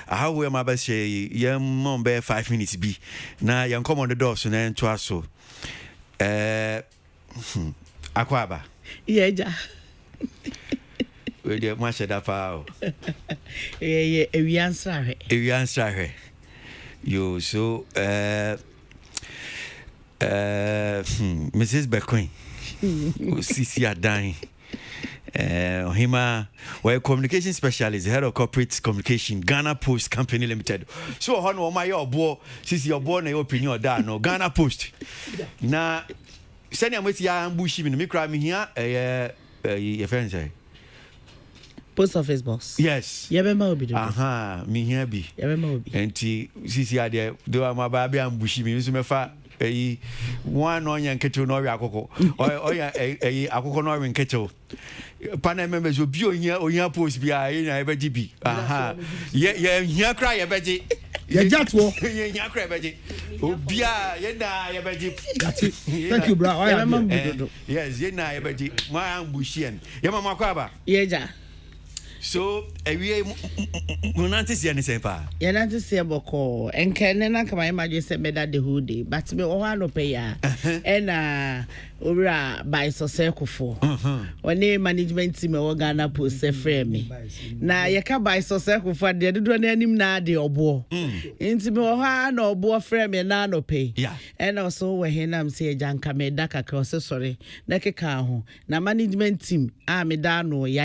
how will my best say, young mom bear 5 minutes be now, young come on the door so then to us so Aquaba. Yeah, with your master that power. Yeah, we answer her. You answer her. You so Mrs. Bequin, Sisi are dying. Hima, well, communication specialist, head of corporate communication, Ghana Post Company Limited. So, on my boy, since you're born, your opinion, that no Ghana Post. Now, send him with your ambush in the micro here, your friends say. Post office boss. Yes. Aha, me here be. And since you are there, do my baby ambush me, you may fa. One on your kettle, no akoko, or akoko no in kettle. Panel members will be on your post be in a BGB. Aha, yeah, cry a Betty. Yeah, just walk. Yeah, cry Betty. Oh, Bia, yeah, Betty. Thank you, bro. Yes, yeah, Betty. My ambushian. Yamma Kwaba. Yeah. So, we not see any same pa. You're not to see a boko, and can I come imagine said me that the whole day, but me one pay ya, and ora by so circle for. When name management team or Ghana Post frame me. Now you can buy so circle for the other name na the obo. Into me or bo frame and no pay. Yeah, and also when him say Janka me daka cross sorry, neke kaho. Na management team, me dano, ya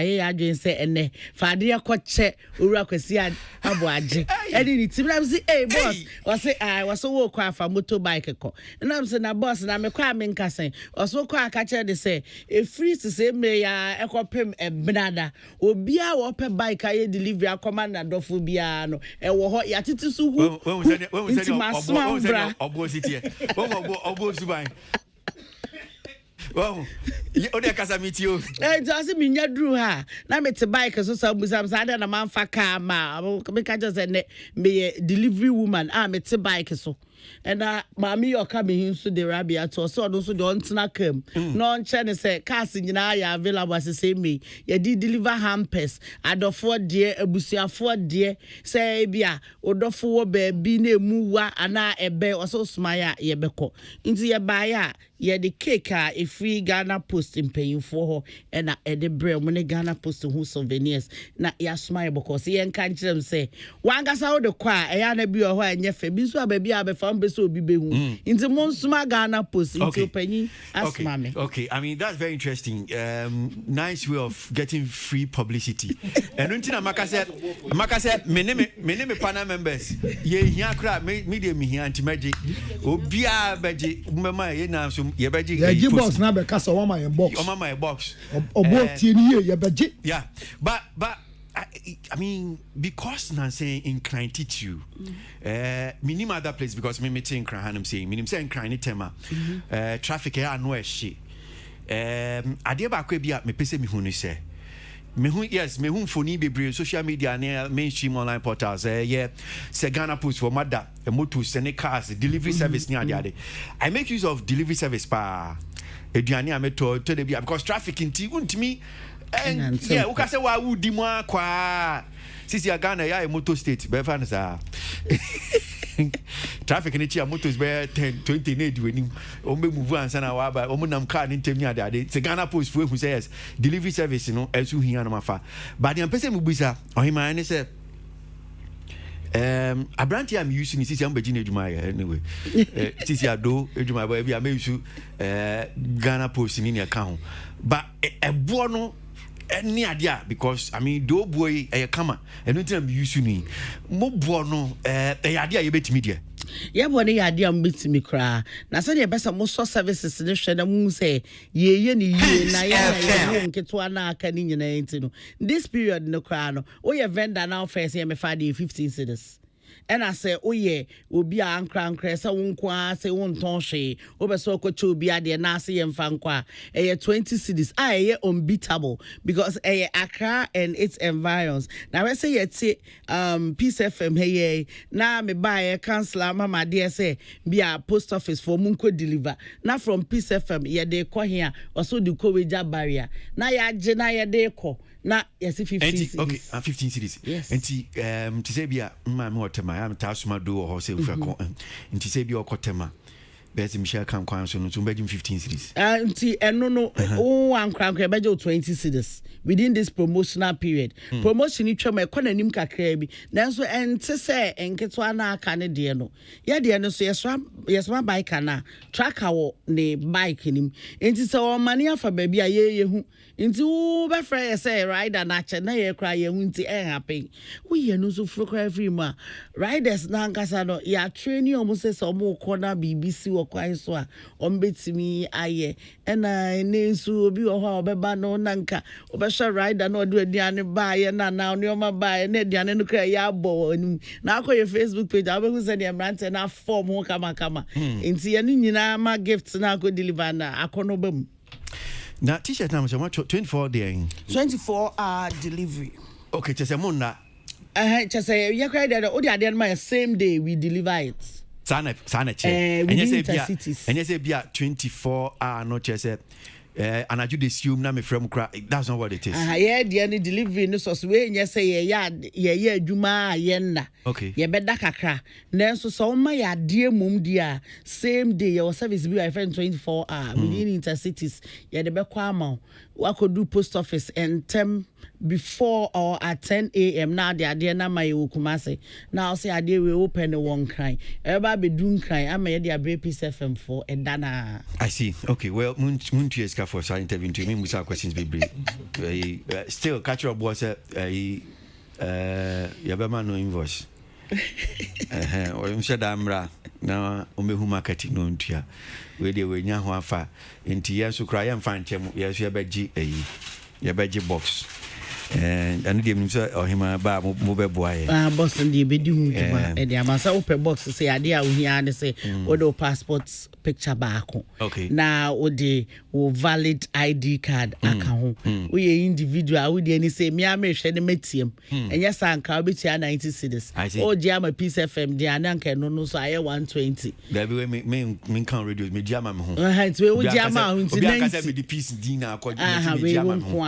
say and Fadia Koche, Ura Kwasi Aboagye. And in it, I say, hey, boss, or say, I was so woke for motorbike. And I'm saying, a boss, and I'm a cramming casting, or so quite catcher they say, if free to say, may I equip him a banana, or be a open bike, I deliver a commander, Dofubiano, and what yatitus who was my small bra. Well, you only can meet you. It doesn't mean you drew her. Now, it's a bike, so some side and a man for car, ma. I just be a delivery woman. It's a bike, so. And mammy, you're coming into the rabia to so also don't snack him. Non China say, casting in Aya Villa was the same me. You did deliver hampers. I do 4 dear, a busia 4 dear, say, Bia, or do 4 baby, ne muwa, and a bear or so smile, ye beko. Into your buyer, ye the cake, a free Ghana Post in paying for her, and a the bread when a Ghana Post to who souvenirs. Not ya smile because he encouraged them say, Wangas out the choir, a yana be a and ye febiso baby, I be found so be into Monsuma Ghana Post into penny as mommy. Okay, I mean that's very interesting. Nice way of getting free publicity. And until Maka said, my name panel members. Ye crap, media me here anti magic. Obia Beji, Mama, ye now some ye Beji. Yeah, box now because of my box. Oh, my box. Yeah, but I mean, because Nancy inclined to you, minim other place because me meeting Krahanum saying, minim saying crying tema, traffic here no she. Adia bakwe bia me pese mi hunu se. me who phone be social media and mainstream online portals say Ghana Post for mother a motor send cars delivery service near the I make use of delivery service pa eduane ameto to the because traffic in me and yeah we can say wa would more kwa sisi ya Ghana ya motor state be fan sa traffic in the motors be 10-20 need when o me move and sana wa ba o mo nam car ni ntemi ade say Ghana Post for who says delivery service no esu hia no mafa but the person mu bisa ohima ne say abranti am using sisi am begin eduma anyway sisi ado eduma ba bia me use Ghana Post ni account but ebo no any idea because I mean do boy kama eno tin am use ni mo bo no idea ye betimi de yeah boy ya idea am betimi kra na say the best mo so services ne hwe na mu say ye ni ye na ye nketo na aka ni nyina enti no this period no kra no o ye vendor now first ye me fa the 15 cedis and I say, oh yeah, will be a ankra say won kwa say won ton hwe obeso okoche obi ade na say yem fa nkwa 20 cedis unbeatable because Accra and its environs now we say yet Peace FM hey na me buy councillor mama dear say be a post office for munko deliver na from Peace FM ye dey ko here also the Koweja barrier na ya je na ye dey ko na yes 15 cities. Okay, 15 cities. Yes. Enti to say bia ma me hotema am tasuma do ho say ufra ko enti say bia okotema best Michelle kan kwan so no to be 15 cities. Enti eno no o ankran be 20 cities within this promotional period. Promotion ni twema e kona nim kakra bi. Nanso ente say enketo na aka ne de no. Ye de no so yeswa bike na tracker wo ne bike nim. Enti say o mane afa ba bia ye hu. Enti wo be frɛ say rider na che na ye kra ye hu nti happen. Wo ye no so fro kra free ma. Riders na nkasa no ya train you almost say some corner BBC wo kwan so a ombetimi aye. Ena nensu obi wo ho obeba no nanka obesha rider no do aduane bae na onioma bae na aduane no kra ya abo na akoye Facebook page abehu say the brand na form ho kama enti ye no nyina ma gifts na akọ deliver na akono bam na t-shirt na so 24 day 24-hour delivery. Okay, chese mo na chese ye kra dey o dey my same day we deliver it. Sana che enye say bia 24 hour no chese and I do the assume na me from cry that's not what it is. Yeah the any delivery no so we nye say ye adwuma ye na. Okay. Ye beda kakra. Nanso so ma ya de mum dia same day your service be 24 hour within intercities ye de be kwa ama we could do post office and before or at 10 a.m. now the idea na my Kumase now say idea we open the one cry everybody be doing cry I made the Peace FM for and dana. I see. Okay, well moon to escape for our interview to me with our questions be brief. Still catch up was yabama no invoice or you said amra now umehu marketing no ntua we dey we nya ho afa enti yeso cry am fan chem yeso yabeji box and dem so ohima ba mo be boaye box ndi be di hu juma e dey amasa open box say ade a ohia ne say o passport picture baako okay na o de o valid ID card aka ho o ye individual o de ni say me amehwe ne matiem enya sanka obetia 90 cedis o je ama Peace FM de ananka no so aye 120 there be me can radio me je ama me ho it we o je ama ho nti 90 obi aka say me the piece din na akọ me je ama me ho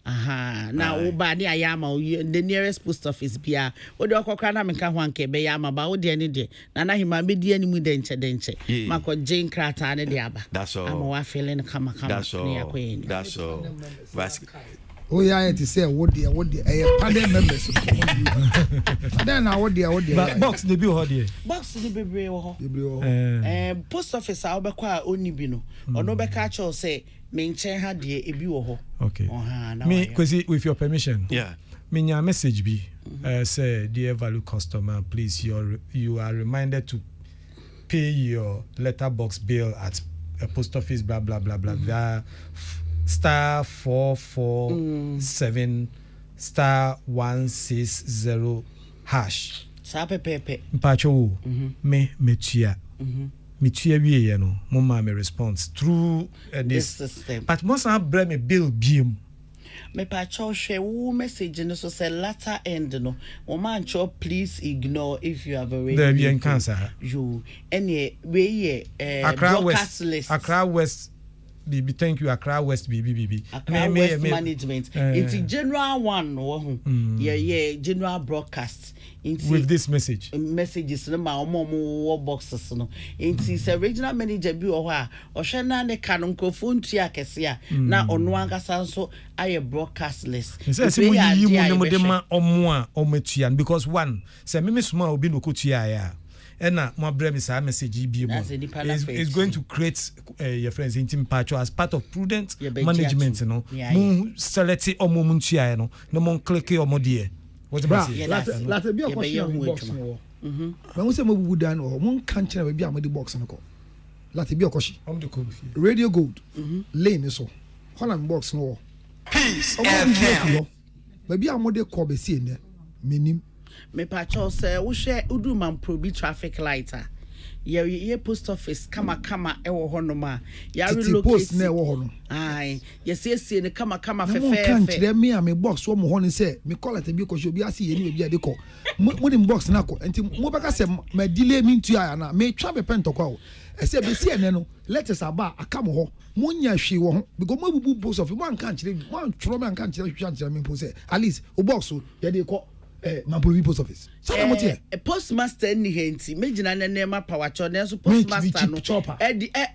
now obani ayama the nearest post office bia o de okokra na menka ho anke be yama ba o de ne de na na hima be di ani mu denche mako jane krata ne de aba that's all am wa feeling kama that's all oh yeah it say what the panel members then now what the box dey be ho there box dey bebre ho post office a obekwa oni bi no ono beka cho say menche ha de ebi wo ho okay me Kwasi with your permission yeah me nya message be say dear value customer please you are reminded to pay your letterbox bill at a post office blah blah blah blah star 447 star 160 hash sa pepepe mpacho me metua metua wie no mama me response through this system but most have bring me bill biem me pa cho hwe wo message no so say latter end no o man cho please ignore if you have already there be cancer you any we broadcast list Accra West BB, thank you. Accra West BB. Accra West Management. It's a general one. Yeah, general broadcast. With this message. Messages no ma omo boxes no. It's a regional manager bi o ha. O hwe na ne ka no microphone tua kese a na ono ankasa so aye broadcast list. Say mo yi mu ne mo de ma omo a ometua because one say me suma obi no kotua ya. Ena mo brem is a message bi mo is going to create your friends intimate patch as part of prudent management no mo select omo muntua no no mo click omo de what the last be a question box no when we say mo bubu dan o mo kan kire be a mo de box no ko last be a question radio gold lane so Holland box no peace FM be a mo de ko be see ne menim me pacho say wo hwe udu man probi traffic lighter ye post office kama ewo hono ma ya relocate post na ewo hono ai ye ne kama fefe kan kire me a me box wo mo hono say me call it bi ko show bi ase ye ni bi ade ko mo dem box na ko enti mo beka say ma delay me ntu aya na me twa be pento kwa wo ese be see ene no letters aba aka mo ho mo nya hwe wo ho because mo bubu post office mo an kan kire mo an tro me an kan kire me po say at least o box so ye de ko Mampuru post office. Postmaster ni henti. Mejina nema pawacho neso postmaster no.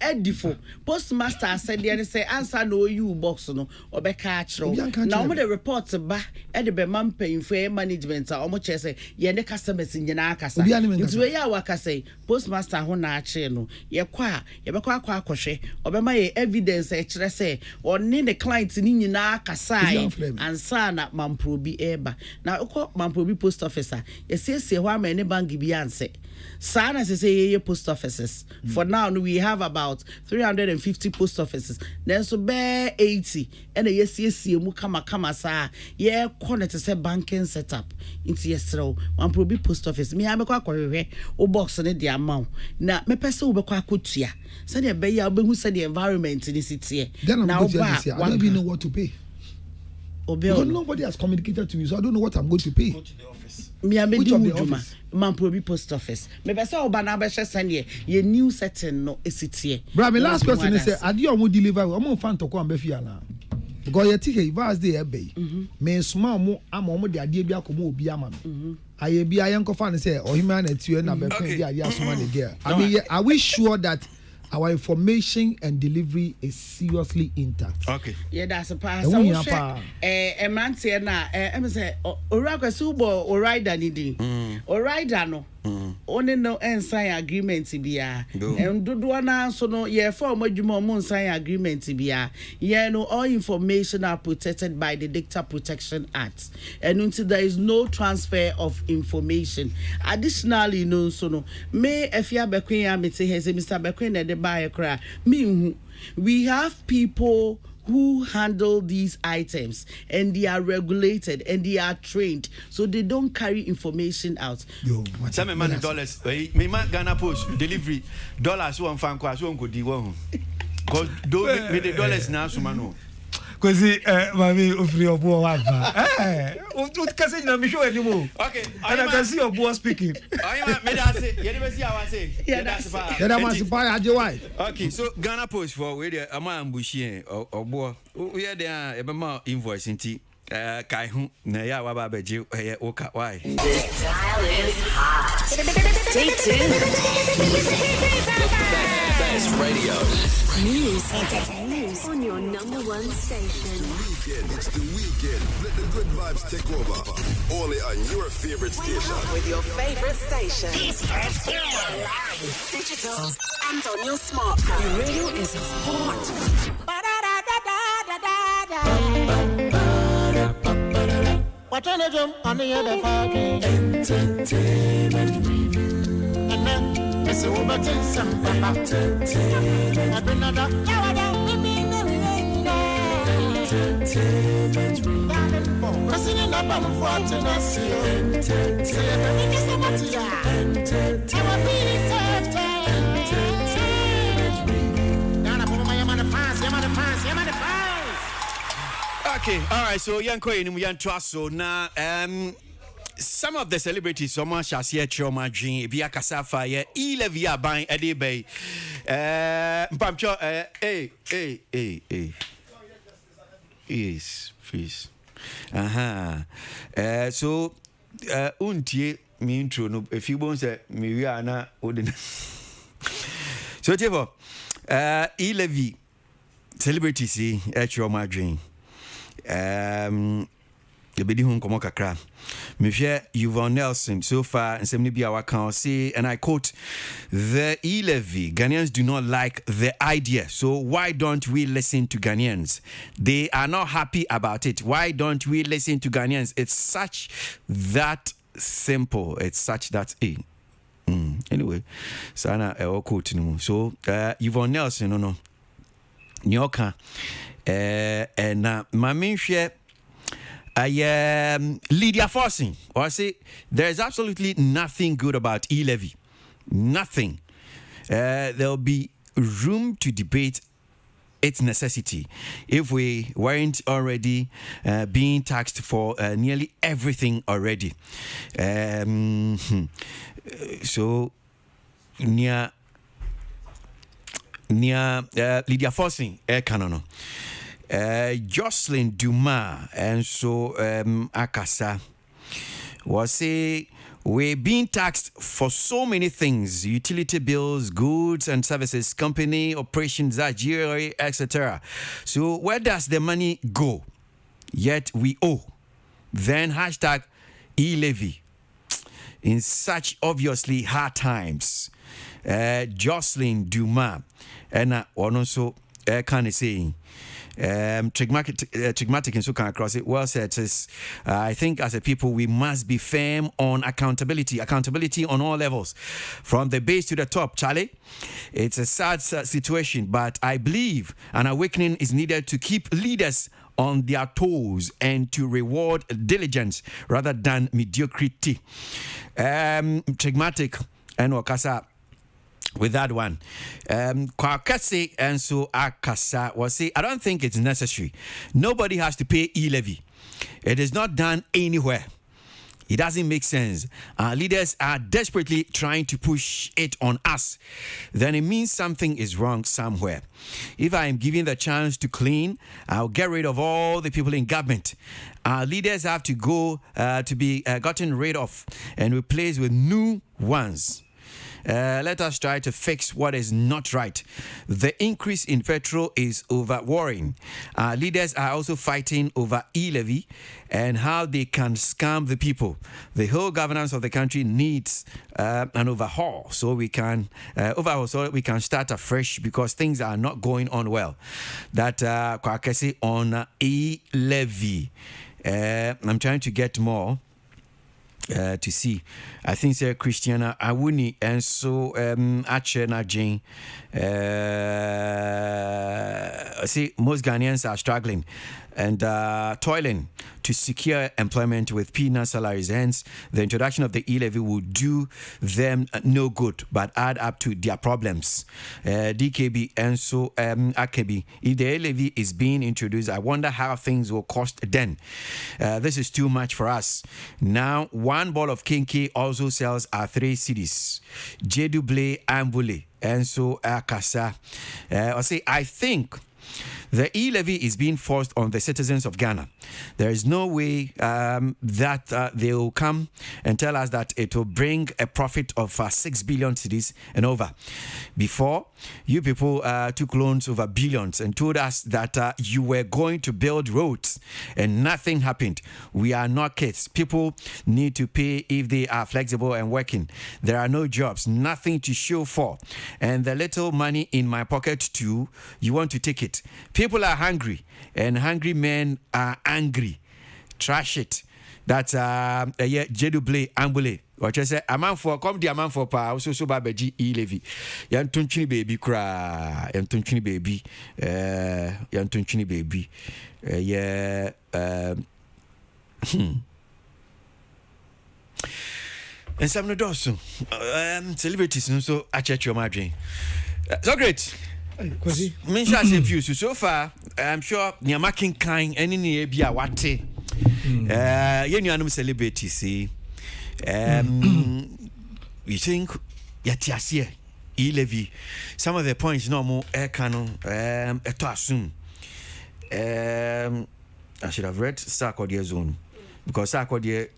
Edifo. Postmaster said the say answer no you box no. Obeka achro. Na omo the report ba ede be man paying for management omo che say ye ne customers nyina akasa. Nti we ya waka say postmaster ho na ache no. Ye kwa ye be kwa akwahwe. Obema ye evidence e kire say oni the client ni nyina akasa ansa na Mampuru bi eba. Na ukọ Mampuru post officer yes ho am any bank bi anse sana say post offices for now we have about 350 post offices then so be 80 and yes mu kama sa ye connect say banking setup into yesro Mampuru post office me am kwa kwahwe o box ne dia ma na me pese wo be kwa kotua say dey be ya obehu say the environment ni sitie now I don't even know what to pay. Because nobody has communicated to me, so I don't know what I'm going to pay. Go to the office. Me amedi uduma Mampuru post office. Me be say oba na be hwe sane ye new setting no esitie. Bra, my last question is say ade o mo deliver o mo fan to ko am be fia na. Because ye ti he vast dey ebe. Me small mo am o mo de ade bi akomo obi ama me. Aye bi ayen ko fan say ohima na tue na be kan di ade asoma the girl. I mean, are we sure that our information and delivery is seriously intact? Okay. Yeah, that's a pass. Emante na em say Orakwasi ubo Orider ni din. Orider no. Only no sign agreement bia. Dodo na so no ye for adwuma mo sign agreement bia. Ye no all information are protected by the Data Protection Act. And until there is no transfer of information. Additionally no so no me efia bekwen ya mete he say Mr. Bekwen na de buy kra. Me we have people who handle these items and they are regulated and they are trained so they don't carry information out. Some man dollars me man Ghana Post delivery dollars one fan kwa so ngodi wo cuz do me the dollars na so mano Kwasi mami ofri obo wafa o kase na mi show anymore. Okay, and I can see your boy speaking. Ayima me da say ye dey see how I say ye da say ye da ma say aje why. Okay, so Ghana Post for we dey ama ambushi obo we dey e be ma invoice nti kai hu na ya wa ba beje ye oka why. This dial is hot. Stay tuned. Best radio. News on your number one station. It's the weekend. Let the good vibes take over. Only on your favorite station. With your favorite station. Digital and on your smartphone. Your radio is hot. What on the jump on the other fucking entertainment review. And then it's over to some entertainment. I've been another entertainment review. Pressing in up on the front and I see entertainment. Entertainment review. Now I'm on the fans, I'm on the fans, I'm on the fans. Okay, all right. So Yanko Yan so now some of the celebrities so much as here Choma Dream Bia Kasafa ye Elevia buying Eddie Bay. Mpamcho hey. Yes, please. So untie me intro no if you bones me na odin. So therefore Elevi celebrities Choma Dream. The bedi hun komo kakra me hwe Yvonne Nelson so far nsem bi our can say, and I quote, the E-Levy, Ghanaians do not like the idea, so why don't we listen to Ghanaians? They are not happy about it. Why don't we listen to Ghanaians? It's such that simple. It's such that anyway sana quote no. So Yvonne Nelson no nyoka and my main share Lydia Forcing, or say there's absolutely nothing good about E-Levy. Nothing. There'll be room to debate its necessity if we weren't already being taxed for nearly everything already. So near Lydia Forcing, Canono. Jocelyn Dumas and so Akasa was say we're being taxed for so many things: utility bills, goods and services, company operations, jewelry, etc. So where does the money go? Yet we owe. Then hashtag E-Levy in such obviously hard times. Jocelyn Dumas and also kind of saying. Trigmatic and so can across it. Well said. I think as a people we must be firm on accountability on all levels, from the base to the top. Charlie, it's a sad situation, but I believe an awakening is needed to keep leaders on their toes and to reward diligence rather than mediocrity. Trigmatic and Wakasa. With that one, Kwasi and so Akasa was say, I don't think it's necessary. Nobody has to pay E-Levy. It is not done anywhere. It doesn't make sense. Our leaders are desperately trying to push it on us. Then it means something is wrong somewhere. If I am given the chance to clean, I'll get rid of all the people in government. Our leaders have to go to be gotten rid of and replaced with new ones. Let us try to fix what is not right. The increase in petrol is over worrying. Our leaders are also fighting over E-Levy and how they can scam the people. The whole governance of the country needs an overhaul, so we can start afresh because things are not going on well. That Kwakesi on E-Levy. I'm trying to get more. To see, I think Sir Christiana Awuni and so Achena Jane. See, most Ghanaians are struggling and toiling to secure employment with peanut salaries. Hence, the introduction of the E-Levy will do them no good, but add up to their problems. DKB and so Akebi. If the E-Levy is being introduced, I wonder how things will cost then. This is too much for us. Now, one ball of kinky also sells at 3 cities. Jeduble Ambule and so Akasa. I think the E-Levy is being forced on the citizens of Ghana. There is no way that they will come and tell us that it will bring a profit of 6 billion cedis and over. Before, you people took loans over billions and told us that you were going to build roads and nothing happened. We are not kids. People need to pay if they are flexible and working. There are no jobs, nothing to show for. And the little money in my pocket too, you want to take it. People are hungry, and hungry men are angry. Trash it. That's Jeduble Ambule. What I say, a man for come the man for power, also so baby E-Levy. Yan tunchini baby cry, yan tunchini baby, yan tunchini baby. And some no dosu. Celebrities so I check your margin. So great. Kwasi. Me sure say few so far I'm sure Nyama King kind any ne bia wate. You nuanom celebrities see. We think yatiasie E-Levy. Some of the points no more air canon eto assume. I should have read Sarkodie zone because Sarkodie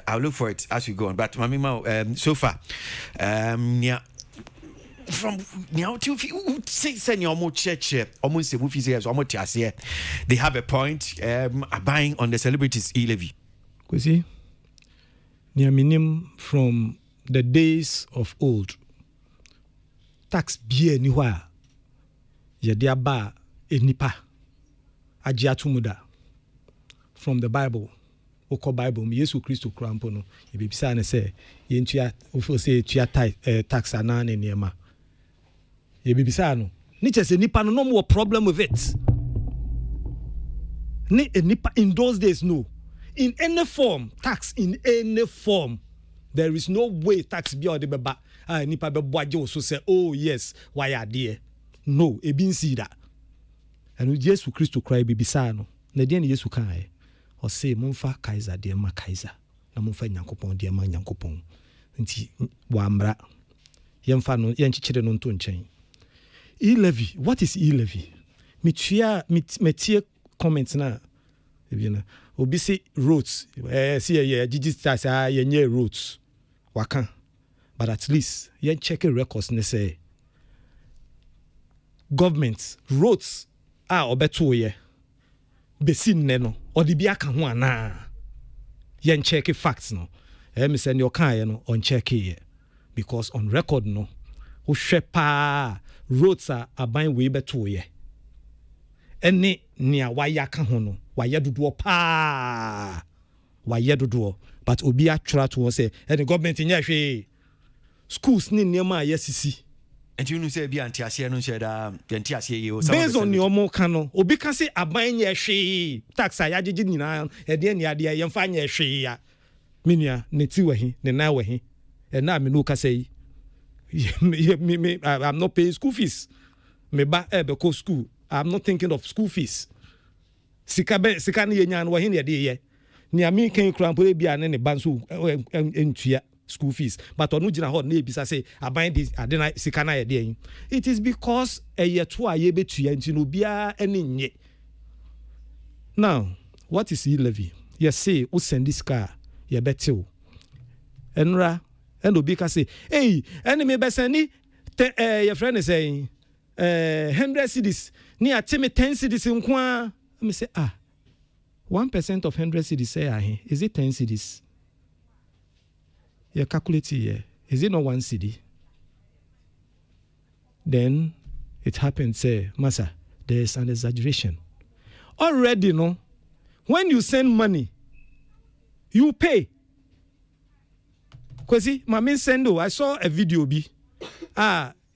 I'll look for it as we go on. But Mamima so far from now to say almost church almost almost they have a point buying on the celebrities E-Levy. Kwasi, near minimum from the days of old. Tax be anywhere. Yadia ba enipa. Ajiatumuda. From the Bible. Oko Bible. Mi Yesu Christo krampo no. Yebisa ne say yentua ofo say tua tax anane niema. Yebisa no. Ni chese nipa no more problem with it. Ni nipa in those days no. In any form, tax in any form, there is no way tax be or the beba. Nipa be boaje so say, oh yes, why are there? No, e bin see that. And with Jesus Christ to cry bibisa no. Na dia ne Yesu kan e. O say momfa Kaiser de ma Kaiser. Na momfa Nyankopon de ma Nyankopon. Nti wa mra. Yemfa no yenchichire no nto nchen. E-Levy, what is E-Levy? Metie comments na. You know, obi say roads. See digital say yenye roads. Waka. But at least yen check records ne say government roads obeto ye. Besi ne no odi bia ka ho ana. Yen check facts no. Me say ne okan ye no on check ye. Because on record no wo hwe pa roads aban we beto ye. Ene nia waya ka ho no waya dodo pa waya dodo but obi atwa to say any government nya hwe schools ni niema yesisi and you know say bi antiase no share da antiase ye o based on your mo kan no obi ka say aban nya hwe tax ayagigi nyina e de ne ade ye mfa nya hwe ya menua ne ti wahi ne na wahi e na me no ka say I'm not paying school fees me ba be ko school. I'm not thinking of school fees. Sika ni yenya no wahi ne de ye. Ni ami kan krampo e bia ne banso entua school fees. But onu gina ho na ebisa say aban this adena sika na ye de. It is because e ye to aye betua nti no bia ene nye. Now, what is E-Levy? You say who send this car ye betel. Enra and obi ka say, "Hey, enemy be send ni your friend is saying 100 cedis ni atime 10 cedis nkwa." Me say 1% of 100 cedis say is it 10 cedis? You calculate here. Is it not 1 cedi? Then it happens say, "Masa, there is an exaggeration." Already no. When you send money, you pay. Kwasi, mama send I saw a video bi.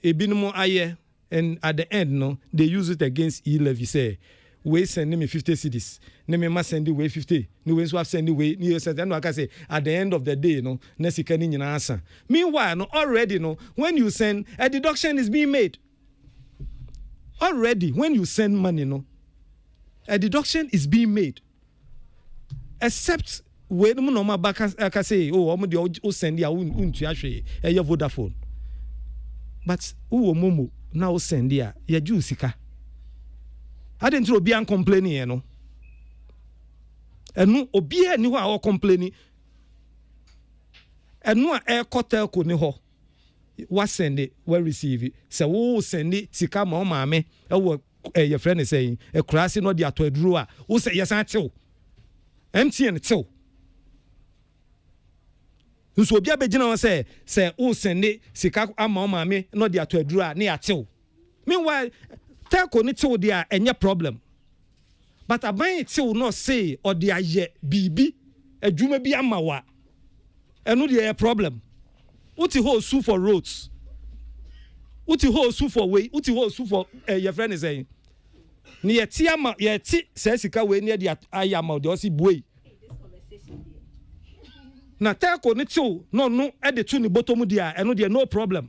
Ebinimo aye. And at the end, no, they use it against E-Levy. Say, we send me 50 cedis. Ne me send way 50. No we swap send way. You said, I can say at the end of the day, no, nesi kani nyina answer. Meanwhile, no, already, no, when you send, a deduction is being made. Already, when you send money, no, a deduction is being made. Except when no normal back I say, oh, I'm the send ya untu ahwe e Vodafone. But momo now send ya jusika. I didn't obi an complaining no. Enu obi ani ho a complaining. Enu a e hotel ko ni ho. Wa send it, we receive it. So wo send it sika ma o maame e wo your friend is saying e krasi no de ato aduru a wo say yes atew. MTN tew. Nso obi abegina won say wo send it sika ama o maame no de ato aduru a na atew. Meanwhile, telco ni tew there enye problem. But aban tew no say or de aye bibi adwuma bi amawa. Enu de problem. Uti ho sue for roads. Uti ho sue for way. Uti ho sue for your friend is saying. Ni yeti ama yeti say sika we near the ayama de osi boy. Na telco ni tew no e de tu ni bottom dia enu de no problem.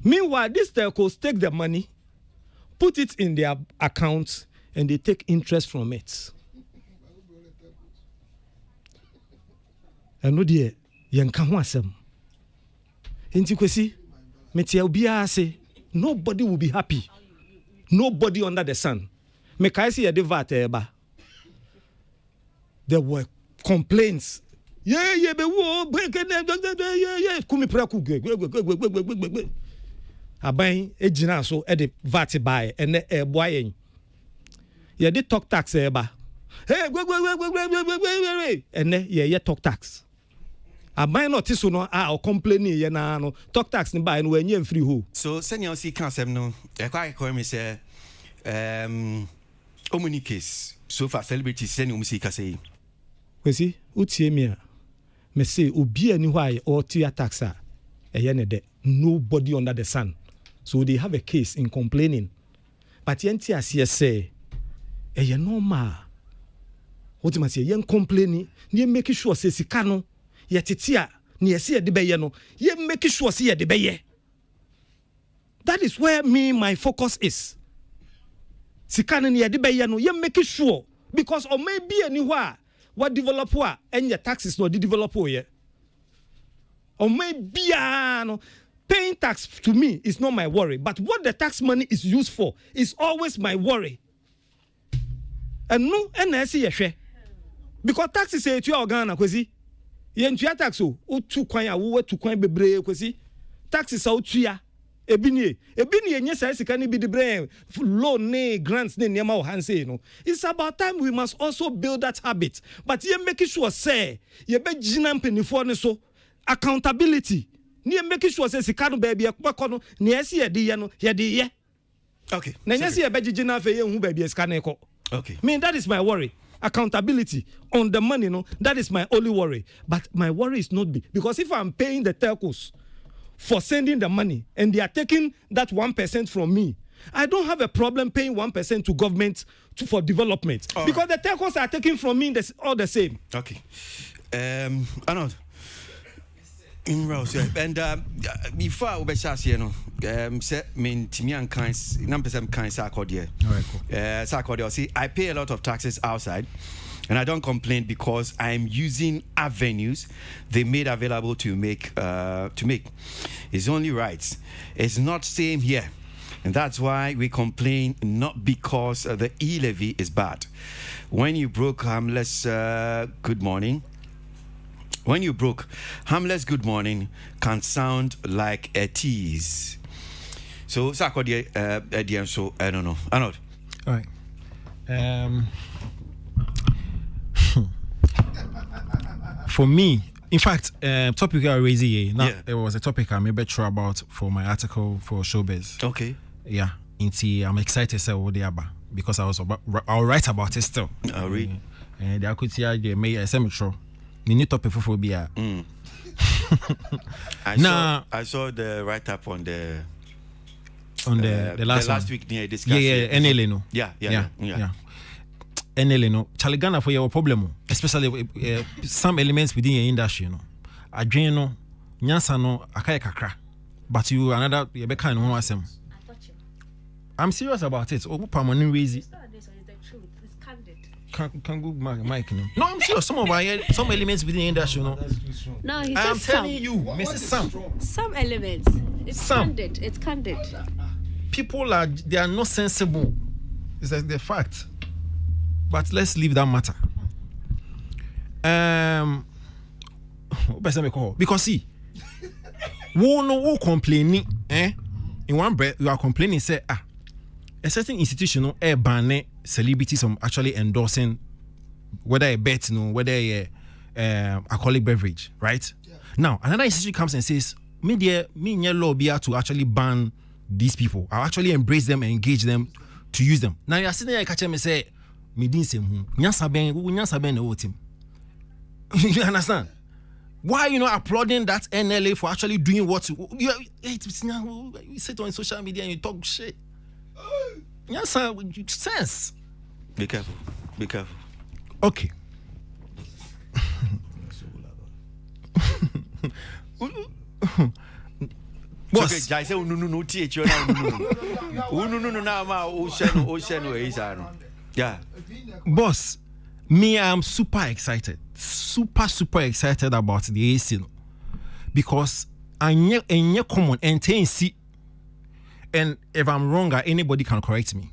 Meanwhile, these telcos take the money, put it in their account, and they take interest from it. And no dear, yanka ho asem. Enti Kwasi, metia obiara say nobody will be happy. Nobody under the sun. Me kai see the VAT eba. There were complaints. Yeah, be wo yeah, kumi praku gbe. Aban ejina so e de VAT buy and e boy yen. Yeah, they talk tax eba. Hey, and yeah, talk tax. Aban not so no a complaining ye na no talk tax ni buy no we nyem free ho. So senior see council no e kwa me say omuni case so far celebrities senior music say Kwasi utie me a me say obi ani ho aye or tia tax a eye ne de nobody under the sun. So they have a case in complaining. But yenti ase say eye normal. What you say yen complaining, ye make sure say sika no ye titia ne ye se de beye no ye make sure say ye de beye. That is where my focus is. Sika no ye de beye no ye make sure because or maybe anywhere what develop wa and your taxes no the develop ye. Or maybe no paying tax to me is not my worry, but what the tax money is used for is always my worry. And no, and I see a share. Because taxes say to your Ghana, Kwasi. Yen to tax o 2 kwan a wo 2 kwan bebre Kwasi. Taxes out to ya. Ebini nye say sika ni bi de brain loan ne grants ne niam o hanse no. It's about time we must also build that habit. But ye make sure say ye be gina mpenifo ne so accountability. Ni make sure say sika no baby ekwa no ne ese ye de ye no ye de ye. Okay. Na nya se ye be gina fe ye hu baby sika na ekọ. Okay. I mean that is my worry. Accountability on the money, no, that is my only worry. But my worry is not big because if I'm paying the telcos for sending the money and they are taking that 1% from me, I don't have a problem paying 1% to government for development because the telcos are taking from me all the same. Okay. Arnold. In Rose, and before we shall see, say, mean Timian kinds, numbers of kinds are called here. See, I pay a lot of taxes outside, and I don't complain because I'm using avenues they made available to make. It's only right. It's not same here, and that's why we complain. Not because the e-levy is bad. When you broke harmless, good morning. When you broke, harmless good morning can sound like a tease. So, Sakodi, so I don't know. Arnold. All right. For me, in fact, topic I raised here, now it was a topic I made sure about for my article for Showbiz. Okay. Yeah. I'm excited to say what they are because I'll write about it still. I'll read. And I could see they made a semi-show. New topic for phobia. I saw the write up on the last week near discussed. NLA no. Yeah. NLA no. Charlie Ghana for your problem, especially some elements within your industry, no. Adwene no, nyansa no akaya kakra. But you another you be kind of one asem. I'm serious about it. Oh, permanent reason. Can go Mike no. No, I'm sure some elements within the industry, no. No, he I'm said telling you, Mrs. Sam. Some elements. It's candid. It's candid. People they are not sensible. It's like the fact. But let's leave that matter. Because see, who complaining, in one breath you are complaining, say a certain institution ban celebrities from actually endorsing whether a bet, whether a alcoholic beverage, right? Yeah. Now another institution comes and says, me law be to actually ban these people. I'll actually embrace them and engage them to use them. Now you're sitting there catch them and say, me didn't say nyansa ben the team. You understand? Why are you not applauding that NLA for actually doing what you sit on social media and you talk shit? Yes, sir. Sense. Be careful. Okay. Boss. I say no TH no na ma ocean is yeah. Boss, me, I'm super excited. Super excited about the AC. Because I know common and see. And if I'm wrong, anybody can correct me.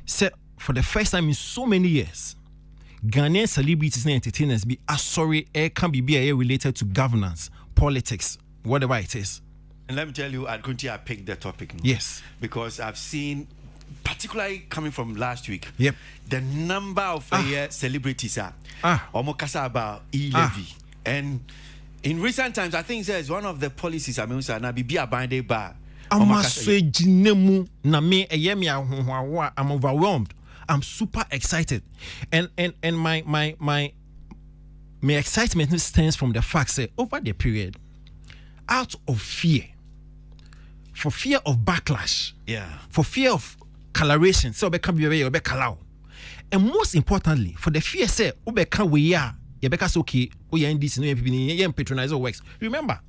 Say, for the first time in so many years, Ghanaian celebrities and entertainers can be related to governance, politics, whatever it is. And let me tell you, I picked the topic. No? Yes. Because I've seen, particularly coming from last week, yep, the number of celebrities are Omokasa about e-levy. And in recent times, I think there's one of the policies I mean, na be abandoned by. I'm overwhelmed. I'm super excited. And my excitement stems from the fact that over the period, out of fear, for fear of backlash, for fear of coloration, so and most importantly, for the fear say okay, patronize works. Remember,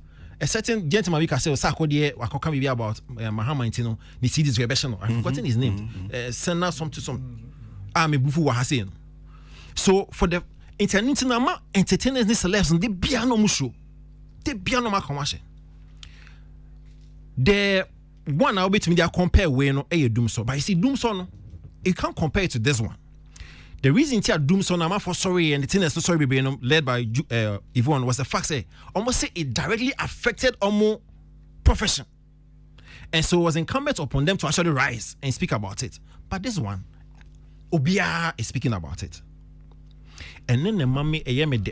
a certain gentleman we can say Sakodi about Mahama Intino, the city's rebellion. I've forgotten his name. Send out some Bufu Wahasin. So for the international entertainers, this celebs, they piano musho, they piano commercial. The one I'll be to me, they compare when a doom so, but you see, doom so, you can't compare it to this one. The reason here doom so, I'm for sorry, and the thing is so sorry, being led by Yvonne was the fact that almost say it directly affected almost profession, and so it was incumbent upon them to actually rise and speak about it. But this one, Obia is speaking about it, and then the mommy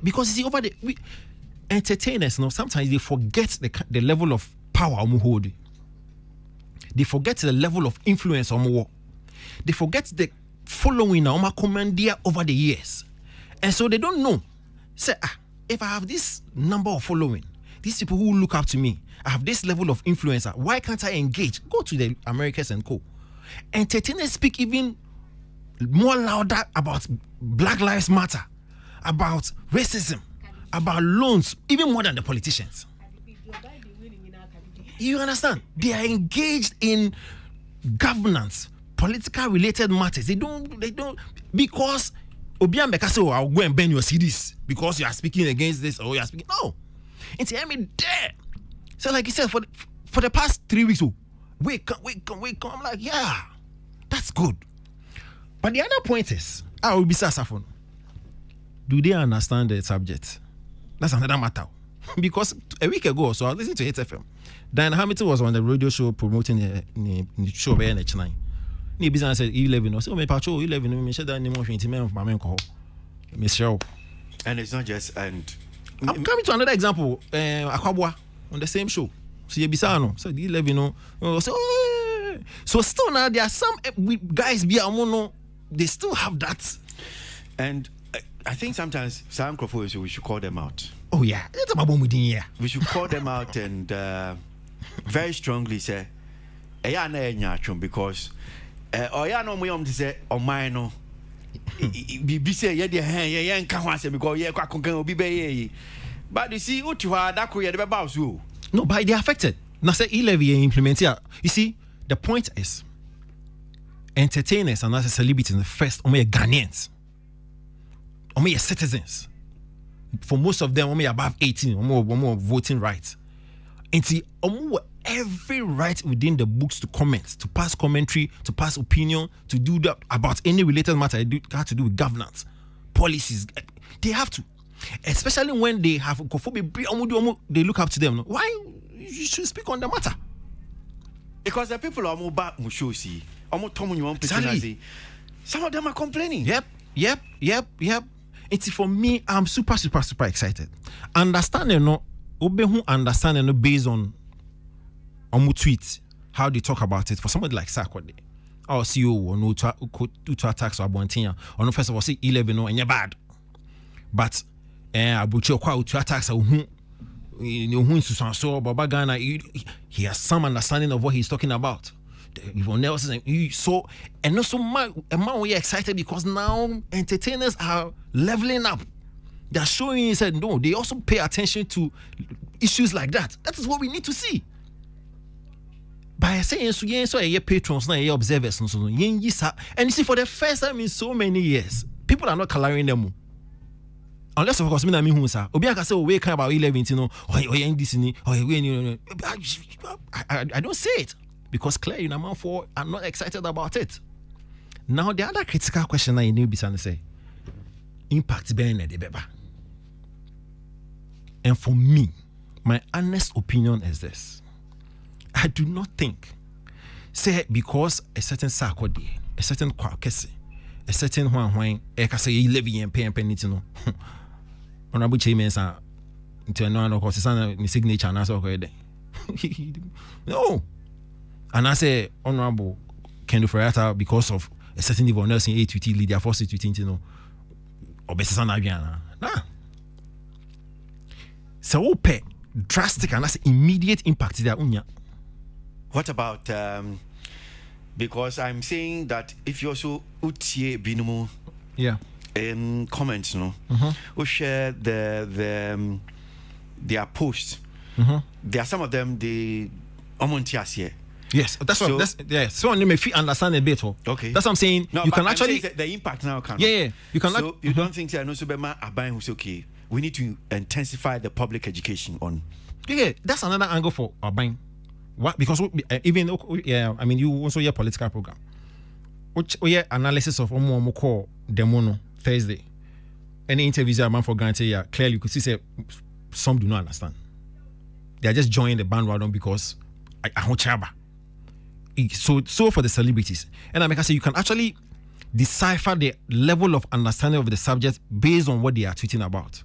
because you see over the entertainers, sometimes they forget the level of power hold. They forget the level of influence they forget the following commandeer over the years, and so they don't know. Say, if I have this number of following, these people who look up to me, I have this level of influencer, why can't I engage? Go to the Americans and co. Entertainers speak even more louder about Black Lives Matter, about racism, about loans, even more than the politicians. You understand? They are engaged in governance, political related matters. They don't because Obian Beka say, I'll go and bend your CDs because you are speaking against this or you are speaking. No. It's there. So like you said, for the past 3 weeks, wake up. I'm like, yeah, that's good. But the other point is, I will be sassafon. Do they understand the subject? That's another matter. Because a week ago, so I listened to 8FM. Diana Hamilton was on the radio show promoting the show by NH9. The business said 11. So me patrol 11. Me share that name of intimate of my man call. Michelle. And it's not just and. I'm coming to another example. Akwabwa on the same show. So you bisano. So the 11. So still now there are some guys be amono. They still have that. And I think sometimes some microphones we should call them out. Oh yeah, it's about here. We should call them out and very strongly say, because no more to say on mine no. Be say because but you see that no, but they are affected. Now say e-levy implement here. You see, the point is entertainers and as a celebrity in the first Ghanaians. Citizens. For most of them, only above 18, more voting rights. And see, every right within the books to comment, to pass commentary, to pass opinion, to do that about any related matter that have to do with governance, policies. They have to, especially when they have they look up to them. Why you should speak on the matter? Because the people are more back mushosi, some of them are complaining. Yep. It's for me, I'm super excited. Understanding understanding based on tweets, how they talk about it. For somebody like Sarkodie, our CEO or no to attacks or Bontinya, or no first of all say 11 and you're bad. But Abucho to attacks so Baba Ghana, he has some understanding of what he's talking about. Everyone else is so, and also we're excited because now entertainers are leveling up. They're showing you said no, they also pay attention to issues like that. That is what we need to see. by saying so, yes, so a patrons, not a observers, and so and you see, for the first time in so many years, people are not coloring them. Unless of course, me who say, Obiaka say we can about 11, you know, or this, I don't say it because clearly, number 4, I'm not excited about it. Now, the other critical question I need to say, impact being the beba. And for me, my honest opinion is this: I do not think, say because a certain Sarkodie, a certain Kwasi, a certain Huang, I can say 11 and pay and penny to know. Honorable Chairman, sir, into another course, it's on signature and that's okay. No, and I say Honorable Kendo Ferrata because of a certain level of nursing ATT lead their forces to think, you know, or best son Aviana. Nah. So pay drastic and that's immediate impact there. What about because I'm saying that if you also utie binumu comments, no, who share their posts. There are some of them the omontias here. Yes, that's so, what. That's so you may feel understand a bit. Okay, that's what I'm saying. No, you can actually the impact now can. Yeah, you can. So you don't think that no subema abaying who's okay? We need to intensify the public education on. Yeah, that's another angle for abaying. What? Because even I mean, you also hear political program. Which analysis of Omo call Demono Thursday. Any interviews are man for granted. Yeah, clearly you could see say some do not understand. They are just joining the bandwagon because I chaba. So for the celebrities, and I make I say you can actually decipher the level of understanding of the subject based on what they are tweeting about.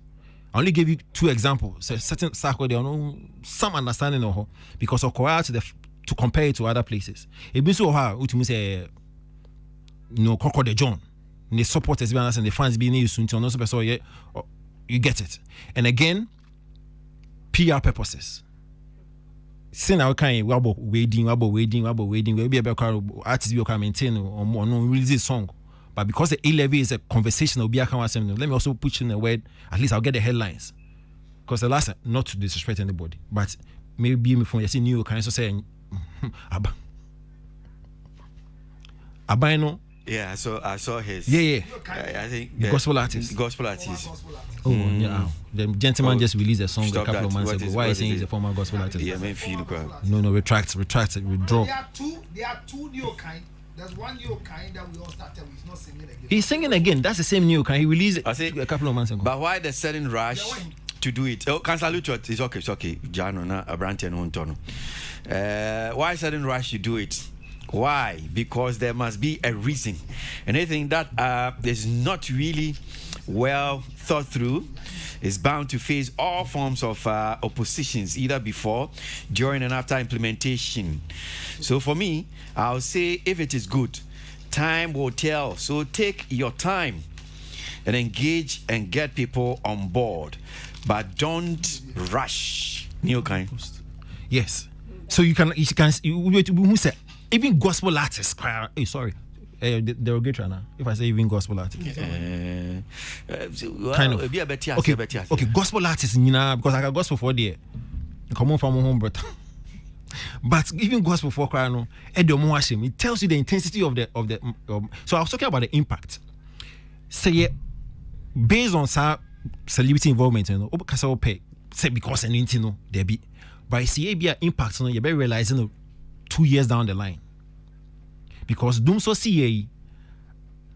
I only gave you 2 examples. A certain circle, they know some understanding of her because of to compare it to other places. It means so hard to say no Coco de John. The supporters and the fans being used to also so you get it. And again, PR purposes. Say now kind we about waiting, we be about artists we can maintain or no release this song. But because the A-level is a conversation, let me also put in a word, at least I'll get the headlines. Because the last, not to disrespect anybody, but maybe me from you see new kind of say Abano. Yeah, I saw his. Yeah. I think gospel artist. Oh, yeah. The gentleman just released a song a couple of months ago. Why is saying he's a former gospel artist? Yeah, man, feel crowd. No, retract, withdraw. There are two new kind. There's one new kind that we all started with. He's not singing again. He's singing again. That's the same new kind. He released it a couple of months ago. But why the sudden rush to do it? Oh, cancel it. It's okay. Jano na Abrante and Hontono. Why sudden rush to do it? Why? Because there must be a reason. And anything that is not really well thought through is bound to face all forms of oppositions, either before, during, and after implementation. So for me, I'll say if it is good, time will tell. So take your time and engage and get people on board, but don't rush. New kind. Yes. So you who say even gospel artists. Derogatory now. If I say even gospel artists, kind of. Okay, gospel artists, because I got gospel for there. Come on from home, brother. But even gospel for crying, it tells you the intensity of the. So I was talking about the impact. Say based on celebrity involvement, because I pay say because I need to know there be, but I see a impact. You better realizing 2 years down the line. Because doom so CAE,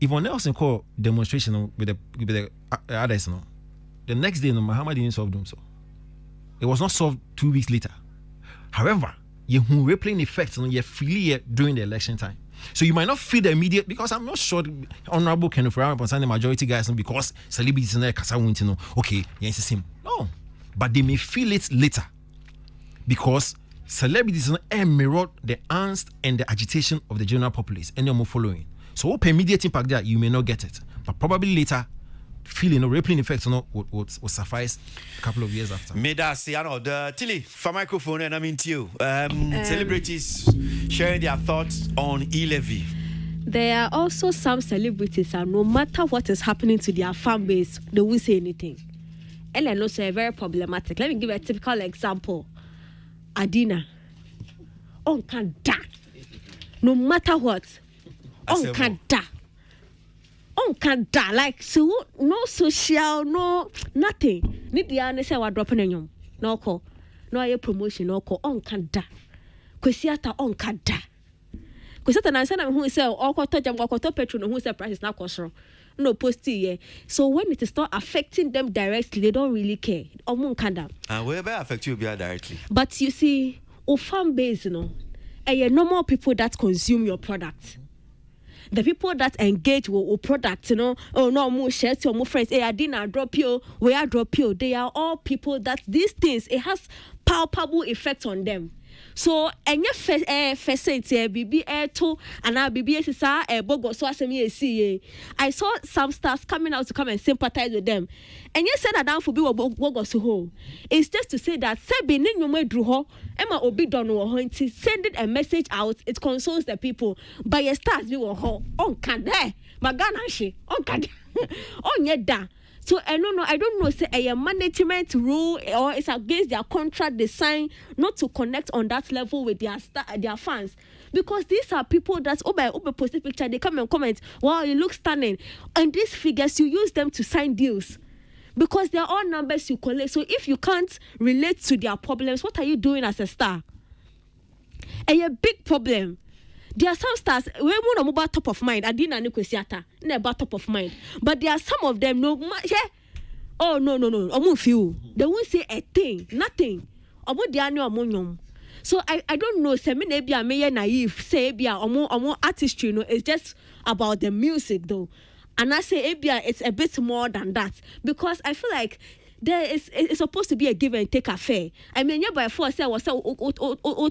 Yvonne Nelson called demonstration with the others, the next day, Muhammad didn't solve doom so. It was not solved 2 weeks later. However, you replaying effects you freely during the election time. So you might not feel the immediate, because I'm not sure Honorable Kenneth Ferrara concern the majority guys because celebrities in there won't know. Okay, yes, it's him. No, but they may feel it later because celebrities mirror the angst and the agitation of the general populace, and they're more following. So, what immediate impact there, you may not get it, but probably later, feeling rippling effects will suffice a couple of years after. The Tilly for microphone, and I'm into you. Celebrities sharing their thoughts on e-levy. There are also some celebrities, and no matter what is happening to their fan base, they won't say anything. And I know so very problematic. Let me give a typical example. Adina. on can da. No matter what, on can da. On can da. Like so, no social, no nothing. Need the answer say what dropping in you. No call, no aye promotion, no call. On can da. Kwesiata on can da. Kwesiata na say who say okoto jam okoto petrol who say prices na kosro. No posty yeah. So when it is not affecting them directly, they don't really care. Omun can da. And wherever affect you directly. But you see, fan base, you know, and normal people that consume your product. The people that engage with product, you know, oh no, more shares your more friends. Hey, I didn't drop you. Where I drop you. They are all people that these things it has palpable effect on them. So any facility BB air to and now BB is bogo so as me see. I saw some stars coming out to come and sympathize with them. And you said that down for be bogo so ho. It's just to say that say be no me drew ho Emma obi don wo sending a message out, it consoles the people. But your stars be wo ho on can there magana she on can on yeda. So I don't know say a management rule or it's against their contract they sign not to connect on that level with their fans, because these are people that post a picture, they come and comment, wow, you look stunning, and these figures you use them to sign deals because they're all numbers you collect. So if you can't relate to their problems, what are you doing as a star? And a big problem. There are some stars we want about top of mind. I didn't know Kwesiata about top of mind, but there are some of them no. Yeah. Oh no. They won't say a thing, nothing about the annual. So I don't know. Say me nebia me naive. Say ebia omo artistry. No, it's just about the music though. And I say ebia it's a bit more than that, because I feel like it's supposed to be a give and take affair. I mean, yeah, by force, I was so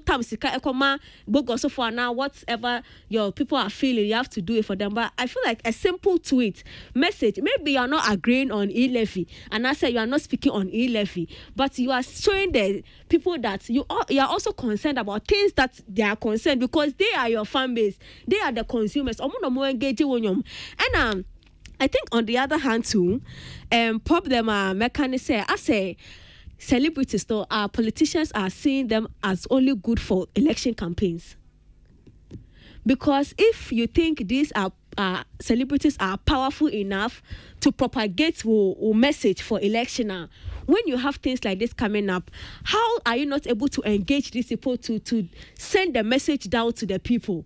time sika ekoma bogo so for now. Whatever your people are feeling, you have to do it for them. But I feel like a simple tweet message. Maybe you are not agreeing on e-levy, and I say you are not speaking on e-levy, but you are showing the people that you are also concerned about things that they are concerned, because they are your fan base. They are the consumers. And I think on the other hand too, problem mechanics say I say celebrities though our politicians are seeing them as only good for election campaigns. Because if you think these are celebrities are powerful enough to propagate a message for election, when you have things like this coming up, how are you not able to engage these people to send the message down to the people?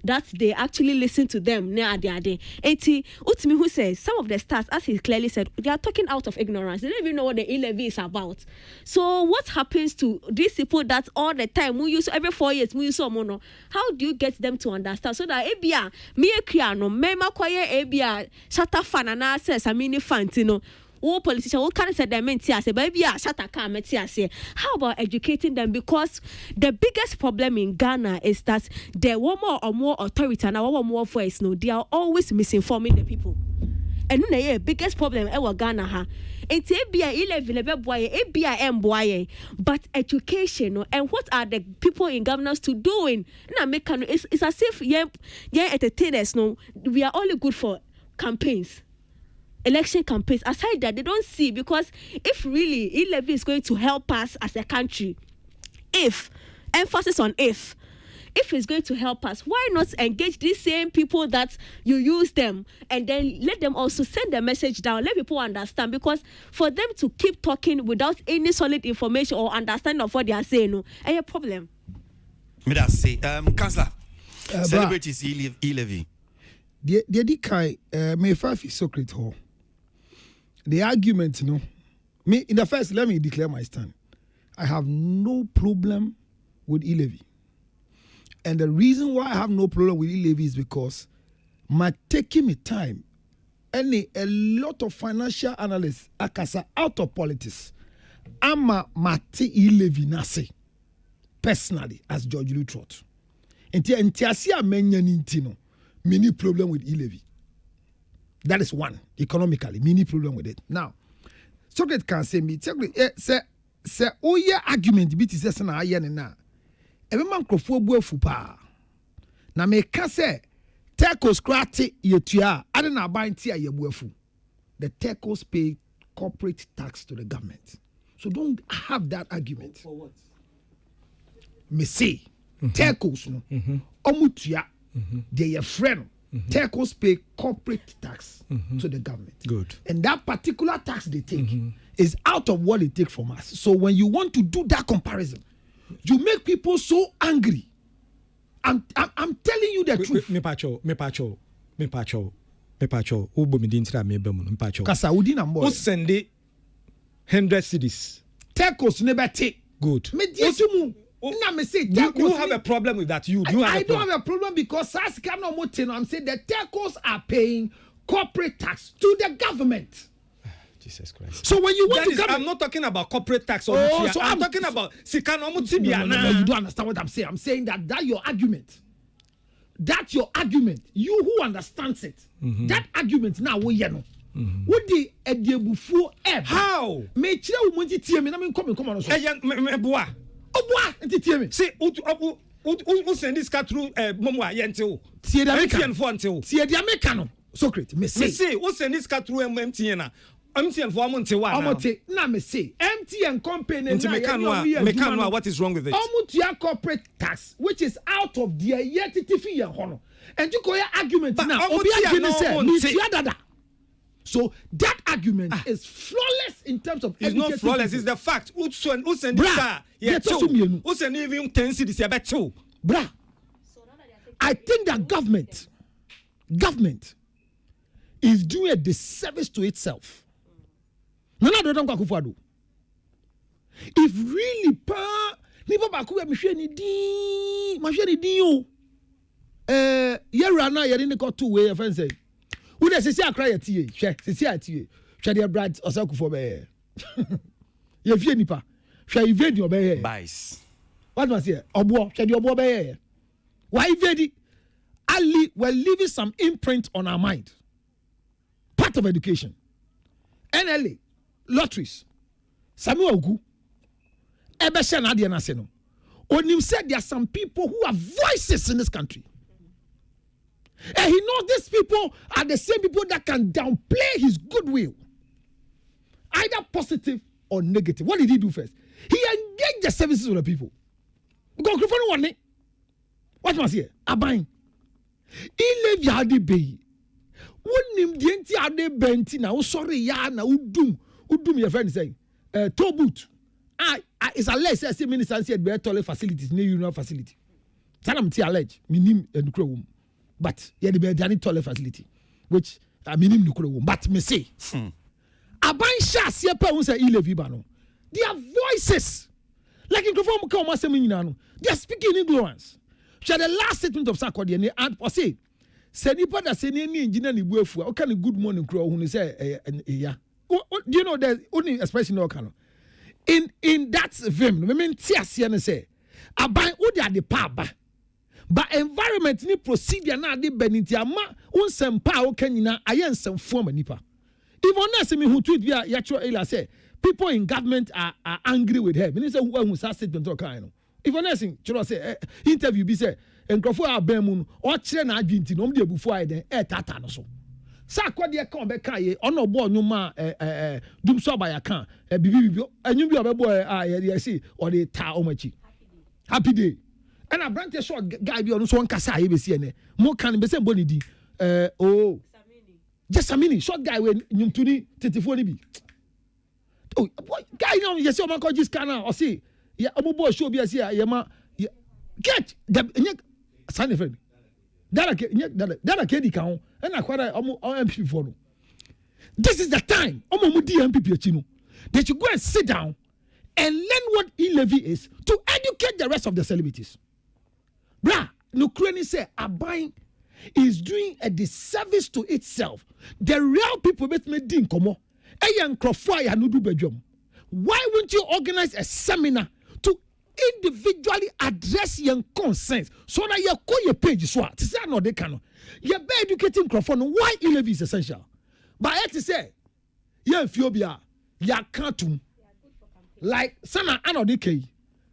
That they actually listen to them near their day. Utimi who says some of the stars, as he clearly said, they are talking out of ignorance. They don't even know what the e-levy is about. So what happens to these people that all the time we use every 4 years we use mono? How do you get them to understand so that ebia me kriano mema kwaye ebia shata fan and says amini fantino. Oh, politician, what can I say? They meant to say, baby, how about educating them? Because the biggest problem in Ghana is that there were more or more authority and our more voice. No, they are always misinforming the people. And the biggest problem in Ghana ha. It's but education and what are the people in governance to doing? It's as if entertainers. No, we are only good for campaigns. Election campaigns. Aside that, they don't see, because if really e-levy is going to help us as a country, if it's going to help us, why not engage these same people that you use them and then let them also send the message down, let people understand, because for them to keep talking without any solid information or understanding of what they are saying, no, a problem. Me that say, Councillor, celebrities e-levy. The kai may five is secret hall. The argument, me in the first, let me declare my stand. I have no problem with e-levy. And the reason why I have no problem with e-levy is because my taking me time, a lot of financial analysts, akasa out of politics, ama mati e-levy nase, personally, as George Lutrot. Entiasia menya nintino, many problem with e-levy. That is one, economically, many problem with it. Now, Socrates can say me, say, oh yeah, argument, bit is na ayen na. Every man crofo buefu pa. Na me can say, telcos krati yetua, I don't know buying tia ye buefu. The telcos pay corporate tax to the government. So don't have that argument. For what? Me say, telcos no omutua their friend telcos pay corporate tax to the government. Good. And that particular tax they take is out of what they take from us. So when you want to do that comparison, you make people so angry. I'm telling you the truth. Me pacho. Ubo mi dintra me bemu me pacho. Kasa udi na mbo. Who send 100 cities? Telcos never take. Good. Me diesumu. Na me say telcos. You have a problem with that. I don't have a problem because SAS cannot motin. I'm saying the telcos are paying corporate tax to the government. Jesus Christ. So when you want to come, I'm not talking about corporate tax. So I'm talking about sikano mutibia. No, you don't understand what I'm saying. I'm saying that your argument. That's your argument. You who understands it. That argument now we know. What the ediebufu eb? How? Me chire wo monti tie me na me come on so. Me boa. Oboa enti tie me. See, who send this car through momo ayente o. Tie the American. Tie the American. Socrates, me say. Who send this car through MTN na. MTN for amonte wa na. Amonte na me say. MTN company na me what is wrong with it? Omutia corporate tax which is out of their yetiti fi yen ho no. And you go argument now. Obi agene say me tia dada. So that argument is flawless in terms of. It's not flawless. It's the fact. Who send this car? Yeah, who send even 10 cities? Yeah, bet two. Bruh, I think that government is doing a disservice to itself. No, don't go for. If really nipa ba ku me hwe ni din o. Yera na yere ni ko two way offense. Who dey say akra ye tie? Hwe, say atie. Hwe dey brad osakufo be. Ye fie nipa. Hwe evade obey. Bice. What was here? Obo, hwe dey obo be. Why evade? Ali, we're leaving some imprint on our mind. Part of education. NLA, lotteries. Samuel Ogu. Ebesha na dia na se no. Onim said there are some people who have voices in this country. And he knows these people are the same people that can downplay his goodwill. Either positive or negative. What did he do first? He engaged the services of the people. Because what was here? Abain. He live yadi bay. Wonim the enti ade benti na sorry ya na udum your friend saying toboot. It's alleged as a minister said be toilet facilities near urinal facility. Tanam ti allege minim nukro wom. But yeah, the be toilet facility which minim nukro wom. But me say aban sha se pa won say ilevi ba no. Their voices like in conform come asem nyina no. They are speaking ignorance. Share the last statement of Sarkodie and say say nipa da say ni engineer ni buafu o kan good morning kro hu ni say ya. Do you know there's only expression no kan. In that vim, me mean tia ne say aban wo dey the pa ba. But environment ni procedure na de beniti ama unsempa o kan nyina aye nsemfo ma nipa. Even na say me hu tweet bia ya tro ela say people in government are angry with her. Me say who say statement o kan no. Even na say tro say interview bi say enkrofo aban mu no o kire na adwinti no de bufu aye den tata no so. Sarkodie kan be kan ye ono bo nyuma dum so ba ya kan bibi anyum bi obebo ye see or the ta omachi happy day and a branch short guy bi ono so nkasa ye be see ene mo kan be say boni di just a mini short guy we nyum tuni tetifo ni bi oh boy guy no ye say o man ko just can o see ya obobo show bi see ye ma get the sign friend that kedi kan and akwara MP for no. This is the time omo di MPP achi no. They should go and sit down and learn what e-levy is to educate the rest of the celebrities. Bra, no crane say Abain is doing a disservice to itself. The real people bet me din komo. Eyan krofo ya no do bedwom. Why won't you organize a seminar to individually address your concerns so that you call your page so to say no they can you be educating microphone why e-levy is essential but I to say you Ethiopia ya can't like sana anode kai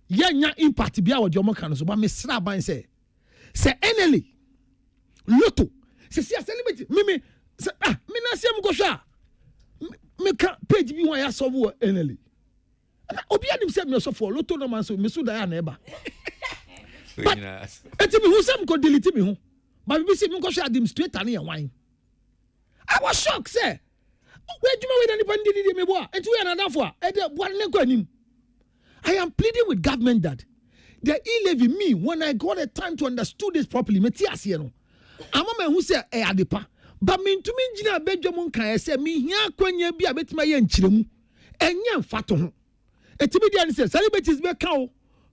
ya nya impact bia wo jomo kan so ba me sra ban say NLA Lotto say celebrity me me na say go hwa me ka page bi won ya solve NLA obi adim say me so for Lotto no man so me so da ya na eba But eti me who say me delete me ho. But we see me go share administrator na wine. I was shocked, sir. Where do you know when did me boy? And we another for. I am pleading with government that the e-levy me when I got a time to understand this properly. Me tia see no. I'm a man who say adepa. But me to me jina bedwom kan say me hia kwanya bi a betima ye nkyiremu. Enya mfato ho. Etimi dia ne say celebrities be ka o.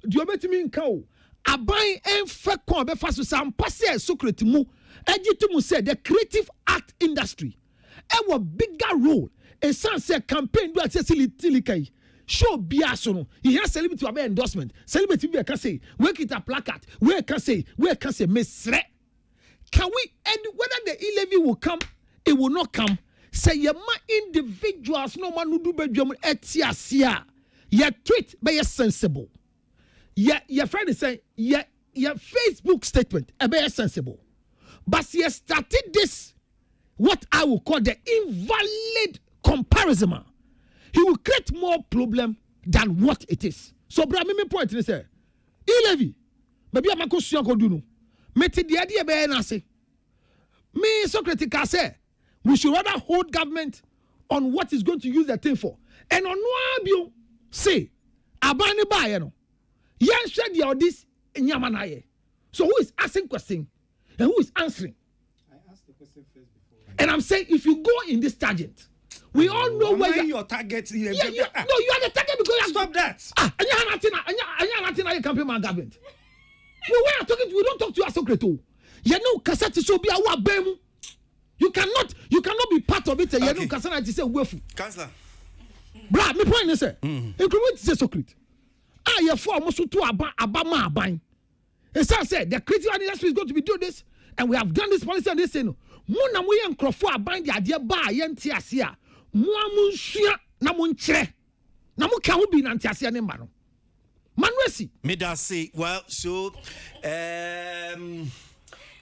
Di obetimi nka o. Aban enfa kon be fa so sampa say secret mu. Ejitu say the creative art industry a bigger role. A son say campaign do at silly show biaso no. He has celebrity to endorsement. Celebrity be can say work it a placard. Where can say mesre. Can we end whether the e-levy will come? It will not come. Say your individuals no man who do bedroom etiasia. Your tweet be sensible. Your friend is saying your Facebook statement be sensible. But he has started this, what I will call the invalid comparison. He will create more problem than what it is. So, bro, me point is say, e-levy, maybe I'm going to do no. Meti the idea be na say. Me Socrates can say we should rather hold government on what is going to use the thing for. And on no say abani ba ye no. Yan share the this nyamanaye. So who is asking question and who is answering? I asked the question first before. And I'm saying if you go in this tangent, we all know where your target. You are the target because you stop that. And you are not campaign my government. We are talking. We don't talk to you, Socrates. You know, cassette show be our bem. You cannot be part of it. You know, cassette say wefu. Councillor. Bra, me point is say. Increment say Socrates. You for almost to abama aban. And so I said the creative industry is going to be doing this, and we have done this policy and this thing. Muna we enkrofo aban the idea ba yenti asia. Mu amunsia na munchre. Na mu ka ho bi na ntiasia ne mba no. Manuesi. Me da say, well, so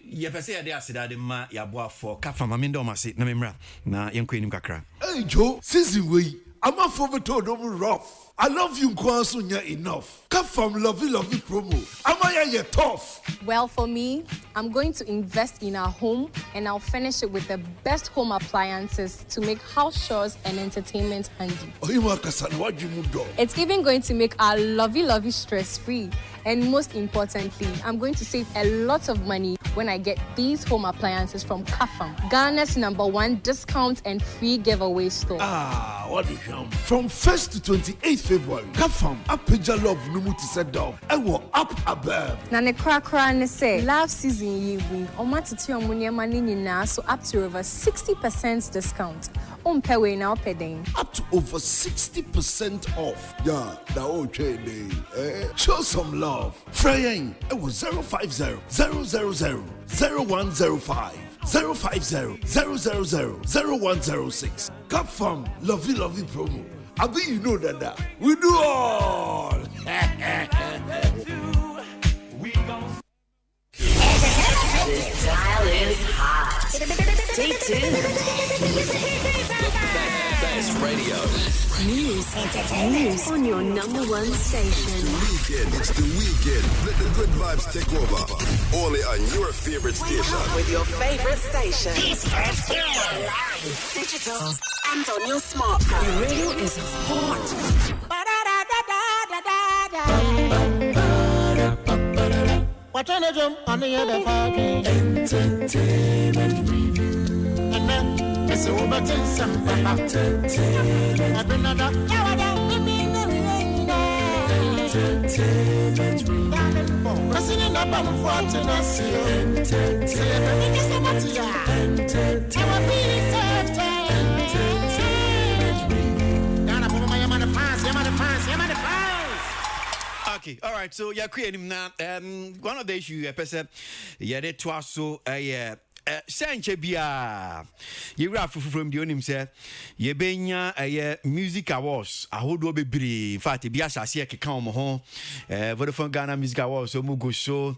ye pese ya de asida de ma ya boa for ka fama me ndo ma say na memra na yenko enim kakra. Hey Joe, season way. I'm a for to double rough. I love you, Kwasi, enough. Come from lovely promo. Am I tough? Well, for me, I'm going to invest in our home and I'll furnish it with the best home appliances to make house chores and entertainment handy. It's even going to make our lovey stress-free. And most importantly, I'm going to save a lot of money when I get these home appliances from Kafam, Ghana's #1 discount and free giveaway store. What is you? From 1st to 28th February, Kafam, Apija Love Numuti said down, I will up above. Nane krakra ne say, love season yiwi, omatiti omunye manini na so up to over 60% discount. Umpewe na opedeng. Up to over 60% off. Yeah, that old trading. Show some love. Fraying, it was 050 000 0105. 050 000 0106. Cup from lovely promo. I think you know that. We do all. This dial is hot. Stay tuned. Best radio. News on your #1 station. Weekend, it's the weekend. Let the good vibes take over. Only on your favorite station. With your favorite station. Digital and on your smartphone. Your radio is hot. Watch on the jump on the other fucking entertainment review. And then it's over to some entertainment. I've been another entertainment review. Pressing in the bottom for to not see entertainment. Okay, all right. So you're creating now. One of the issues, person, yeah, they twice so Sanche bia you rap from the onim say ye benya music awards ahodo bebre in fact bia sase ke kan mo ho Vodafone Ghana Music Awards so mu go so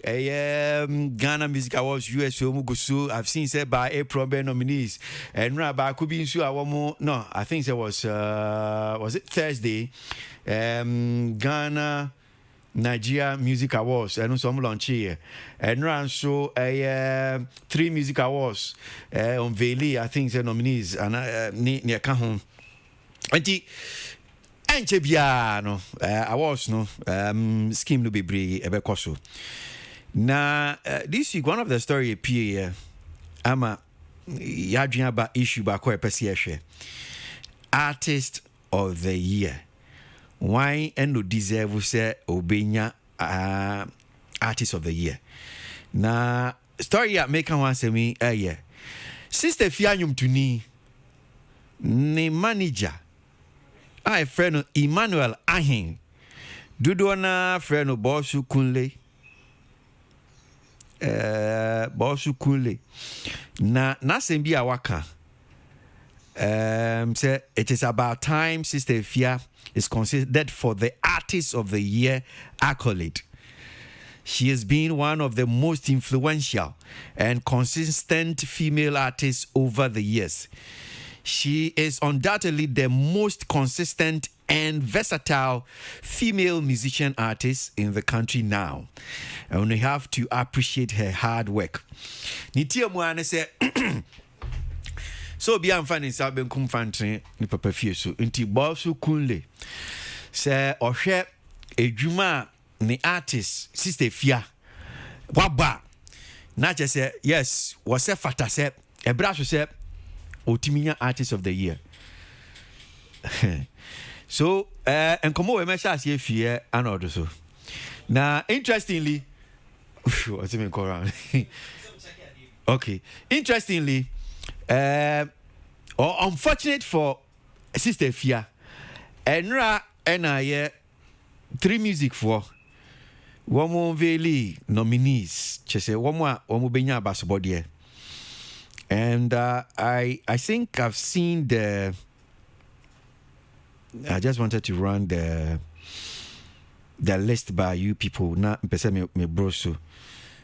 Ghana Music Awards US so mu go so I've seen say by April be nominees and ba could be so awomo no I think it was it Thursday Ghana Nigeria Music Awards and some launch here and run so 3 music awards on Veli I think the nominees and near Kahon anche bia no awards no scheme no be bre ebekoso na this week one of the story appear ama yadwen about issue ba ko epese ehwe artist of the year. Why and no deserve say obenya artist of the year. Na story ya make one say me yeah. Sister Fianyum to ni manager. I friend Emmanuel Ahin. Dudu na friend Bossu Kunle. Bossu Kunle. Na sembi awaka. Say it is about time Sister Fia is considered for the Artist of the Year accolade. She has been one of the most influential and consistent female artists over the years. She is undoubtedly the most consistent and versatile female musician artist in the country now. And we have to appreciate her hard work. Nitia Mwane say so be am finding saben kum fantre ni papa fie so nti Bossu Kunle say ohwe edwuma ni artist Sister Fia waba na che say yes was say fata say ebra so say otiminya artist of the year. So enkomo we mesha asie fie anodo so na interestingly what's even go around okay interestingly or unfortunate for Sister Fia enra ena 3 music for womo veli nominees chese womo benya basbodie and I think I've seen I just wanted to run the list by you people na pese me broso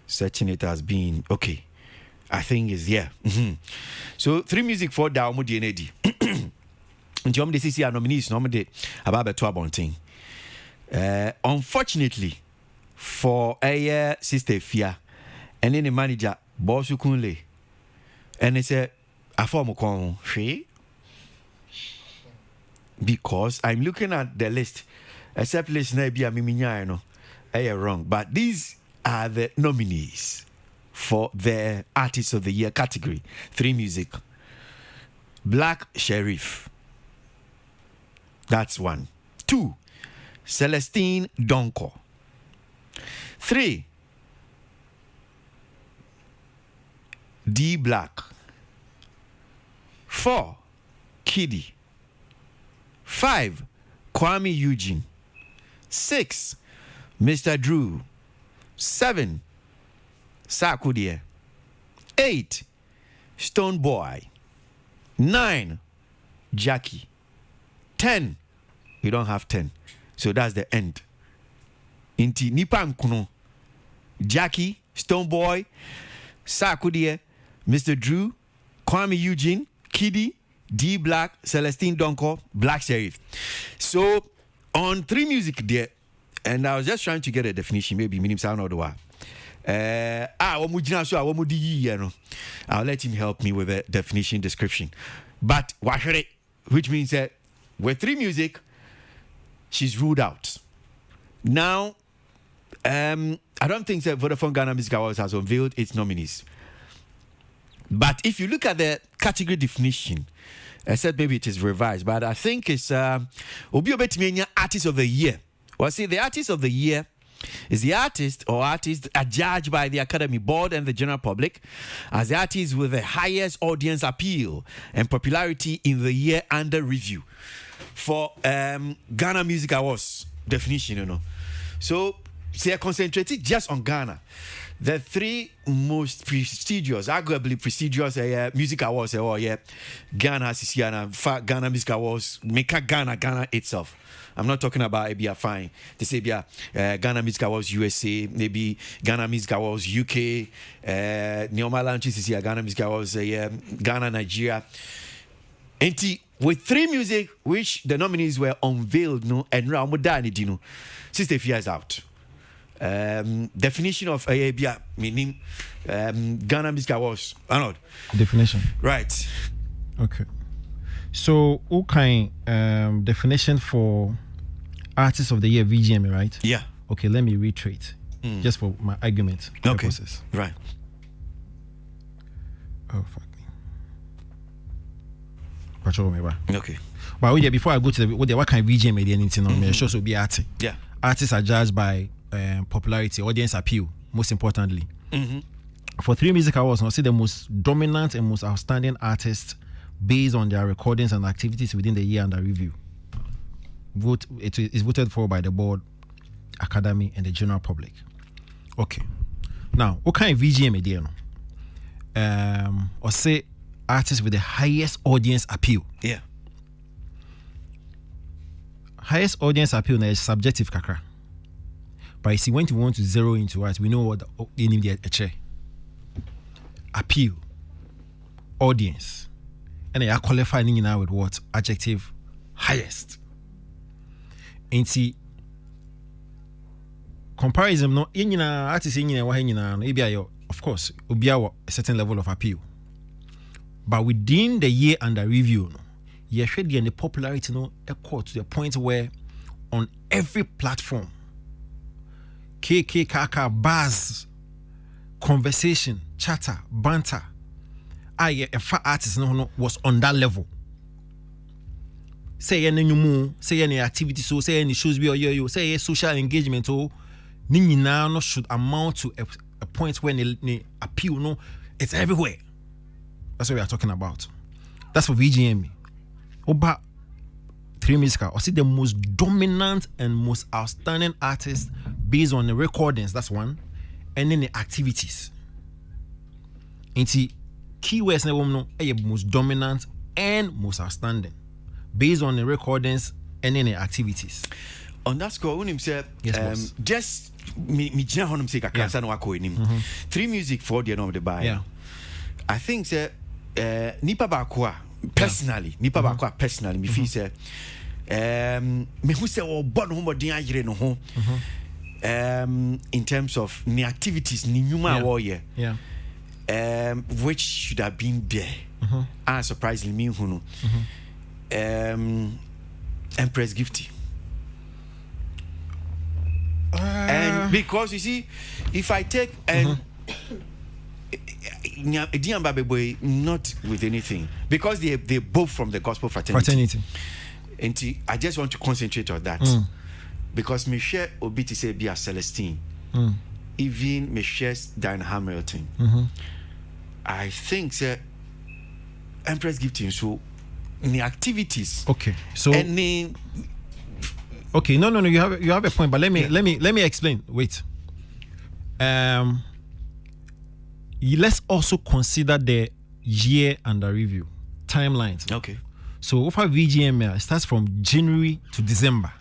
searching it as being okay. I think is yeah. So 3 music for da omo die nedi. Nti omo de sisi a nominees no omo de about beto abonten. Unfortunately for a Sister Fia and then the manager Bossu Kunle and they say afomo kon hwe because I'm looking at the list except list na bia miminya no wrong but these are the nominees for the Artist of the Year category. 3 music. Black Sheriff. That's 1. 2. Celestine Donko. 3. D Black. 4. Kiddy. 5. Kwame Eugene. 6. Mr. Drew. 7. Sakudie. 8. Stone Boy. 9. Jackie. 10. You don't have 10. So that's the end. Inti nipa nkuno. Jackie, Stone Boy, Sakudie, Mr. Drew, Kwame Eugene, Kiddy, D Black, Celestine Donko, Black Sheriff. So on 3 music there, and I was just trying to get a definition, maybe minim sound or the one. I'll let him help me with a definition description. But which means that with 3 music, she's ruled out. Now, I don't think that Vodafone Ghana Music Awards has unveiled its nominees. But if you look at the category definition, I said maybe it is revised, but I think it's Obi Obetimenya Artist of the Year. Well, see, the Artist of the Year is the artist or artists are judged by the Academy Board and the general public as the artists with the highest audience appeal and popularity in the year under review. For Ghana Music Awards definition, you know. So they are concentrated just on Ghana. The 3 most prestigious, arguably prestigious music awards, Ghana, Ghana Music Awards, make Ghana itself. I'm not talking about Abia Fine. They say Ghana Music Awards USA, maybe Ghana Music Awards UK, Neoma launches is here, Ghana Music Awards, Ghana, Nigeria. And with 3 music, which the nominees were unveiled, no, and Ramodani Dino, Sister Fia is out. definition of Abia meaning Ghana Music Awards. Arnold. Definition. Right. Okay. So, what kind definition for Artist of the Year VGMA, right? Yeah. Okay, let me reiterate, just for my argument purposes. Right. Oh, fuck me. Okay. But before I go to what kind of VGMA they need to know, me shows will be arty. Yeah. Artists are judged by popularity, audience appeal, most importantly. For 3 music awards, I'll say the most dominant and most outstanding artists based on their recordings and activities within the year under review. It is voted for by the board, academy, and the general public. Okay. Now, what kind of VGMA do you know? Or say artists with the highest audience appeal. Yeah. Highest audience appeal is subjective kakra. But you see, when you want to zero into it, we know what they need a chair. Appeal, audience, and they are qualifying now with what adjective highest. And see, comparison no in artist in of course will be a certain level of appeal. But within the year under review, you should get the popularity equal to the point where on every platform, KK, buzz, conversation, chatter, banter, a fat artist was on that level. Say any new say any activity, so say any shows be or say social engagement nini now should amount to a point where they appeal it's everywhere. That's what we are talking about. That's for VGMA. About 3 musical, or see the most dominant and most outstanding artists based on the recordings, that's one, and then the activities. And see, keywords are most dominant and most outstanding based on the recordings and then the activities. On that score, when him say, yes, just me jina honum say kakasa no wako enim. 3 music for the end of the buy. Yeah. I think say nipa bakwa personally, personally me feel say me who say o bon ho modin agire no ho. In terms of the activities ni nyuma wo ye. Yeah. Which should have been there. And surprisingly me who Empress Gifty. And because you see, if I take and not with anything, because they both from the gospel fraternity. And I just want to concentrate on that. Because me share Obiti say be a Celestine. Even me share Dan Hamilton. I think say Empress Gifting so in the activities. Okay. So any okay, no, you have a point, but let me explain. Wait. Let's also consider the year under review timelines. Okay. So for VGMA, it starts from January to December.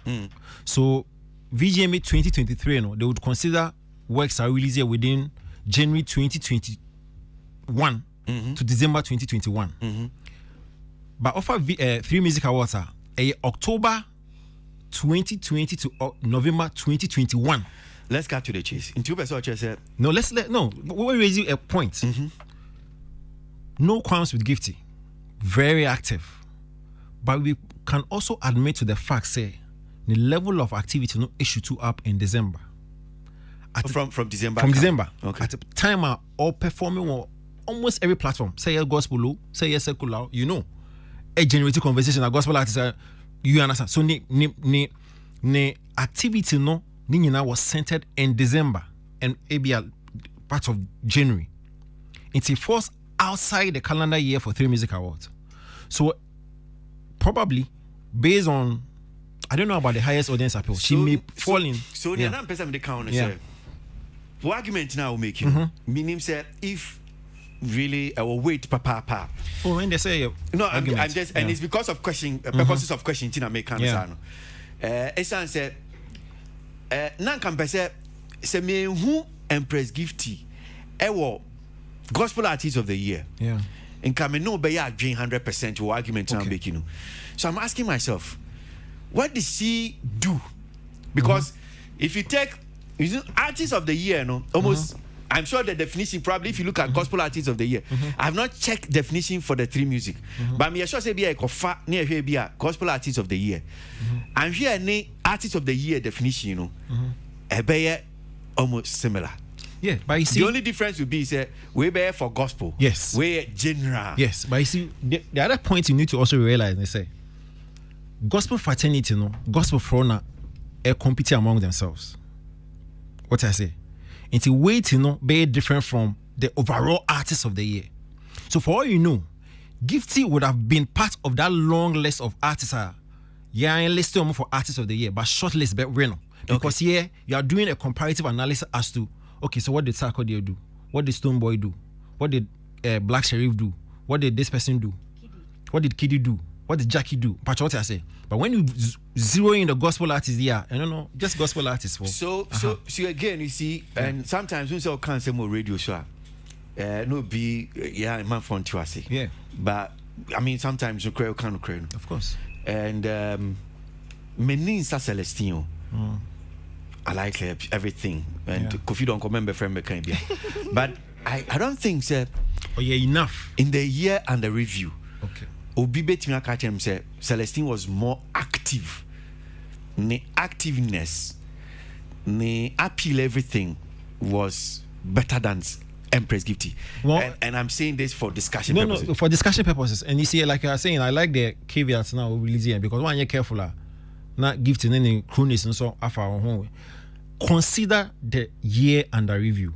So VGMA 2023, they would consider works are released within January 2021 to December 2021. But offer 3 music awards are October 2020 to November 2021. Let's cut to the chase. In 2 percent, no, we'll raise you a point. No qualms with Gifty, very active, but we can also admit to the fact say the level of activity issue to up in December. From December. From December. Okay. At the time, are all performing on almost every platform. Say a gospel, say a secular, a generative conversation, a gospel artist. You understand? So the activity was centered in December and maybe a part of January. It's a force outside the calendar year for 3 music awards. So probably based on I don't know about the highest audience appeal. She may fall in. So the other person they count say for argument now making meaning say if really I will wait papa. Oh, when they say no, I'm just and it's because of question purposes of question Tina make answer. Esan say nan kan pese se me hu Empress Gifty ewo gospel artist of the year. Yeah. And come no be ya 100% to argument now making. So I'm asking myself, what did she do? Because if you take artist of the year, no, almost. I'm sure the definition, probably if you look at gospel artist of the year, I've not checked definition for the three music, but I'm sure say be a gospel artist of the year. I'm here any artist of the year definition, you know, almost similar. Yeah, but you see, the only difference would be say we be for gospel. Yes, we general. Yes, but you see, the other point you need to also realize, they say, gospel fraternity, no, gospel frona, compete among themselves. What I say. It's a way to know be different from the overall artist of the year. So for all you know, Gifty would have been part of that long list of artists. Yeah, I listed them for artist of the year, but short list, but Reno. Because here you are doing a comparative analysis as to okay, so what did Sarkodie do? What did Stone Boy do? What did Black Sheriff do? What did this person do? What did Kiddy do? What did Jackie do? But what I say. But when you zero in the gospel artists, I don't know, just gospel artists. So again, you see, and sometimes we say can't say more radio show. No be man fun to us. Yeah. But I mean, sometimes you can't cry. Of course. And many Celestino. I like everything, and Kofi don't remember from Cambia. But I don't think so. Oh yeah, enough in the year under review. Okay. Obi betimia catch him say Celestine was more active. The activeness, the appeal, everything was better than Empress Gifty. Well, and I'm saying this for discussion purposes. No, for discussion purposes. And you see, like I was saying, I like the caveats now releasing because when you're careful, not gifting any cronies and so after our home. Consider the year under review.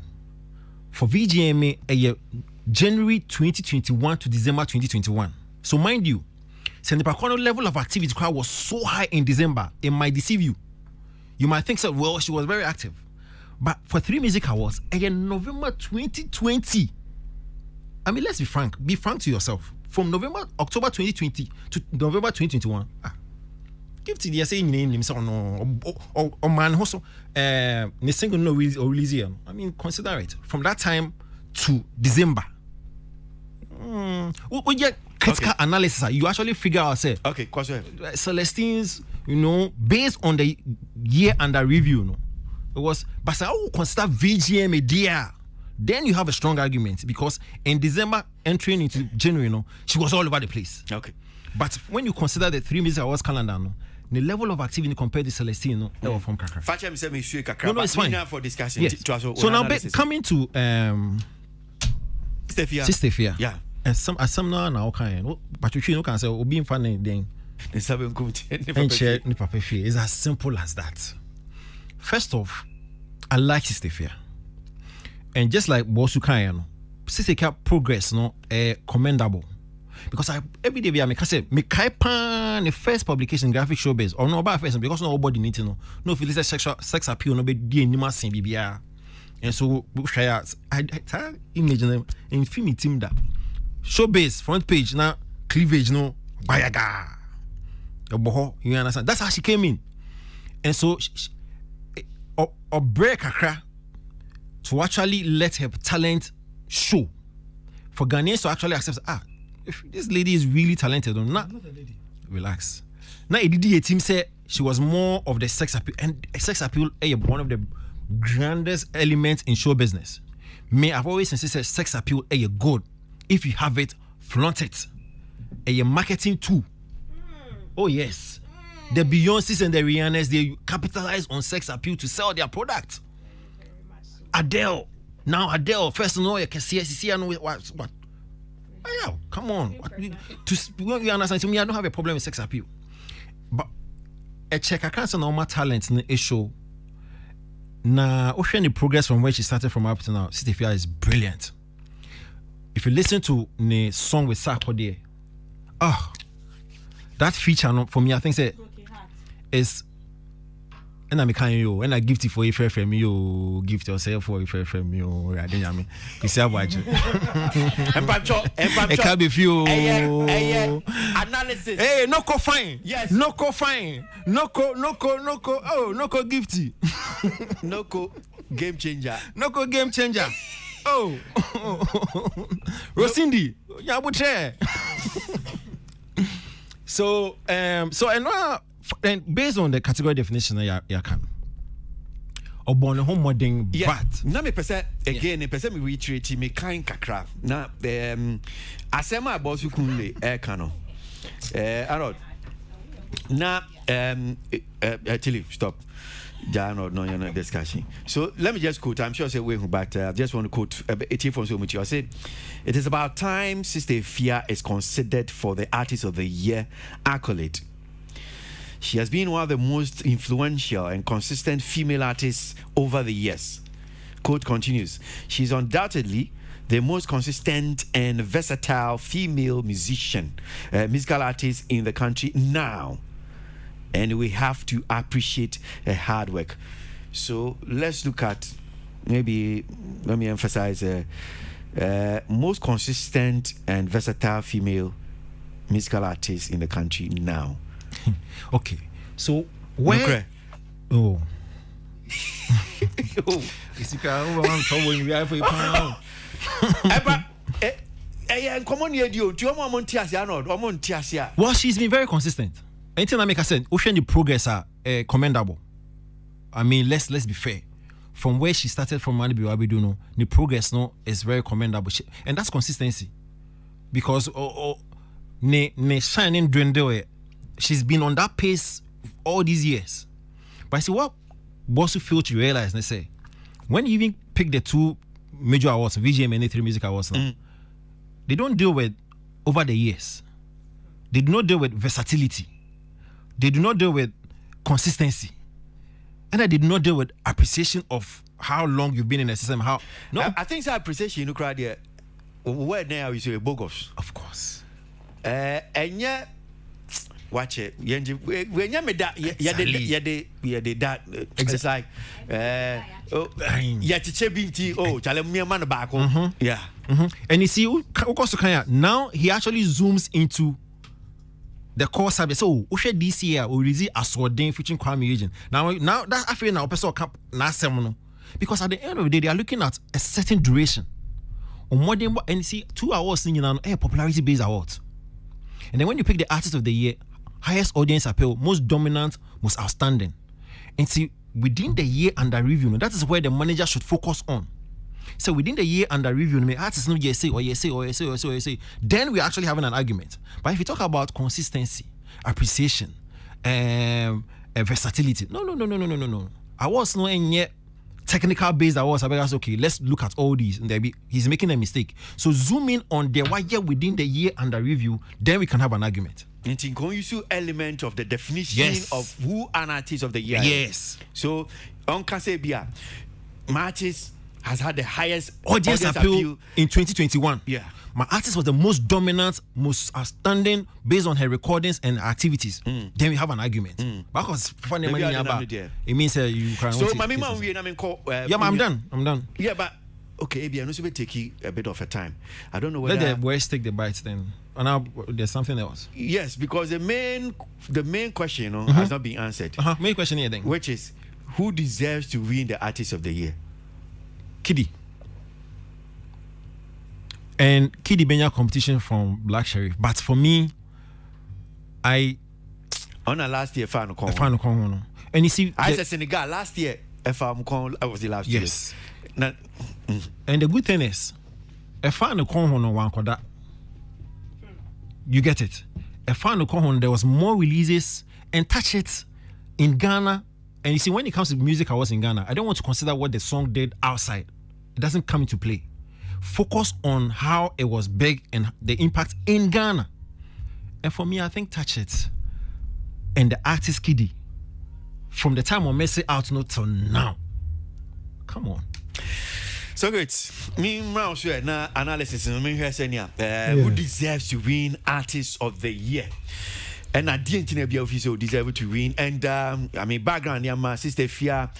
For VGMA, a year January 2021 to December 2021. So mind you, the level of activity crowd was so high in December, it might deceive you. You might think so, well, she was very active. But for 3 Music Awards, in November 2020, I mean, let's be frank to yourself. From October 2020 to November 2021, give to the saying name or man also the single no release here. I mean, consider it. From that time to December. We get critical analysis. You actually figure out say Celestine's, based on the year under review, it was, but I will consider VGM a dear. Then you have a strong argument because in December entering into January, she was all over the place. Okay. But when you consider the 3 Music Awards calendar, the level of activity compared to Celestine, they were from Kakra. No, it's fine. For discussion. Yes. So now coming to Stefia. Yeah. And some now kind, but you can say being funny then. It's as simple as that. First off, I like Stefia. And just like Bosukayan, Siseka progress commendable. Because every day I say me kaipan the first publication graphic show base or no about first because nobody need to know. No if it's sex appeal no be anima sin bibia. And so I image in film team that show base front page now cleavage no bayaga. You understand? That's how she came in. And so or break akra to actually let her talent show for Ghanaians to actually accept if this lady is really talented or not. Relax. Now the team said she was more of the sex appeal, and sex appeal is one of the grandest elements in show business. I've always insisted sex appeal is good. If you have it, flaunt it. A marketing tool. Oh yes. The Beyoncés and the Rihannas, they capitalize on sex appeal to sell their product. Adele. Now Adele, first of all, you can see I know what. Yeah, come on. You understand? To me, I don't have a problem with sex appeal. But a check, I can't say normal talent in a show. Now, ocean the progress from where she started from up to now, Stefia is brilliant. If you listen to the song with Sarkodie, that feature for me, I think is and I'm kind you when I gift it for you from you gift yourself for you from you I didn't mean you see Aboagye and can be few analysis no co fine yes no co fine no co gifty no co game changer Rosindi yabutre so and based on the category definition, you can. born a home modern, but na me pese again, pese me reiterate me kind kakra. Na asema about you kunle kano. Arod. Na actually stop. No, you're not discussing. So let me just quote. I'm sure I say but I just want to quote it from so much. I said, it is about time Sister Fia is considered for the Artist of the Year accolade. She has been one of the most influential and consistent female artists over the years. Quote continues, she's undoubtedly the most consistent and versatile female musical artist in the country now. And we have to appreciate her hard work. So let's look at, maybe, let me emphasize, most consistent and versatile female musical artist in the country now. Okay, so where? Oh. Well, she's been very consistent. Anything I make a sense, ocean the progress are commendable. I mean, let's be fair. From where she started from Mani Biwabiduno, the progress is very commendable, and that's consistency. Because ne shining dwindle, she's been on that pace all these years. But I see what Bosu failed to realize. They say when you even pick the 2 major awards, VGM and A3 Music Awards, now, they don't deal with over the years. They do not deal with versatility. They do not deal with consistency. And I did not deal with appreciation of how long you've been in the system. I think it's appreciation, you know, there. Where now is a bogus. Of course. And yeah, watch it. When you made that, that. It's like, man back. Yeah. And you see, now he actually zooms into the core service. So, this year we release a swording featuring crime agent. Now that's I feel now person camp because at the end of the day they are looking at a certain duration. On more than and see 2 hours singing on a popularity based awards. And then when you pick the artist of the year, highest audience appeal, most dominant, most outstanding. And see within the year under review, that is where the manager should focus on. So within the year under review, artists no yes say. Then we're actually having an argument. But if you talk about consistency, appreciation, versatility, no. Awards no any technical based awards. Okay, let's look at all these. And he's making a mistake. So zoom in on the 1 year within the year under review. Then we can have an argument. It's in use element of the definition of who an artist of the year. Yes. So on Kasebia, Marches has had the highest audience appeal in 2021. Yeah. My artist was the most dominant, most outstanding based on her recordings and activities. Then we have an argument. Because funny money it means you can. So I'm done. Yeah, but okay, maybe I know we take a bit of a time. I don't know whether let the boys take the bites then. And now there's something else. Yes, because the main question has not been answered. Main question here then. Which is who deserves to win the artist of the year? Kiddy. And Kiddy Benya competition from Black Sheriff. But for me, on a last year final and you see I said Senegal last year I was the last year. Yes. And the good thing is you get it. There was more releases and touch it in Ghana. And you see, when it comes to music awards in Ghana, I don't want to consider what the song did outside. It doesn't come into play. Focus on how it was big and the impact in Ghana. And for me, I think Touch It and the artist Kiddy, from the time of Messi out not till now. Come on. So good. Me now analysis who deserves to win artist of the year. And I didn't be official deserve to win. And I mean background, my sister Fia